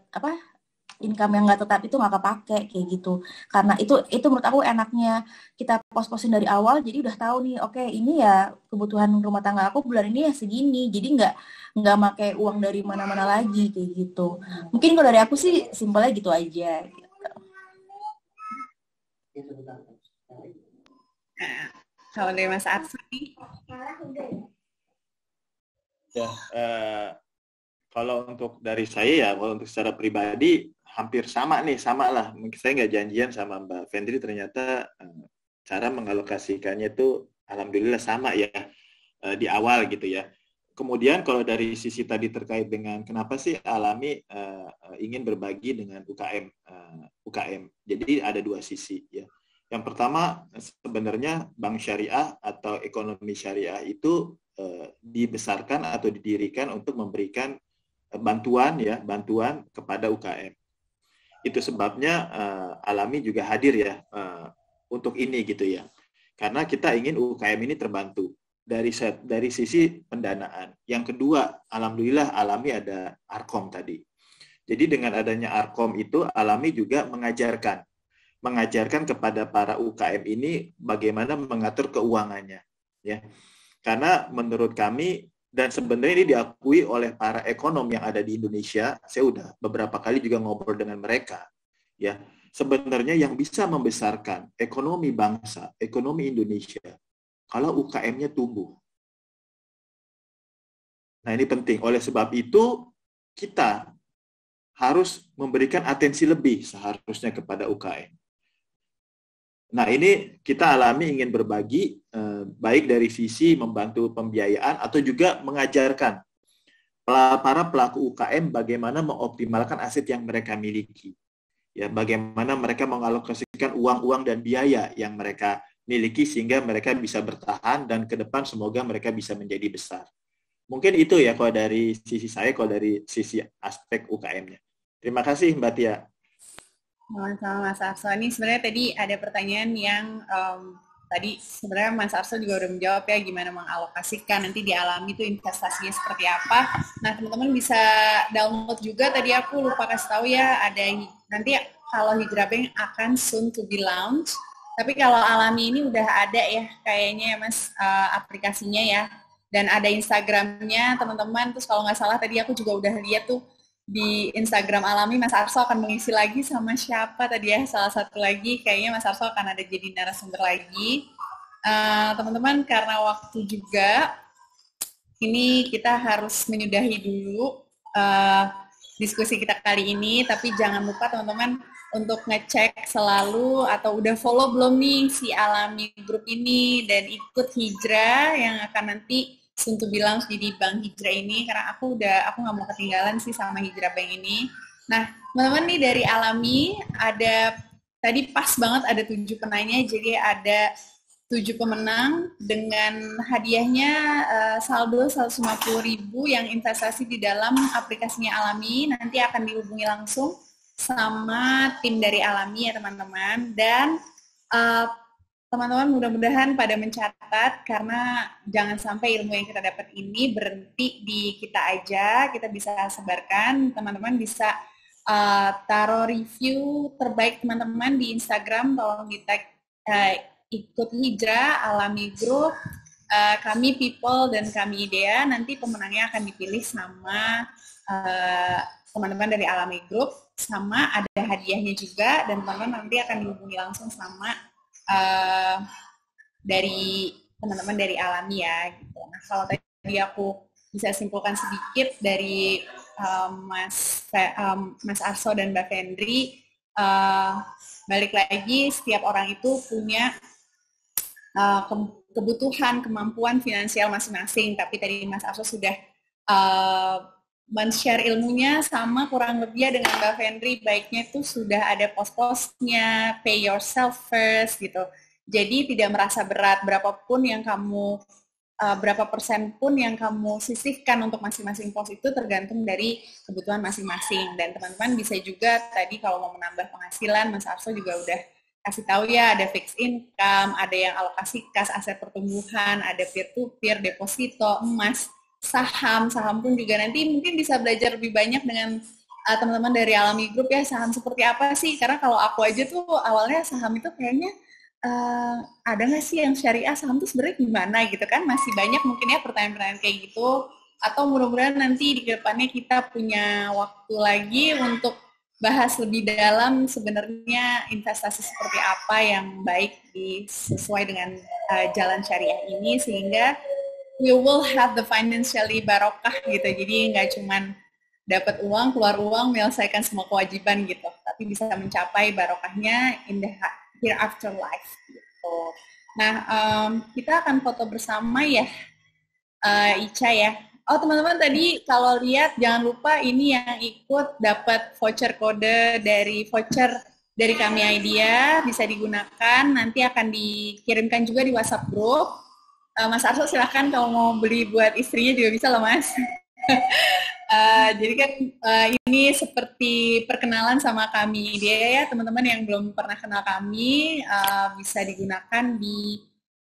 income yang nggak tetap itu nggak kepake kayak gitu. Karena itu menurut aku enaknya kita pos-posin dari awal, jadi udah tahu nih, oke, ini ya kebutuhan rumah tangga aku bulan ini ya segini, jadi nggak pakai uang dari mana-mana lagi kayak gitu. Mungkin kalau dari aku sih simpelnya gitu aja. Gitu.
Nah, kalau dari Mas Arso nih?
Ya, kalau untuk dari saya ya, kalau untuk secara pribadi hampir sama lah. Mungkin saya nggak janjian sama Mbak Fendri, ternyata cara mengalokasikannya itu alhamdulillah sama ya di awal gitu ya. Kemudian kalau dari sisi tadi terkait dengan kenapa sih Alami ingin berbagi dengan UKM. Jadi ada dua sisi ya. Yang pertama sebenarnya bank syariah atau ekonomi syariah itu dibesarkan atau didirikan untuk memberikan bantuan kepada UKM. Itu sebabnya Alami juga hadir ya untuk ini gitu ya. Karena kita ingin UKM ini terbantu dari sisi pendanaan. Yang kedua, alhamdulillah Alami ada Arkom tadi. Jadi dengan adanya Arkom itu Alami juga mengajarkan kepada para UKM ini bagaimana mengatur keuangannya ya. Karena menurut kami, dan sebenarnya ini diakui oleh para ekonom yang ada di Indonesia, saya udah beberapa kali juga ngobrol dengan mereka, ya. Sebenarnya yang bisa membesarkan ekonomi bangsa, ekonomi Indonesia, kalau UKM-nya tumbuh. Nah ini penting. Oleh sebab itu, kita harus memberikan atensi lebih seharusnya kepada UKM. Nah ini kita Alami ingin berbagi, baik dari sisi membantu pembiayaan atau juga mengajarkan para pelaku UKM bagaimana mengoptimalkan aset yang mereka miliki. Ya, bagaimana mereka mengalokasikan uang-uang dan biaya yang mereka miliki sehingga mereka bisa bertahan dan ke depan semoga mereka bisa menjadi besar. Mungkin itu ya kalau dari sisi saya, kalau dari sisi aspek UKM-nya. Terima kasih Mbak Tia.
Sama Mas Arso. Ini sebenarnya tadi ada pertanyaan yang tadi sebenarnya Mas Arso juga udah menjawab ya, gimana mengalokasikan nanti di Alami itu investasinya seperti apa. Nah teman-teman bisa download juga, tadi aku lupa kasih tahu ya, ada nanti kalau Hijrah Bank akan soon to be launch. Tapi kalau Alami ini udah ada ya kayaknya ya Mas aplikasinya ya. Dan ada Instagramnya teman-teman. Terus kalau nggak salah tadi aku juga udah lihat tuh di Instagram Alami Mas Arso akan mengisi lagi sama siapa tadi ya, salah satu lagi kayaknya Mas Arso akan ada jadi narasumber lagi. Teman-teman karena waktu juga ini kita harus menyudahi dulu diskusi kita kali ini, tapi jangan lupa teman-teman untuk ngecek selalu atau udah follow belum nih si Alami Group ini dan ikut Hijrah yang akan nanti untuk bilang jadi Bank Hijrah ini, karena aku nggak mau ketinggalan sih sama Hijrah Bank ini. Nah, teman-teman nih dari Alami ada tadi pas banget ada 7 penanya, jadi ada 7 pemenang dengan hadiahnya saldo 150.000 yang investasi di dalam aplikasinya Alami. Nanti akan dihubungi langsung sama tim dari Alami ya teman-teman. Dan teman-teman mudah-mudahan pada mencatat, karena jangan sampai ilmu yang kita dapat ini berhenti di kita aja, kita bisa sebarkan, teman-teman bisa taruh review terbaik teman-teman di Instagram, tolong di tag ikut Hijrah, Alami Group, kami People, dan kami Idea, nanti pemenangnya akan dipilih sama teman-teman dari Alami Group, sama ada hadiahnya juga, dan teman-teman nanti akan dihubungi langsung sama dari teman-teman dari Alami ya gitu. Nah, kalau tadi aku bisa simpulkan sedikit dari Mas Arso dan Mbak Fendri, balik lagi setiap orang itu punya kebutuhan, kemampuan finansial masing-masing, tapi tadi Mas Arso sudah men-share ilmunya, sama kurang lebih dengan Mbak Fendri, baiknya itu sudah ada pos-posnya, pay yourself first gitu. Jadi tidak merasa berat, berapa persen pun yang kamu sisihkan untuk masing-masing pos itu tergantung dari kebutuhan masing-masing. Dan teman-teman bisa juga tadi kalau mau menambah penghasilan, Mas Arso juga udah kasih tahu ya, ada fixed income, ada yang alokasi kas, aset pertumbuhan, ada peer-to-peer, deposito, emas, saham pun juga nanti mungkin bisa belajar lebih banyak dengan teman-teman dari Alami Group ya, saham seperti apa sih, karena kalau aku aja tuh awalnya saham itu kayaknya ada nggak sih yang syariah saham tuh sebenarnya gimana gitu kan, masih banyak mungkin ya pertanyaan-pertanyaan kayak gitu, atau mudah-mudahan nanti di depannya kita punya waktu lagi untuk bahas lebih dalam sebenarnya investasi seperti apa yang baik sesuai dengan jalan syariah ini, sehingga we will have the financially barokah gitu. Jadi nggak cuman dapat uang, keluar uang, menyelesaikan semua kewajiban gitu, tapi bisa mencapai barokahnya in the hereafter life gitu. Nah, kita akan foto bersama ya, Ica ya. Oh teman-teman tadi kalau lihat jangan lupa ini yang ikut dapat voucher kode dari kami Idea, bisa digunakan, nanti akan dikirimkan juga di WhatsApp group. Mas Arso silahkan kalau mau beli buat istrinya juga bisa loh Mas. Jadi kan ini seperti perkenalan sama kami Idea ya, teman-teman yang belum pernah kenal kami bisa digunakan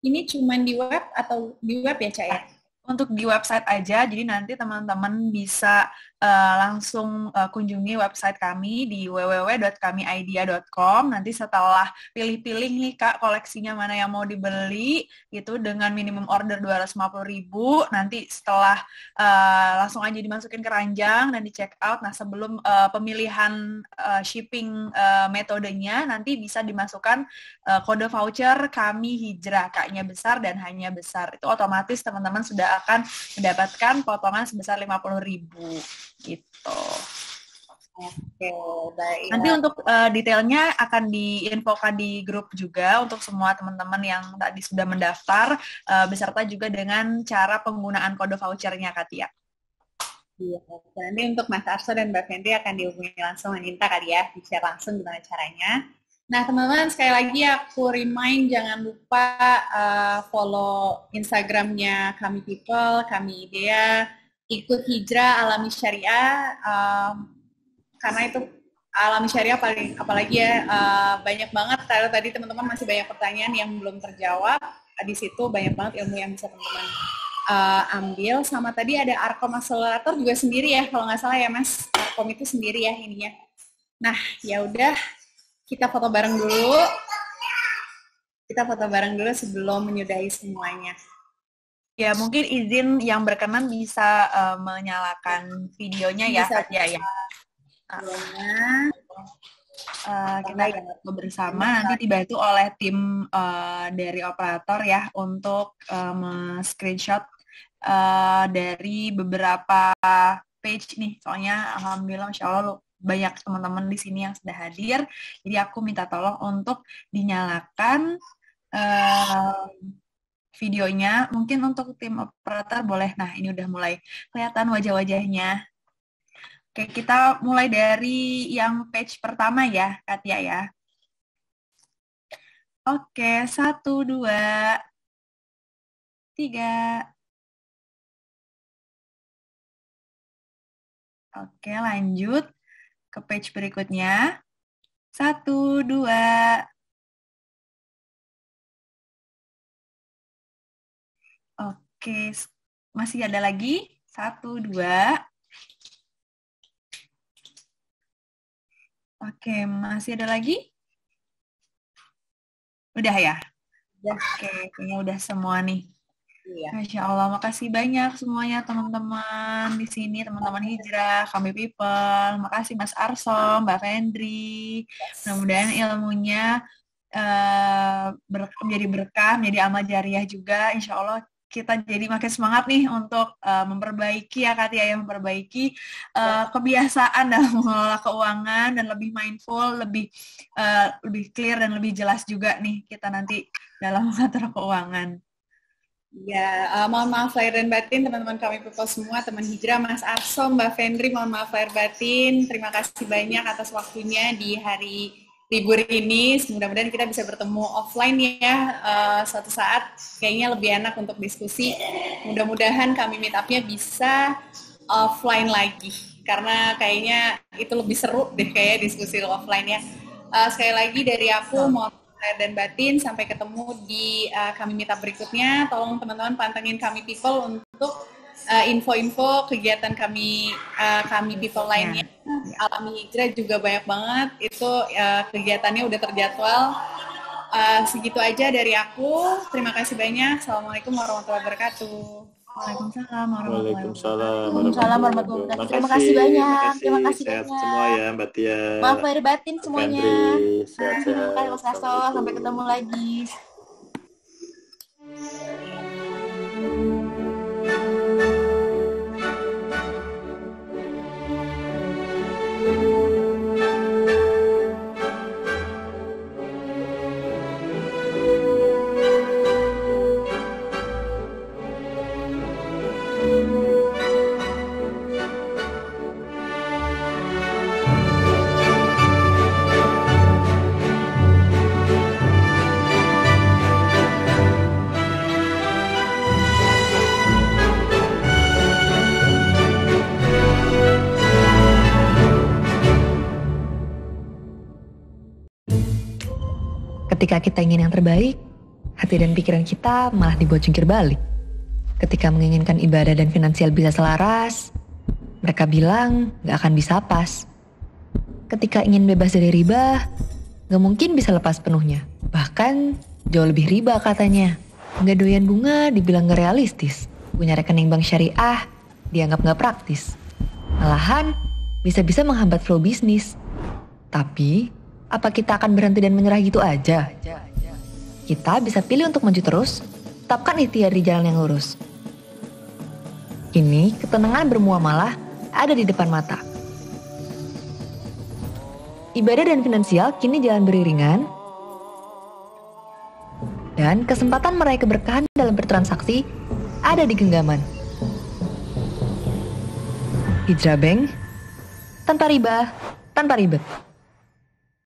ini cuman di web atau di web ya Cak ya?
Untuk di website aja, jadi nanti teman-teman bisa langsung kunjungi website kami di www.kamiidea.com. Nanti setelah pilih-pilih nih Kak koleksinya mana yang mau dibeli gitu dengan minimum order 250.000, nanti setelah langsung aja dimasukin ke ranjang dan di check out. Nah sebelum pemilihan shipping metodenya nanti bisa dimasukkan kode voucher kami Hijrah, K-nya besar dan hanya besar. Itu otomatis teman-teman sudah akan mendapatkan potongan sebesar 50.000 gitu.
Oke, baik.
Nanti untuk detailnya akan diinfokan di grup juga untuk semua teman-teman yang tadi sudah mendaftar, beserta juga dengan cara penggunaan kode vouchernya, Katia.
Iya, nanti untuk Mas Arso dan Mbak Fendri akan dihubungi langsung Anita kali ya, di-share langsung gimana caranya. Nah, teman-teman, sekali lagi aku remind, jangan lupa follow Instagramnya Kami People, Kami Idea, ikut Hijrah, Alami Syariah, karena itu Alami Syariah paling, apalagi ya, banyak banget, tadi teman-teman masih banyak pertanyaan yang belum terjawab, di situ banyak banget ilmu yang bisa teman-teman ambil, sama tadi ada Arkom Accelerator juga sendiri ya, kalau nggak salah ya Mas, Arkom itu sendiri ya ininya. Nah, ya udah. Kita foto bareng dulu. Kita foto bareng dulu sebelum menyudahi semuanya.
Ya, mungkin izin yang berkenan bisa menyalakan videonya ya,
Bisa.
Katia ya. Kita foto bersama nanti dibantu oleh tim dari operator ya untuk screenshot dari beberapa page nih. Soalnya alhamdulillah Masya Allah banyak teman-teman di sini yang sudah hadir. Jadi aku minta tolong untuk dinyalakan videonya. Mungkin untuk tim operator boleh. Nah, ini udah mulai kelihatan wajah-wajahnya. Oke, kita mulai dari yang page pertama ya, Katia ya. Oke, 1, 2, 3. Oke, lanjut ke page berikutnya. 1, 2. Oke, masih ada lagi. 1, 2. Oke, masih ada lagi? Udah ya? Oke, kayaknya udah semua nih.
Iya.
Masya Allah, makasih banyak semuanya teman-teman di sini, teman-teman hijrah, kami people. Makasih Mas Arso, Mbak Fendri. Mudah-mudahan ilmunya menjadi berkah, menjadi amal jariah juga. Insya Allah kita jadi makin semangat nih untuk memperbaiki ya Katia, yang memperbaiki kebiasaan dalam mengelola keuangan dan lebih mindful, lebih clear dan lebih jelas juga nih kita nanti dalam mengatur keuangan.
Ya, mohon maaf lahir dan batin teman-teman kami people semua, teman hijrah, Mas Arso, Mbak Fendri, mohon maaf lahir batin. Terima kasih banyak atas waktunya di hari libur ini. Mudah-mudahan kita bisa bertemu offline ya suatu saat. Kayaknya lebih enak untuk diskusi. Mudah-mudahan kami meet up-nya bisa offline lagi. Karena kayaknya itu lebih seru deh kayak diskusi offline ya. Sekali lagi dari aku, mohon lahir dan batin. Sampai ketemu di kami meet up berikutnya. Tolong teman-teman pantengin kami people untuk info-info kegiatan kami people lainnya. Alami Hijrah juga banyak banget, itu kegiatannya udah terjadwal. Segitu aja dari aku. Terima kasih banyak. Assalamualaikum warahmatullahi wabarakatuh.
Waalaikumsalam
Waalaikumsalam warahmatullahi wabarakatuh. Terima kasih banyak. Terima kasih
sehat
banyak.
semua ya Mbak Tia.
Maaf lahir batin semuanya.
Fendri, sehat-sehat.
Terima kasih Mas Arso. Sampai ketemu lagi.
Ketika kita ingin yang terbaik, hati dan pikiran kita malah dibuat jungkir balik. Ketika menginginkan ibadah dan finansial bisa selaras, mereka bilang gak akan bisa pas. Ketika ingin bebas dari riba, gak mungkin bisa lepas penuhnya. Bahkan jauh lebih riba katanya. Gak doyan bunga dibilang gak realistis. Punya rekening bank syariah dianggap gak praktis. Malahan bisa-bisa menghambat flow bisnis. Tapi apa kita akan berhenti dan menyerah gitu aja? Kita bisa pilih untuk maju terus, tetapkan ikhtiar di jalan yang lurus. Kini ketenangan bermuamalah ada di depan mata. Ibadah dan finansial kini jalan beriringan, dan kesempatan meraih keberkahan dalam bertransaksi ada di genggaman. Hijrah Bank, tanpa riba, tanpa ribet.